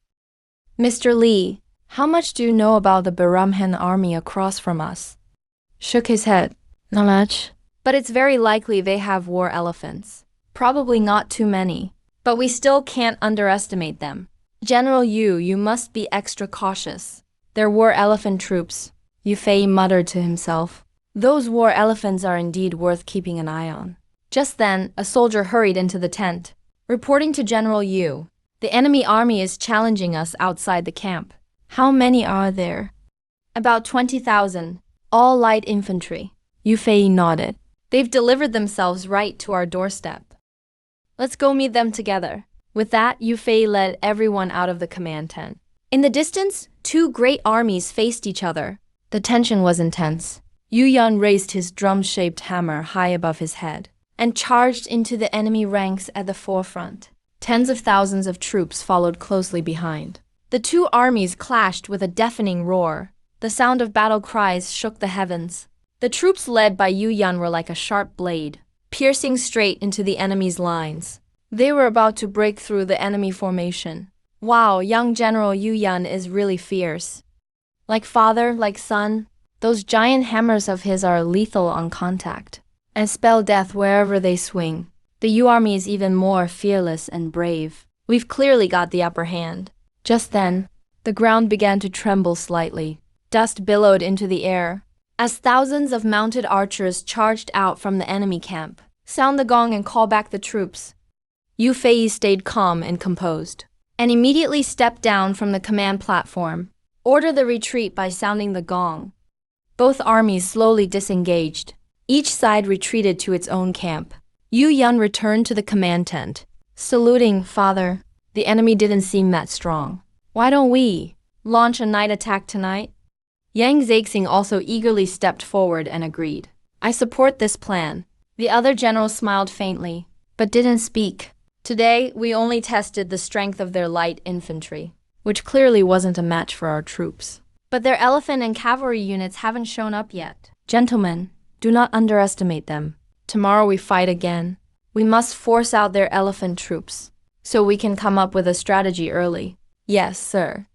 A: Mr. Li, how much do you know about the Biramhan army across from us? Shook his head. Not much. But it's very likely they have war elephants. Probably not too many. But we still can't underestimate them. General Yu, you must be extra cautious. They're war elephant troops. Yu Fei muttered to himself. Those war elephants are indeed worth keeping an eye on. Just then, a soldier hurried into the tent. Reporting to General Yu, the enemy army is challenging us outside the camp. How many are there? About 20,000. All light infantry. Yu Fei nodded. They've delivered themselves right to our doorstep. Let's go meet them together. With that, Yu Fei led everyone out of the command tent. In the distance, 2 great armies faced each other. The tension was intense. Yu Yun raised his drum-shaped hammer high above his head and charged into the enemy ranks at the forefront. Tens of thousands of troops followed closely behind. The 2 armies clashed with a deafening roar. The sound of battle cries shook the heavens. The troops led by Yu Yun were like a sharp blade, piercing straight into the enemy's lines. They were about to break through the enemy formation. Wow, young General Yu Yun is really fierce. Like father, like son, those giant hammers of his are lethal on contact and spell death wherever they swing. The Yu army is even more fearless and brave. We've clearly got the upper hand. Just then, the ground began to tremble slightly. Dust billowed into the air as thousands of mounted archers charged out from the enemy camp. Sound the gong and call back the troops. Yu Fei stayed calm and composed, and immediately stepped down from the command platform. Order the retreat by sounding the gong. Both armies slowly disengaged. Each side retreated to its own camp. Yu Yun returned to the command tent. Saluting, Father. The enemy didn't seem that strong. Why don't we launch a night attack tonight? Yang Zixing also eagerly stepped forward and agreed. I support this plan. The other general smiled faintly, but didn't speak. Today, we only tested the strength of their light infantry, which clearly wasn't a match for our troops. But their elephant and cavalry units haven't shown up yet. Gentlemen, do not underestimate them. Tomorrow we fight again. We must force out their elephant troops, so we can come up with a strategy early. Yes, sir.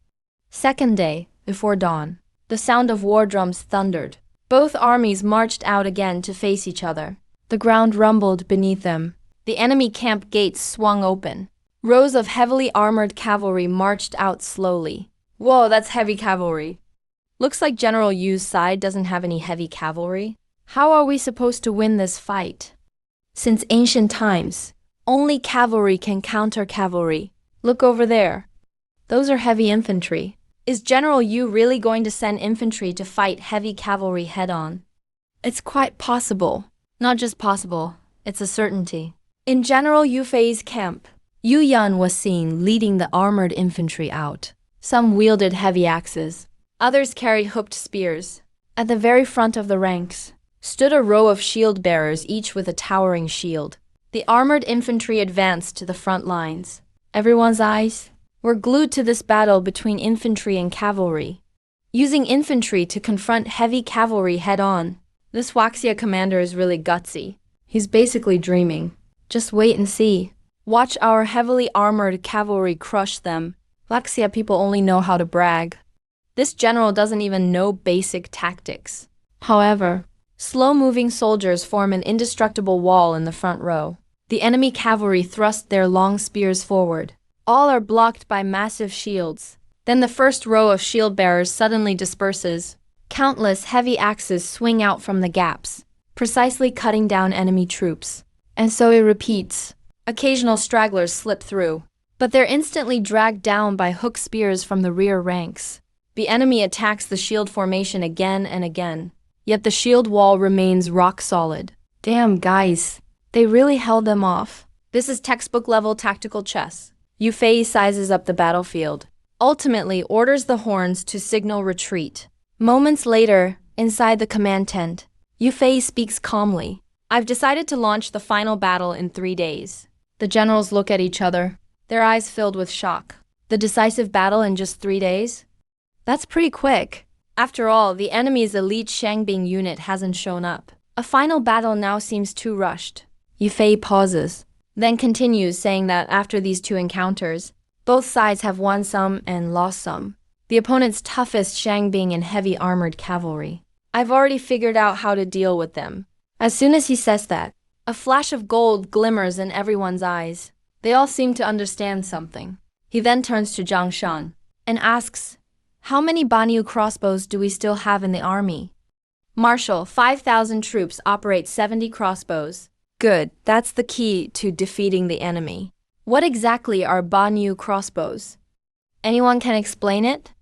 A: Second day, before dawn, the sound of war drums thundered. Both armies marched out again to face each other. The ground rumbled beneath them. The enemy camp gates swung open. Rows of heavily armored cavalry marched out slowly. Whoa, that's heavy cavalry. Looks like General Yu's side doesn't have any heavy cavalry. How are we supposed to win this fight? Since ancient times, only cavalry can counter cavalry. Look over there. Those are heavy infantry. Is General Yu really going to send infantry to fight heavy cavalry head-on? It's quite possible. Not just possible, it's a certainty. In General Yu Fei's camp, Yu Yun was seen leading the armored infantry out. Some wielded heavy axes. Others carried hooked spears. At the very front of the ranks stood a row of shield bearers, each with a towering shield. The armored infantry advanced to the front lines. Everyone's eyes were glued to this battle between infantry and cavalry. Using infantry to confront heavy cavalry head-on. This Waxia commander is really gutsy. He's basically dreaming. Just wait and see. Watch our heavily armored cavalry crush them. Waxia people only know how to brag. This general doesn't even know basic tactics. However, slow-moving soldiers form an indestructible wall in the front row. The enemy cavalry thrust their long spears forward. All are blocked by massive shields. Then the first row of shield bearers suddenly disperses. Countless heavy axes swing out from the gaps, precisely cutting down enemy troops. And so it repeats. Occasional stragglers slip through, but they're instantly dragged down by hook spears from the rear ranks. The enemy attacks the shield formation again and again, yet the shield wall remains rock solid. Damn, guys, they really held them off. This is textbook-level tactical chess. Yu Fei sizes up the battlefield, ultimately orders the horns to signal retreat. Moments later, inside the command tent, Yu Fei speaks calmly. I've decided to launch the final battle in 3 days. The generals look at each other, their eyes filled with shock. The decisive battle in just 3 days? That's pretty quick. After all, the enemy's elite Shangbing unit hasn't shown up. A final battle now seems too rushed. Yu Fei pauses, then continues, saying that after these 2 encounters, both sides have won some and lost some. The opponent's toughest Shangbing and heavy armored cavalry. I've already figured out how to deal with them. As soon as he says that, a flash of gold glimmers in everyone's eyes. They all seem to understand something. He then turns to Zhang Shan and asks, how many Banyu crossbows do we still have in the army? Marshal, 5,000 troops operate 70 crossbows. Good, that's the key to defeating the enemy. What exactly are Banyu crossbows? Anyone can explain it?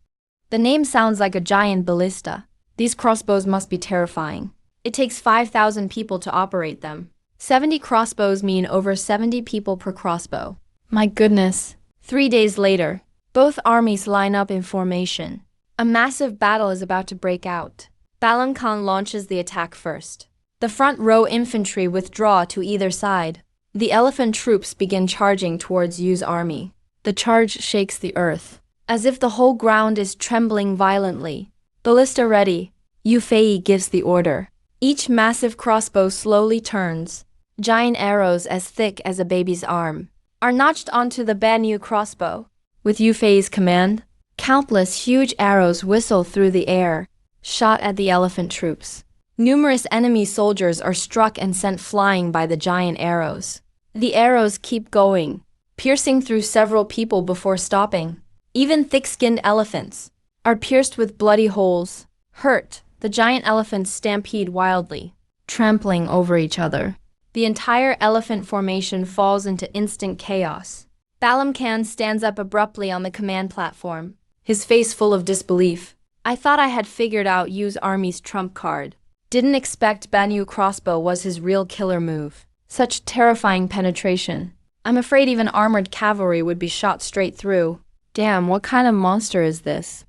A: The name sounds like a giant ballista. These crossbows must be terrifying. It takes 5,000 people to operate them. 70 crossbows mean over 70 people per crossbow. My goodness. 3 days later, both armies line up in formation. A massive battle is about to break out. Balam Khan launches the attack first. The front row infantry withdraw to either side. The elephant troops begin charging towards Yu's army. The charge shakes the earth, as if the whole ground is trembling violently. Ballista ready. Yu Fei gives the order. Each massive crossbow slowly turns. Giant arrows as thick as a baby's arm are notched onto the Banyu crossbow. With Yu Fei's command, countless huge arrows whistle through the air, shot at the elephant troops. Numerous enemy soldiers are struck and sent flying by the giant arrows. The arrows keep going, piercing through several people before stopping. Even thick-skinned elephants are pierced with bloody holes. Hurt, the giant elephants stampede wildly, trampling over each other. The entire elephant formation falls into instant chaos. Balam Khan stands up abruptly on the command platform, his face full of disbelief. I thought I had figured out Yu's army's trump card. Didn't expect Banyu crossbow was his real killer move. Such terrifying penetration. I'm afraid even armored cavalry would be shot straight through. Damn, what kind of monster is this?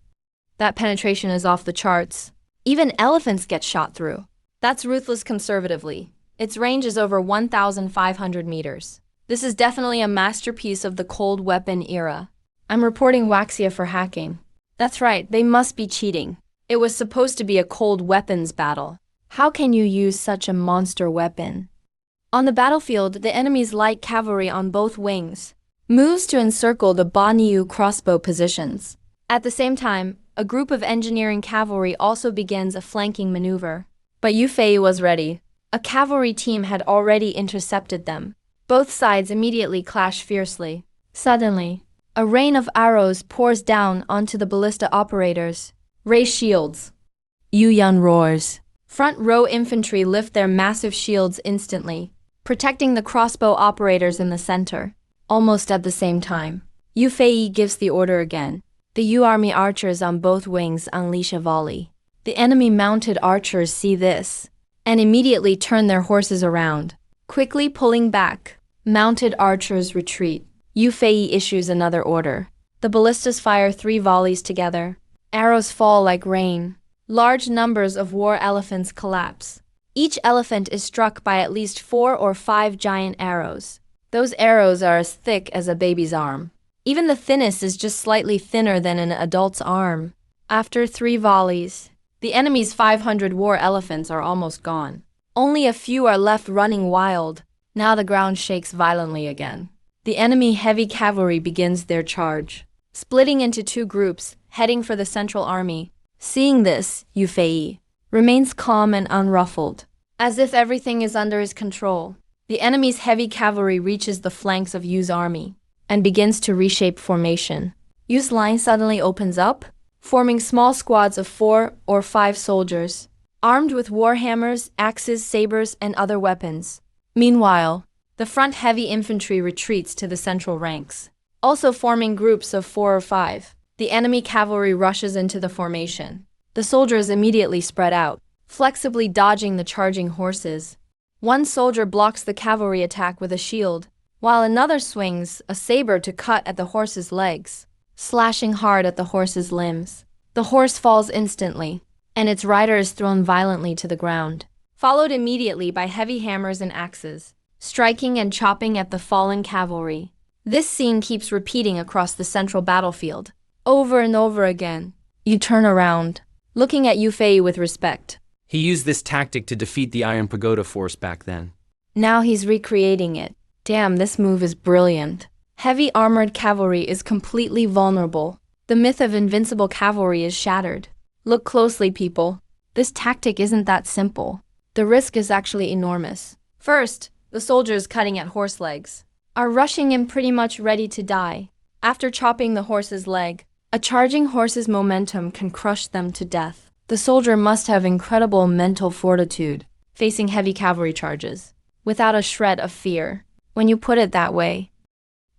A: That penetration is off the charts. Even elephants get shot through. That's ruthless conservatively. Its range is over 1,500 meters. This is definitely a masterpiece of the cold weapon era. I'm reporting Waxia for hacking. That's right, they must be cheating. It was supposed to be a cold weapons battle. How can you use such a monster weapon? On the battlefield, the enemy's light cavalry on both wings moves to encircle the Banyu crossbow positions. At the same time, a group of engineering cavalry also begins a flanking maneuver. But Yu Fei was ready. A cavalry team had already intercepted them. Both sides immediately clash fiercely. Suddenly, a rain of arrows pours down onto the ballista operators. Raise shields. Yu Yan roars. Front row infantry lift their massive shields instantly, protecting the crossbow operators in the center. Almost at the same time, Yu Fei gives the order again. The Yu army archers on both wings unleash a volley. The enemy mounted archers see this and immediately turn their horses around, quickly pulling back. Mounted archers retreat. Yu Fei issues another order. The ballistas fire 3 volleys together. Arrows fall like rain. Large numbers of war elephants collapse. Each elephant is struck by at least 4 or 5 giant arrows. Those arrows are as thick as a baby's arm. Even the thinnest is just slightly thinner than an adult's arm. After 3 volleys, the enemy's 500 war elephants are almost gone. Only a few are left running wild. Now the ground shakes violently again. The enemy heavy cavalry begins their charge, splitting into 2 groups, heading for the central army. Seeing this, Yu Fei remains calm and unruffled, as if everything is under his control. The enemy's heavy cavalry reaches the flanks of Yu's army and begins to reshape formation. Yu's line suddenly opens up, forming small squads of 4 or 5 soldiers, armed with war hammers, axes, sabers, and other weapons. Meanwhile, the front heavy infantry retreats to the central ranks, also forming groups of 4 or 5. The enemy cavalry rushes into the formation. The soldiers immediately spread out, flexibly dodging the charging horses. One soldier blocks the cavalry attack with a shield, while another swings a saber to cut at the horse's legs, slashing hard at the horse's limbs. The horse falls instantly, and its rider is thrown violently to the ground, followed immediately by heavy hammers and axes, striking and chopping at the fallen cavalry. This scene keeps repeating across the central battlefield. Over and over again. You turn around, looking at Yu Fei with respect.
B: He used this tactic to defeat the Iron Pagoda force back then.
A: Now he's recreating it. Damn, this move is brilliant. Heavy armored cavalry is completely vulnerable. The myth of invincible cavalry is shattered. Look closely, people. This tactic isn't that simple. The risk is actually enormous. First, the soldiers cutting at horse legs are rushing in pretty much ready to die. After chopping the horse's leg, a charging horse's momentum can crush them to death. The soldier must have incredible mental fortitude, facing heavy cavalry charges, without a shred of fear. When you put it that way,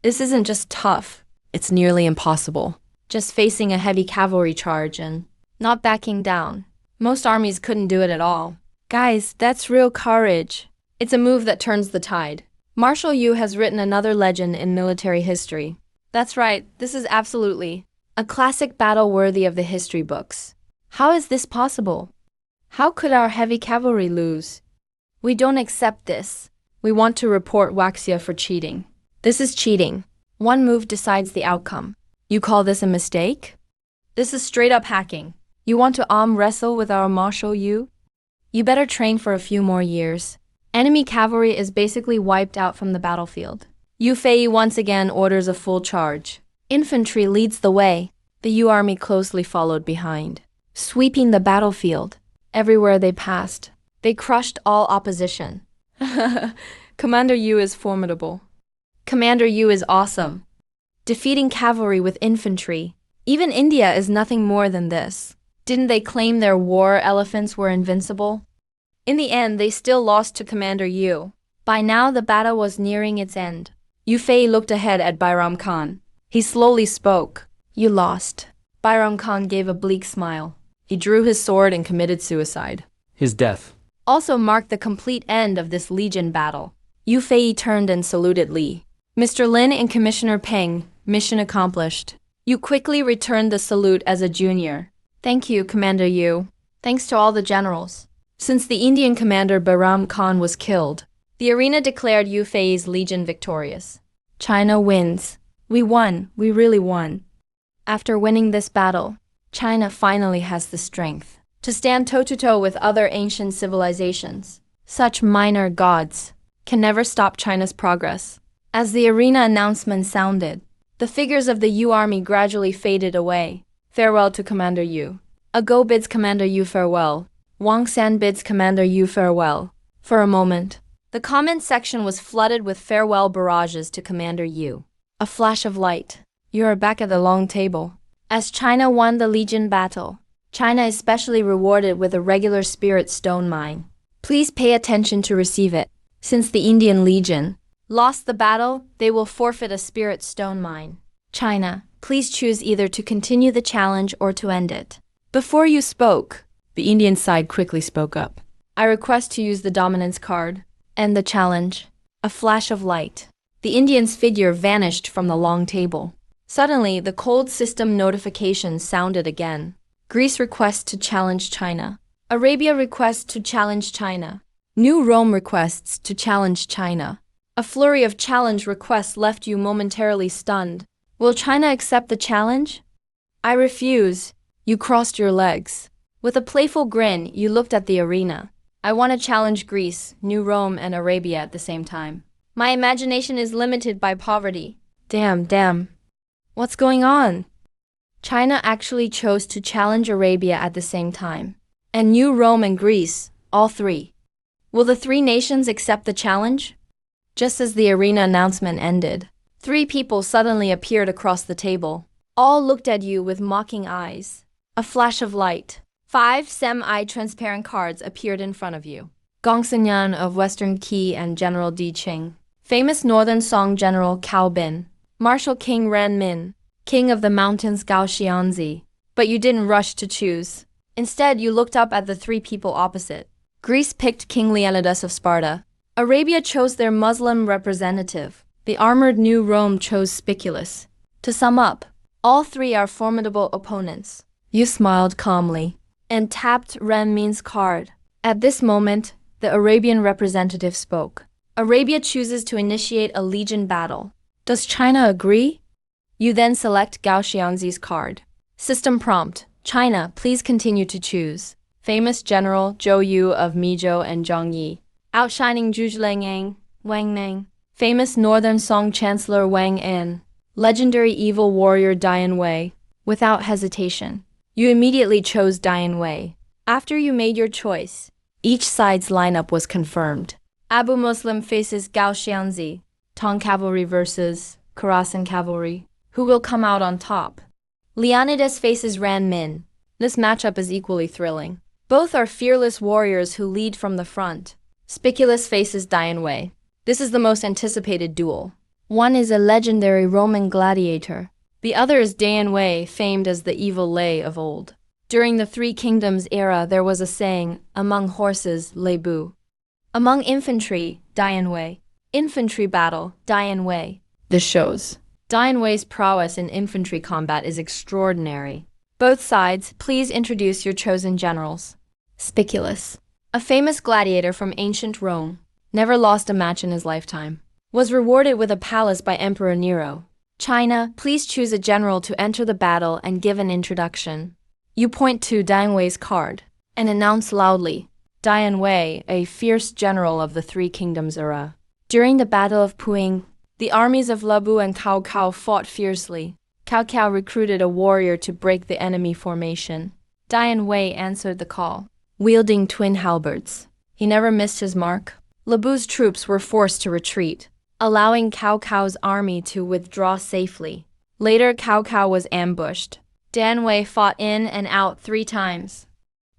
A: this isn't just tough, it's nearly impossible. Just facing a heavy cavalry charge and not backing down. Most armies couldn't do it at all. Guys, that's real courage. It's a move that turns the tide. Marshal Yu has written another legend in military history. That's right, this is absolutely a classic battle worthy of the history books. How is this possible? How could our heavy cavalry lose? We don't accept this. We want to report Waxia for cheating. This is cheating. One move decides the outcome. You call this a mistake? This is straight up hacking. You want to arm wrestle with our Marshal Yu? You better train for a few more years. Enemy cavalry is basically wiped out from the battlefield. Yu Fei once again orders a full charge. Infantry leads the way. The Yu army closely followed behind, sweeping the battlefield. Everywhere they passed, they crushed all opposition. Commander Yu is formidable. Commander Yu is awesome. Defeating cavalry with infantry. Even India is nothing more than this. Didn't they claim their war elephants were invincible? In the end, they still lost to Commander Yu. By now, the battle was nearing its end. Yu Fei looked ahead at Bairam Khan. He slowly spoke. You lost. Bairam Khan gave a bleak smile. He drew his sword and committed suicide.
B: His death
A: also marked the complete end of this legion battle. Yu Fei turned and saluted Li. Mr. Lin and Commissioner Peng, mission accomplished. Yu quickly returned the salute as a junior. Thank you, Commander Yu. Thanks to all the generals. Since the Indian commander Bahram Khan was killed, the arena declared Yu Fei's legion victorious. China wins. We won. We really won. After winning this battle, China finally has the strength to stand toe-to-toe with other ancient civilizations. Such minor gods can never stop China's progress. As the arena announcement sounded, the figures of the Yu army gradually faded away. Farewell to Commander Yu. A Go bids Commander Yu farewell. Wang San bids Commander Yu farewell. For a moment, the comment section was flooded with farewell barrages to Commander Yu. A flash of light. You are back at the long table. As China won the Legion battle, China is specially rewarded with a regular spirit stone mine. Please pay attention to receive it. Since the Indian Legion lost the battle, they will forfeit a spirit stone mine. China, please choose either to continue the challenge or to end it. Before you spoke, the Indian side quickly spoke up. I request to use the dominance card. End the challenge. A flash of light. The Indian's figure vanished from the long table. Suddenly, the cold system notification sounded again. Greece requests to challenge China. Arabia requests to challenge China. New Rome requests to challenge China. A flurry of challenge requests left you momentarily stunned. Will China accept the challenge? I refuse. You crossed your legs. With a playful grin, you looked at the arena. I want to challenge Greece, New Rome, and Arabia at the same time. My imagination is limited by poverty. Damn. What's going on? China actually chose to challenge Arabia at the same time. And New Rome and Greece, all three. Will the three nations accept the challenge? Just as the arena announcement ended, three people suddenly appeared across the table. All looked at you with mocking eyes. A flash of light. 5 semi-transparent cards appeared in front of you. Gong Xinyan of Western Qi and General Di Qing. Famous Northern Song General Cao Bin. Marshal King Ran Min. King of the Mountains Gao Xianzi. But you didn't rush to choose. Instead, you looked up at the three people opposite. Greece picked King Leonidas of Sparta. Arabia chose their Muslim representative. The armored New Rome chose Spiculus. To sum up, all three are formidable opponents. You smiled calmly and tapped Ran Min's card. At this moment, the Arabian representative spoke. Arabia chooses to initiate a legion battle. Does China agree? You then select Gao Xianzi's card. System prompt. China, please continue to choose. Famous General Zhou Yu of Mizhou and Zhongyi. Outshining Zhu Zhengyang, Wang Meng. Famous Northern Song Chancellor Wang An. Legendary evil warrior Dian Wei. Without hesitation, you immediately chose Dian Wei. After you made your choice, each side's lineup was confirmed. Abu Muslim faces Gao Xianzi. Tang Cavalry versus Khorasan Cavalry. Who will come out on top? Leonidas faces Ran Min. This matchup is equally thrilling. Both are fearless warriors who lead from the front. Spiculus faces Dian Wei. This is the most anticipated duel. One is a legendary Roman gladiator. The other is Dian Wei, famed as the evil Lei of old. During the Three Kingdoms era, there was a saying, among horses, Lei Bu. Among infantry, Dian Wei. Infantry battle, Dian Wei. This shows Dian Wei's prowess in infantry combat is extraordinary. Both sides, please introduce your chosen generals. Spiculus, a famous gladiator from ancient Rome, never lost a match in his lifetime, was rewarded with a palace by Emperor Nero. China, please choose a general to enter the battle and give an introduction. You point to Dian Wei's card and announce loudly, Dian Wei, a fierce general of the Three Kingdoms era. During the Battle of Puing, the armies of Lebu and Cao Cao fought fiercely. Cao Cao recruited a warrior to break the enemy formation. Dian Wei answered the call, wielding twin halberds. He never missed his mark. Lebu's troops were forced to retreat, allowing Cao Cao's army to withdraw safely. Later, Cao Cao was ambushed. Dian Wei fought in and out 3 times,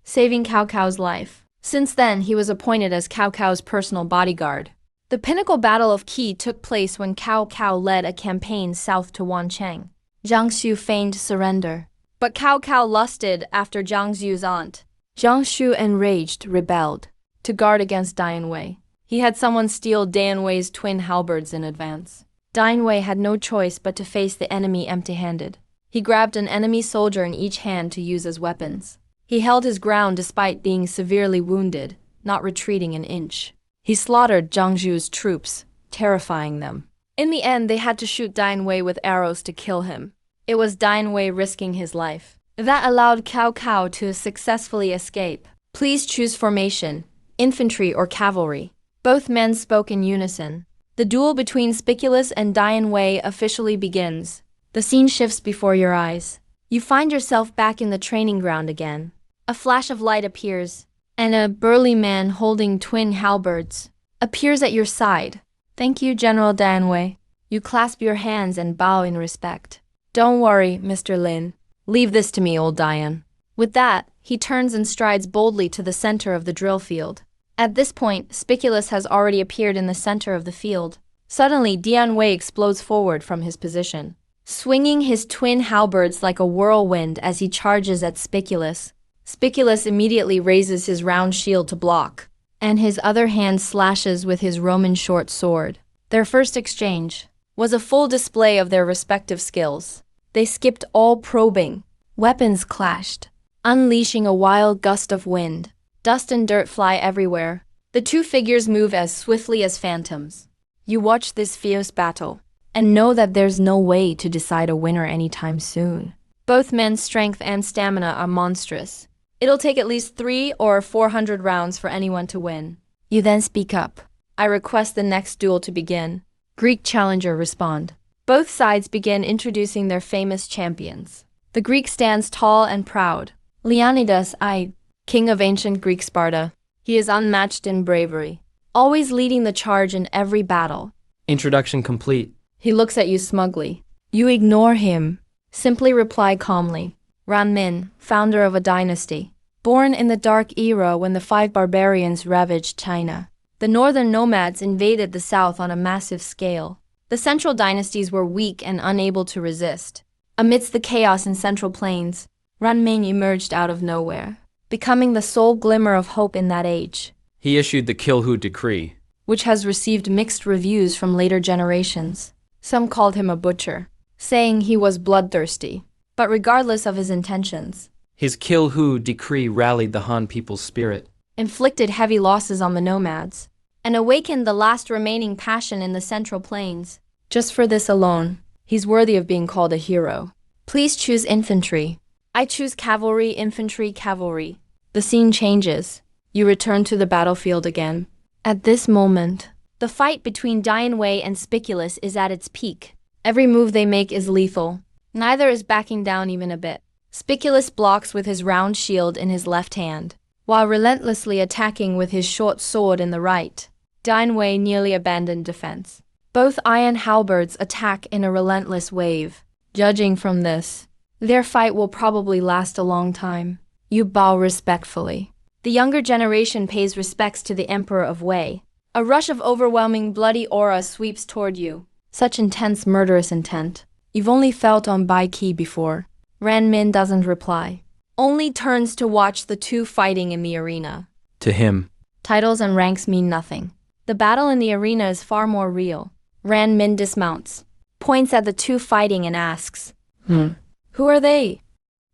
A: saving Cao Cao's life. Since then, he was appointed as Cao Cao's personal bodyguard. The pinnacle battle of Qi took place when Cao Cao led a campaign south to Wancheng. Jiang Xu feigned surrender, but Cao Cao lusted after Jiang Xu's aunt. Jiang Shu, enraged, rebelled to guard against Dian Wei. He had someone steal Dian Wei's twin halberds in advance. Dian Wei had no choice but to face the enemy empty-handed. He grabbed an enemy soldier in each hand to use as weapons. He held his ground despite being severely wounded, not retreating an inch. He slaughtered Jiang Shu's troops, terrifying them. In the end, they had to shoot Dian Wei with arrows to kill him. It was Dian Wei risking his life that allowed Cao Cao to successfully escape. Please choose formation, infantry or cavalry. Both men spoke in unison. The duel between Spiculus and Dian Wei officially begins. The scene shifts before your eyes. You find yourself back in the training ground again. A flash of light appears, and a burly man holding twin halberds appears at your side. Thank you, General Dian Wei. You clasp your hands and bow in respect. Don't worry, Mr. Lin. Leave this to me, old Dian. With that, he turns and strides boldly to the center of the drill field. At this point, Spiculus has already appeared in the center of the field. Suddenly, Dian Wei explodes forward from his position, swinging his twin halberds like a whirlwind as he charges at Spiculus. Spiculus immediately raises his round shield to block, and his other hand slashes with his Roman short sword. Their first exchange was a full display of their respective skills. They skipped all probing. Weapons clashed, unleashing a wild gust of wind. Dust and dirt fly everywhere. The two figures move as swiftly as phantoms. You watch this fierce battle, and know that there's no way to decide a winner anytime soon. Both men's strength and stamina are monstrous. It'll take at least 300 or 400 rounds for anyone to win. You then speak up. I request the next duel to begin. Greek challenger respond. Both sides begin introducing their famous champions. The Greek stands tall and proud. Leonidas I, king of ancient Greek Sparta. He is unmatched in bravery, always leading the charge in every battle.
B: Introduction complete.
A: He looks at you smugly. You ignore him. Simply reply calmly. Ranmin, founder of a dynasty. Born in the dark era when the 5 barbarians ravaged China. The northern nomads invaded the south on a massive scale. The central dynasties were weak and unable to resist. Amidst the chaos in Central Plains, Ranmin emerged out of nowhere, becoming the sole glimmer of hope in that age.
B: He issued the Kill Hu decree,
A: which has received mixed reviews from later generations. Some called him a butcher, saying he was bloodthirsty. But regardless of his intentions,
B: his Kill Hu decree rallied the Han people's spirit,
A: inflicted heavy losses on the nomads, and awakened the last remaining passion in the Central Plains. Just for this alone, he's worthy of being called a hero. Please choose infantry. I choose cavalry, infantry, cavalry. The scene changes. You return to the battlefield again. At this moment, the fight between Dian Wei and Spiculus is at its peak. Every move they make is lethal. Neither is backing down even a bit. Spiculus blocks with his round shield in his left hand, while relentlessly attacking with his short sword in the right. Dian Wei nearly abandoned defense. Both iron halberds attack in a relentless wave. Judging from this, their fight will probably last a long time. You bow respectfully. The younger generation pays respects to the Emperor of Wei. A rush of overwhelming bloody aura sweeps toward you. Such intense murderous intent. You've only felt on Bai Qi before. Ranmin doesn't reply, only turns to watch the two fighting in the arena.
B: To him,
A: titles and ranks mean nothing. The battle in the arena is far more real. Ranmin dismounts, points at the two fighting and asks, Who are they?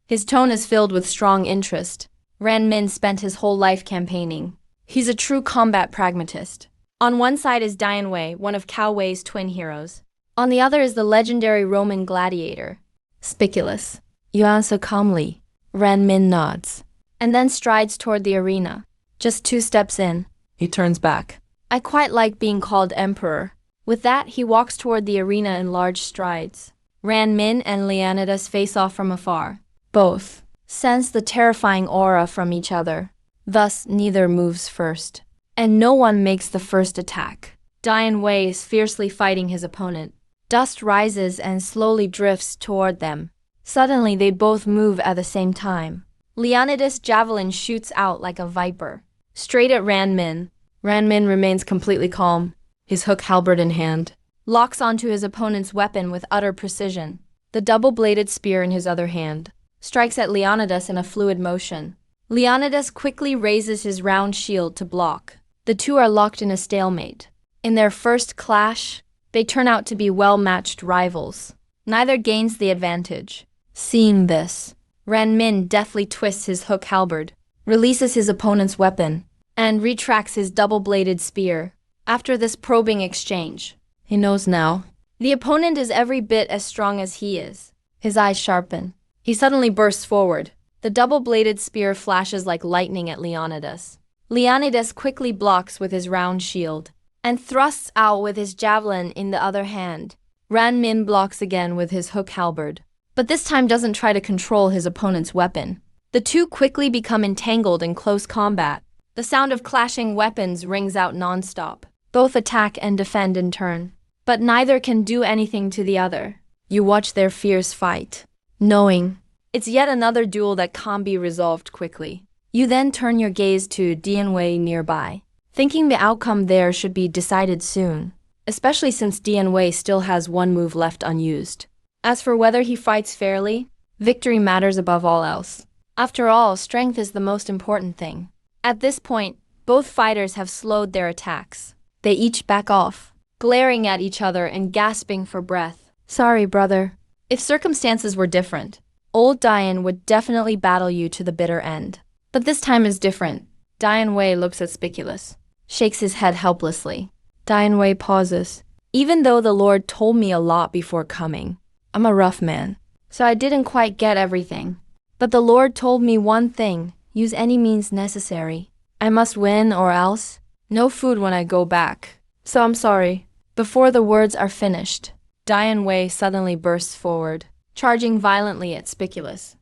A: His tone is filled with strong interest. Ranmin spent his whole life campaigning. He's a true combat pragmatist. On one side is Dian Wei, one of Cao Wei's twin heroes. On the other is the legendary Roman gladiator, Spiculus. You answer calmly. Ranmin nods, and then strides toward the arena. Just 2 steps in, he turns back. I quite like being called emperor. With that, he walks toward the arena in large strides. Ranmin and Leonidas face off from afar. Both sense the terrifying aura from each other. Thus, neither moves first, and no one makes the first attack. Dian Wei is fiercely fighting his opponent. Dust rises and slowly drifts toward them. Suddenly, they both move at the same time. Leonidas' javelin shoots out like a viper, straight at Ranmin. Ranmin remains completely calm, his hook halberd in hand, locks onto his opponent's weapon with utter precision. The double-bladed spear in his other hand strikes at Leonidas in a fluid motion. Leonidas quickly raises his round shield to block. The two are locked in a stalemate. In their first clash, they turn out to be well-matched rivals. Neither gains the advantage. Seeing this, Renmin deftly twists his hook halberd, releases his opponent's weapon, and retracts his double-bladed spear. After this probing exchange, he knows now. The opponent is every bit as strong as he is. His eyes sharpen. He suddenly bursts forward. The double-bladed spear flashes like lightning at Leonidas. Leonidas quickly blocks with his round shield and thrusts out with his javelin in the other hand. Renmin blocks again with his hook halberd, but this time doesn't try to control his opponent's weapon. The two quickly become entangled in close combat. The sound of clashing weapons rings out non-stop. Both attack and defend in turn, but neither can do anything to the other. You watch their fierce fight, knowing it's yet another duel that can't be resolved quickly. You then turn your gaze to Dianwei nearby, thinking the outcome there should be decided soon, especially since Dianwei still has one move left unused. As for whether he fights fairly, victory matters above all else. After all, strength is the most important thing. At this point, both fighters have slowed their attacks. They each back off, glaring at each other and gasping for breath. Sorry, brother. If circumstances were different, old Dian would definitely battle you to the bitter end. But this time is different. Dianwei looks at Spiculus, shakes his head helplessly. Dianwei pauses. Even though the Lord told me a lot before coming, I'm a rough man, so I didn't quite get everything. But the Lord told me one thing, use any means necessary. I must win or else. No food when I go back. So I'm sorry. Before the words are finished, Dianwei suddenly bursts forward, charging violently at Spiculus.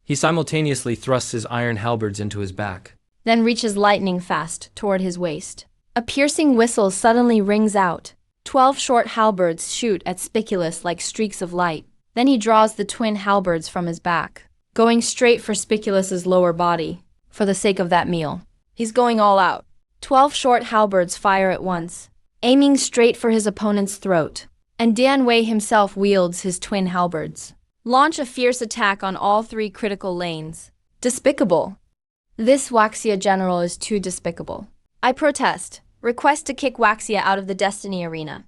B: He simultaneously thrusts his iron halberds into his back,
A: Then reaches lightning fast toward his waist. A piercing whistle suddenly rings out. 12 short halberds shoot at Spiculus like streaks of light. Then he draws the twin halberds from his back, going straight for Spiculus's lower body. For the sake of that meal, he's going all out. 12 short halberds fire at once, aiming straight for his opponent's throat, and Dianwei himself wields his twin halberds. Launch a fierce attack on all three critical lanes. Despicable. This Waxia general is too despicable. I protest. Request to kick Waxia out of the Destiny Arena.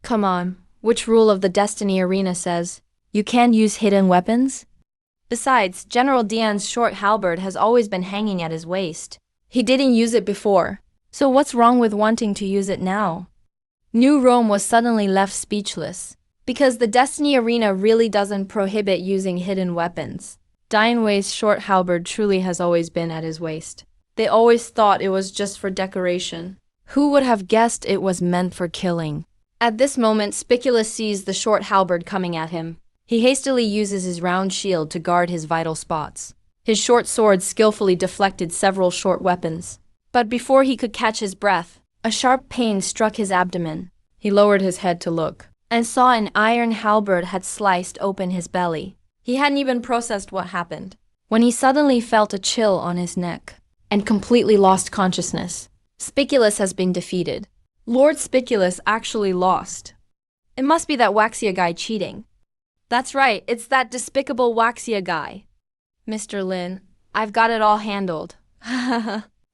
A: Come on, which rule of the Destiny Arena says you can't use hidden weapons? Besides, General Dian's short halberd has always been hanging at his waist. He didn't use it before, so what's wrong with wanting to use it now? New Rome was suddenly left speechless, because the Destiny Arena really doesn't prohibit using hidden weapons. Dianwei's short halberd truly has always been at his waist. They always thought it was just for decoration. Who would have guessed it was meant for killing? At this moment, Spiculus sees the short halberd coming at him. He hastily uses his round shield to guard his vital spots. His short sword skillfully deflected several short weapons. But before he could catch his breath, a sharp pain struck his abdomen. He lowered his head to look, and saw an iron halberd had sliced open his belly. He hadn't even processed what happened, when he suddenly felt a chill on his neck, and completely lost consciousness. Spiculus has been defeated. Lord Spiculus actually lost. It must be that Waxia guy cheating. That's right, it's that despicable Waxia guy. Mr. Lin, I've got it all handled.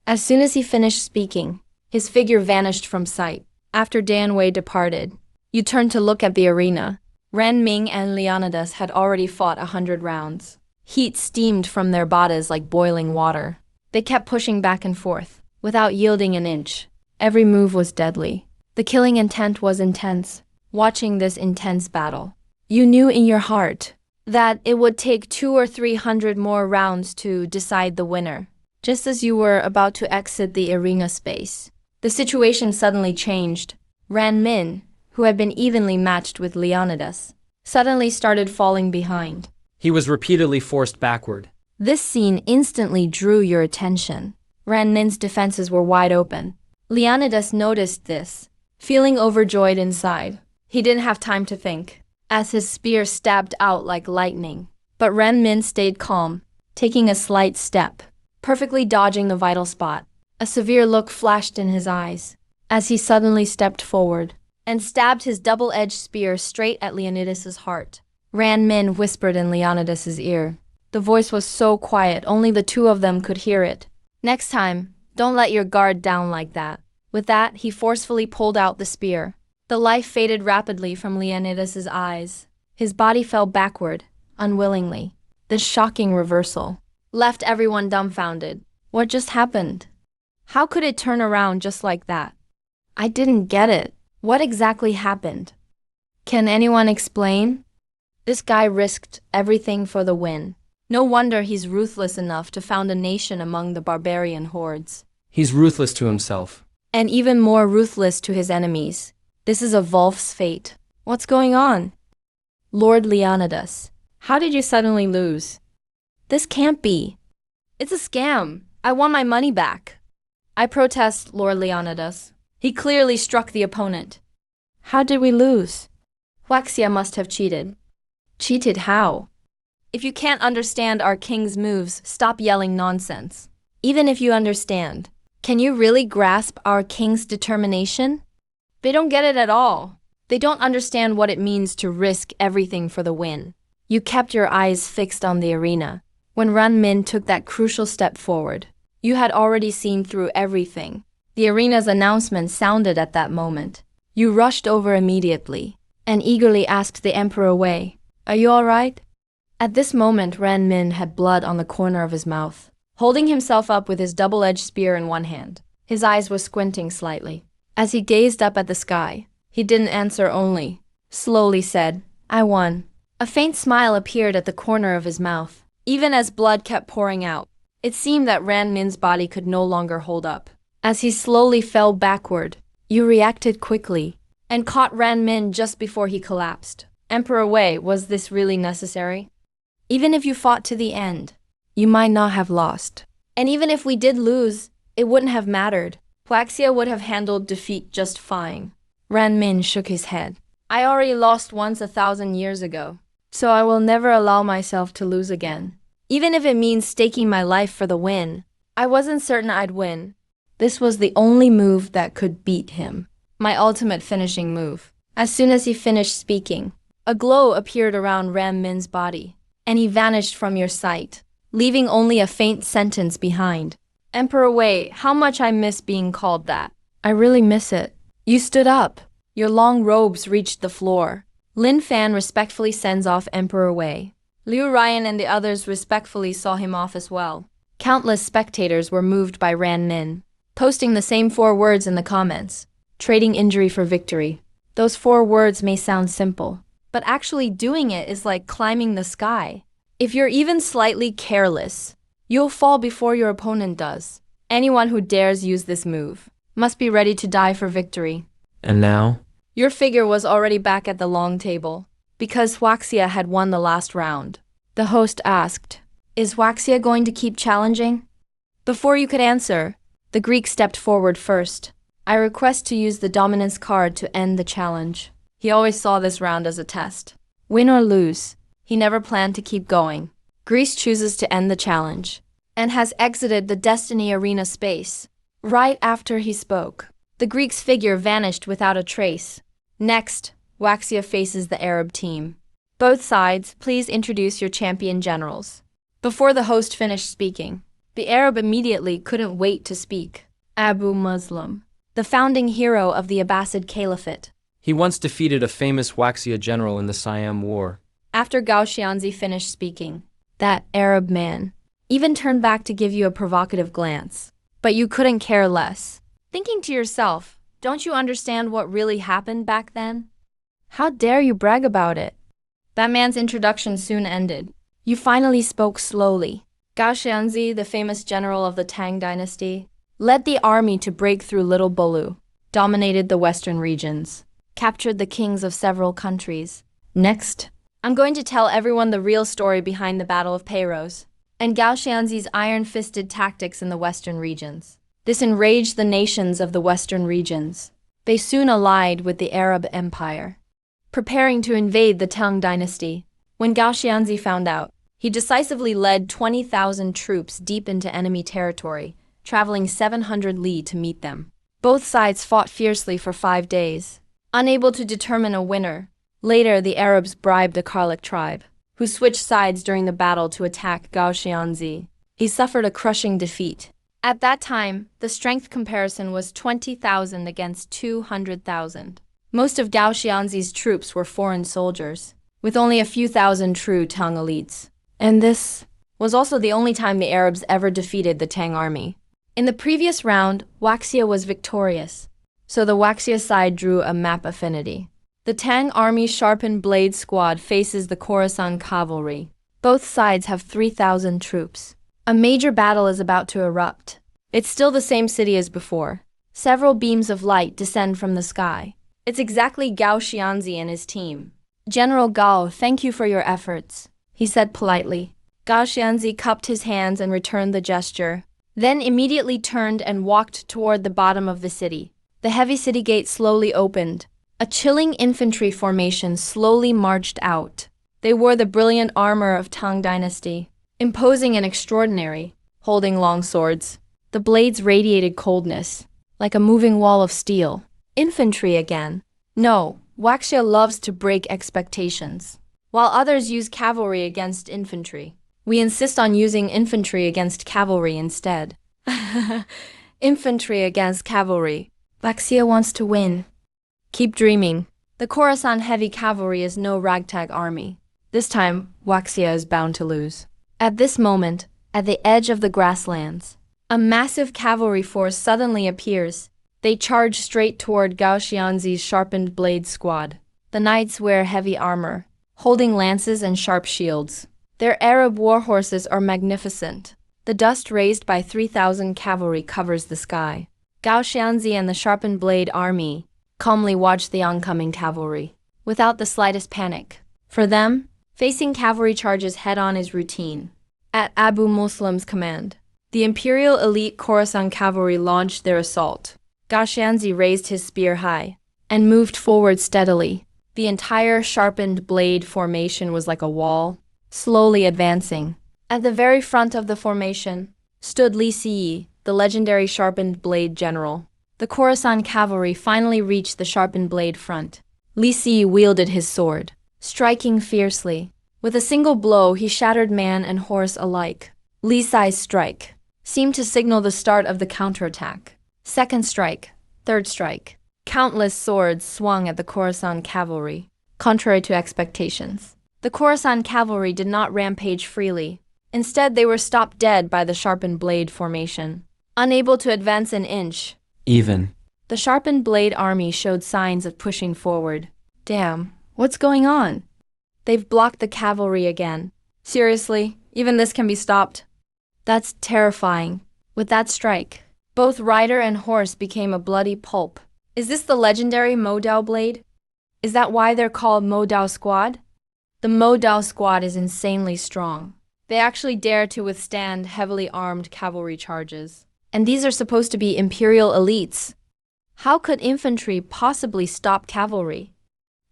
A: As soon as he finished speaking, his figure vanished from sight. After Dianwei departed, you turned to look at the arena. Renmin and Leonidas had already fought 100 rounds. Heat steamed from their bodies like boiling water. They kept pushing back and forth, without yielding an inch. Every move was deadly. The killing intent was intense. Watching this intense battle, you knew in your heart that it would take 200 or 300 more rounds to decide the winner. Just as you were about to exit the arena space, the situation suddenly changed. Renmin, who had been evenly matched with Leonidas, suddenly started falling behind.
B: He was repeatedly forced backward.
A: This scene instantly drew your attention. Renmin's defenses were wide open. Leonidas noticed this, feeling overjoyed inside. He didn't have time to think, as his spear stabbed out like lightning. But Renmin stayed calm, taking a slight step, perfectly dodging the vital spot. A severe look flashed in his eyes, as he suddenly stepped forward and stabbed his double-edged spear straight at Leonidas's heart. Renmin whispered in Leonidas's ear, The voice was so quiet, only the two of them could hear it. Next time, don't let your guard down like that. With that, he forcefully pulled out the spear. The life faded rapidly from Leonidas's eyes. His body fell backward, unwillingly. This shocking reversal left everyone dumbfounded. What just happened? How could it turn around just like that? I didn't get it. What exactly happened? Can anyone explain? This guy risked everything for the win. No wonder he's ruthless enough to found a nation among the barbarian hordes.
B: He's ruthless to himself.
A: And even more ruthless to his enemies. This is a Volf's fate. What's going on? Lord Leonidas, how did you suddenly lose? This can't be. It's a scam. I want my money back. I protest, Lord Leonidas. He clearly struck the opponent. How did we lose? Huaxia must have cheated. Cheated how? If you can't understand our king's moves, stop yelling nonsense. Even if you understand, can you really grasp our king's determination? They don't get it at all. They don't understand what it means to risk everything for the win. You kept your eyes fixed on the arena. When Ran Min took that crucial step forward, you had already seen through everything. The arena's announcement sounded at that moment. You rushed over immediately and eagerly asked the emperor Wei, "Are you all right?" At this moment, Ran Min had blood on the corner of his mouth. Holding himself up with his double-edged spear in one hand, his eyes were squinting slightly. As he gazed up at the sky, he didn't answer only, slowly said, "I won." A faint smile appeared at the corner of his mouth. Even as blood kept pouring out, it seemed that Ran Min's body could no longer hold up. As he slowly fell backward, you reacted quickly and caught Ran Min just before he collapsed. Emperor Wei, was this really necessary? Even if you fought to the end, you might not have lost. And even if we did lose, it wouldn't have mattered. Huaxia would have handled defeat just fine. Ran Min shook his head. I already lost once 1,000 years ago, so I will never allow myself to lose again. Even if it means staking my life for the win. I wasn't certain I'd win. This was the only move that could beat him. My ultimate finishing move. As soon as he finished speaking, a glow appeared around Ran Min's body, and he vanished from your sight, leaving only a faint sentence behind. Emperor Wei, how much I miss being called that. I really miss it. You stood up. Your long robes reached the floor. Lin Fan respectfully sends off Emperor Wei. Liu Ryan and the others respectfully saw him off as well. Countless spectators were moved by Ran Min, posting the same 4 words in the comments. Trading injury for victory. Those 4 words may sound simple, but actually doing it is like climbing the sky. If you're even slightly careless, you'll fall before your opponent does. Anyone who dares use this move must be ready to die for victory.
B: And now?
A: Your figure was already back at the long table, because Huaxia had won the last round. The host asked, "Is Huaxia going to keep challenging?" Before you could answer, the Greek stepped forward first. I request to use the dominance card to end the challenge. He always saw this round as a test. Win or lose, he never planned to keep going. Greece chooses to end the challenge, and has exited the Destiny Arena space. Right after he spoke, the Greek's figure vanished without a trace. Next, Huaxia faces the Arab team. Both sides, please introduce your champion generals. Before the host finished speaking, the Arab immediately couldn't wait to speak. Abu Muslim, the founding hero of the Abbasid Caliphate.
B: He once defeated a famous Huaxia general in the Siam War.
A: After Gao Xianzi finished speaking, that Arab man even turned back to give you a provocative glance. But you couldn't care less. Thinking to yourself, don't you understand what really happened back then? How dare you brag about it? That man's introduction soon ended. You finally spoke slowly. Gao Xianzi, the famous general of the Tang dynasty, led the army to break through Little Bolu, dominated the western regions, captured the kings of several countries. Next, I'm going to tell everyone the real story behind the Battle of Peiros and Gao Xianzi's iron-fisted tactics in the western regions. This enraged the nations of the western regions. They soon allied with the Arab Empire, preparing to invade the Tang dynasty. When Gao Xianzi found out, he decisively led 20,000 troops deep into enemy territory, traveling 700 li to meet them. Both sides fought fiercely for 5 days, unable to determine a winner. Later, the Arabs bribed the Karluk tribe, who switched sides during the battle to attack Gao Xianzi. He suffered a crushing defeat. At that time, the strength comparison was 20,000 against 200,000. Most of Gao Xianzi's troops were foreign soldiers, with only a few thousand true Tang elites. And this was also the only time the Arabs ever defeated the Tang army. In the previous round, Waxia was victorious, so the Waxia side drew a map affinity. The Tang army's sharpened blade squad faces the Khorasan cavalry. Both sides have 3,000 troops. A major battle is about to erupt. It's still the same city as before. Several beams of light descend from the sky. It's exactly Gao Xianzi and his team. "General Gao, thank you for your efforts," he said politely. Gao Xianzi cupped his hands and returned the gesture, then immediately turned and walked toward the bottom of the city. The heavy city gate slowly opened. A chilling infantry formation slowly marched out. They wore the brilliant armor of Tang Dynasty, imposing and extraordinary, holding long swords. The blades radiated coldness, like a moving wall of steel. Infantry again. No, Waxia loves to break expectations. While others use cavalry against infantry, we insist on using infantry against cavalry instead. Infantry against cavalry. Waxia wants to win. Keep dreaming. The Khorasan heavy cavalry is no ragtag army. This time, Waxia is bound to lose. At this moment, at the edge of the grasslands, a massive cavalry force suddenly appears. They charge straight toward Gao Xianzi's sharpened blade squad. The knights wear heavy armor, holding lances and sharp shields. Their Arab war horses are magnificent. The dust raised by 3,000 cavalry covers the sky. Gao Xianzi and the sharpened blade army calmly watch the oncoming cavalry, without the slightest panic. For them, facing cavalry charges head-on is routine. At Abu Muslim's command, the imperial elite Khorasan cavalry launched their assault. Gao Xianzi raised his spear high and moved forward steadily. The entire sharpened blade formation was like a wall, slowly advancing. At the very front of the formation stood Li Siyi, the legendary sharpened blade general. The Khorasan cavalry finally reached the sharpened blade front. Li Siyi wielded his sword, striking fiercely. With a single blow, he shattered man and horse alike. Li Siyi's strike seemed to signal the start of the counterattack. Second strike, third strike. Countless swords swung at the Khorasan cavalry, contrary to expectations. The Khorasan cavalry did not rampage freely. Instead, they were stopped dead by the sharpened blade formation. Unable to advance an inch,
B: Even.
A: the sharpened blade army showed signs of pushing forward. Damn, what's going on? They've blocked the cavalry again. Seriously, even this can be stopped? That's terrifying. With that strike, both rider and horse became a bloody pulp. Is this the legendary Mo Dao blade? Is that why they're called Mo Dao Squad? The Mo Dao Squad is insanely strong. They actually dare to withstand heavily armed cavalry charges. And these are supposed to be imperial elites. How could infantry possibly stop cavalry?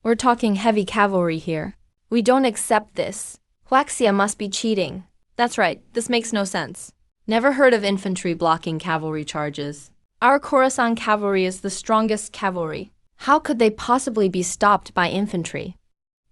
A: We're talking heavy cavalry here. We don't accept this. Huaxia must be cheating. That's right, this makes no sense. Never heard of infantry blocking cavalry charges. Our Khorasan cavalry is the strongest cavalry. How could they possibly be stopped by infantry?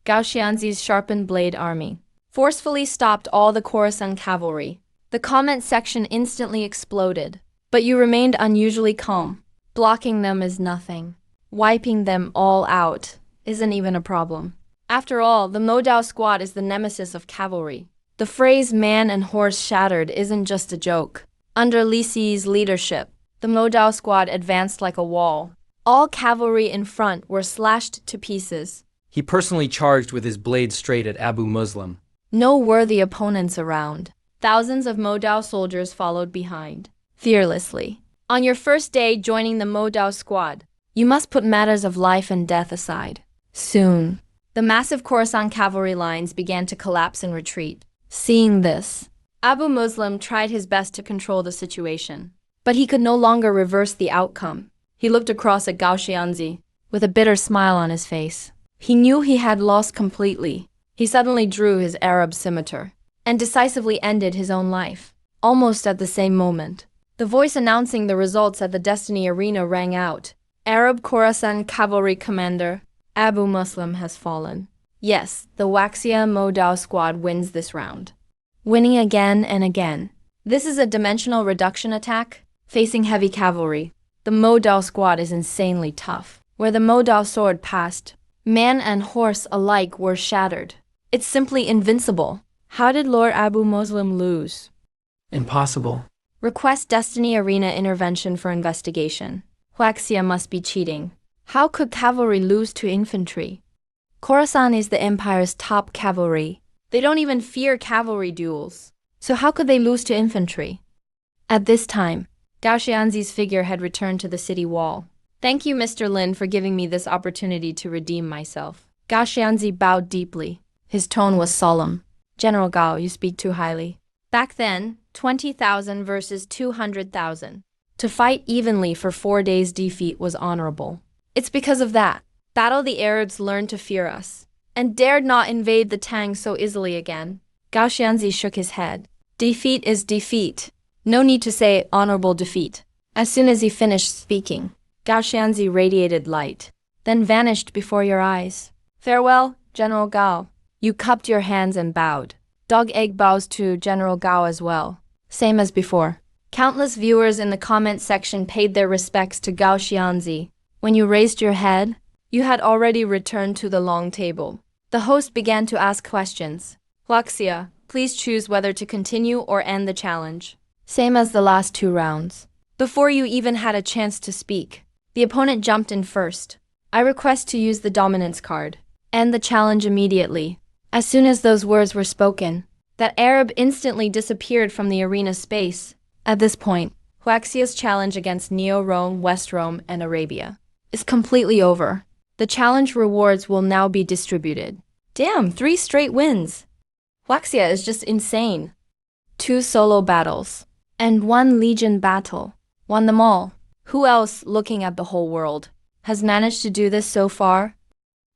A: Gao Xianzi's sharpened blade army forcefully stopped all the Khorasan cavalry. The comment section instantly exploded. But you remained unusually calm. Blocking them is nothing. Wiping them all out isn't even a problem. After all, the Mo Dao Squad is the nemesis of cavalry. The phrase man and horse shattered isn't just a joke. Under Li Siyi's leadership, the Mo Dao Squad advanced like a wall. All cavalry in front were slashed to pieces.
B: He personally charged with his blade straight at Abu Muslim.
A: No worthy opponents around. Thousands of Mo Dao soldiers followed behind, fearlessly. On your first day joining the Mo Dao Squad, you must put matters of life and death aside. Soon, the massive Khorasan cavalry lines began to collapse and retreat. Seeing this, Abu Muslim tried his best to control the situation. But he could no longer reverse the outcome. He looked across at Gao Xianzi with a bitter smile on his face. He knew he had lost completely. He suddenly drew his Arab scimitar and decisively ended his own life. Almost at the same moment, the voice announcing the results at the Destiny Arena rang out. Arab Khorasan cavalry commander Abu Muslim has fallen. Yes, the Waxia Mo Dao squad wins this round, winning again and again. This is a dimensional reduction attack, facing heavy cavalry. The Mo Dao squad is insanely tough. Where the Mo Dao sword passed, man and horse alike were shattered. It's simply invincible. How did Lord Abu Muslim lose?
B: Impossible.
A: Request Destiny Arena intervention for investigation. Huaxia must be cheating. How could cavalry lose to infantry? Khorasan is the empire's top cavalry. They don't even fear cavalry duels. So how could they lose to infantry? At this time, Gao Xianzi's figure had returned to the city wall. Thank you, Mr. Lin, for giving me this opportunity to redeem myself. Gao Xianzi bowed deeply. His tone was solemn. General Gao, you speak too highly. Back then, 20,000 versus 200,000. To fight evenly for 4 days' defeat was honorable. It's because of that battle the Arabs learned to fear us, and dared not invade the Tang so easily again. Gao Xianzi shook his head. Defeat is defeat. No need to say honorable defeat. As soon as he finished speaking, Gao Xianzi radiated light, then vanished before your eyes. Farewell, General Gao. You cupped your hands and bowed. Dog Egg bows to General Gao as well. Same as before. Countless viewers in the comment section paid their respects to Gao Xianzi. When you raised your head, you had already returned to the long table. The host began to ask questions. Huaxia, please choose whether to continue or end the challenge. Same as the last 2 rounds. Before you even had a chance to speak, the opponent jumped in first. I request to use the dominance card. End the challenge immediately. As soon as those words were spoken, that Arab instantly disappeared from the arena space. At this point, Huaxia's challenge against Neo-Rome, West Rome, and Arabia is completely over. The challenge rewards will now be distributed. Damn, 3 straight wins! Huaxia is just insane. 2 solo battles, and 1 legion battle. Won them all. Who else, looking at the whole world, has managed to do this so far?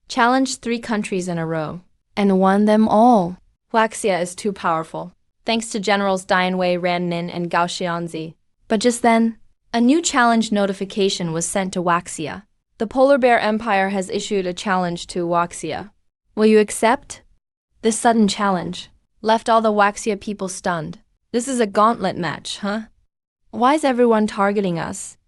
A: Challenged 3 countries in a row, and won them all. Huaxia is too powerful, thanks to Generals Dian Wei, Ran Nin, and Gao Xianzi. But just then, a new challenge notification was sent to Huaxia. The Polar Bear Empire has issued a challenge to Huaxia. Will you accept? This sudden challenge left all the Huaxia people stunned. This is a gauntlet match, huh? Why is everyone targeting us?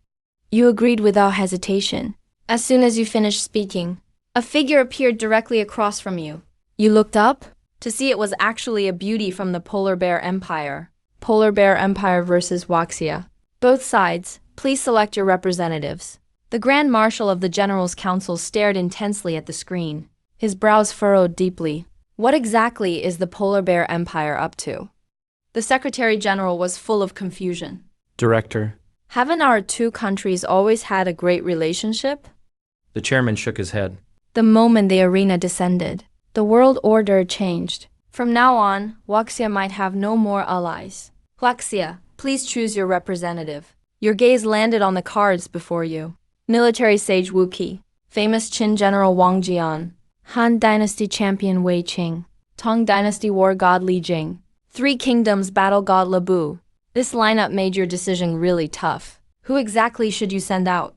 A: You agreed without hesitation. As soon as you finished speaking, a figure appeared directly across from you. You looked up to see it was actually a beauty from the Polar Bear Empire. Polar Bear Empire versus Huaxia. Both sides, please select your representatives. The Grand Marshal of the General's Council stared intensely at the screen. His brows furrowed deeply. What exactly is the Polar Bear Empire up to? The Secretary General was full of confusion.
B: Director.
A: Haven't our 2 countries always had a great relationship?
B: The chairman shook his head.
A: The moment the arena descended, the world order changed. From now on, Huaxia might have no more allies. Huaxia, please choose your representative. Your gaze landed on the cards before you. Military sage Wu Qi, famous Qin general Wang Jian, Han dynasty champion Wei Qing, Tang dynasty war god Li Jing, 3 kingdoms battle god Lu Bu. This lineup made your decision really tough. Who exactly should you send out?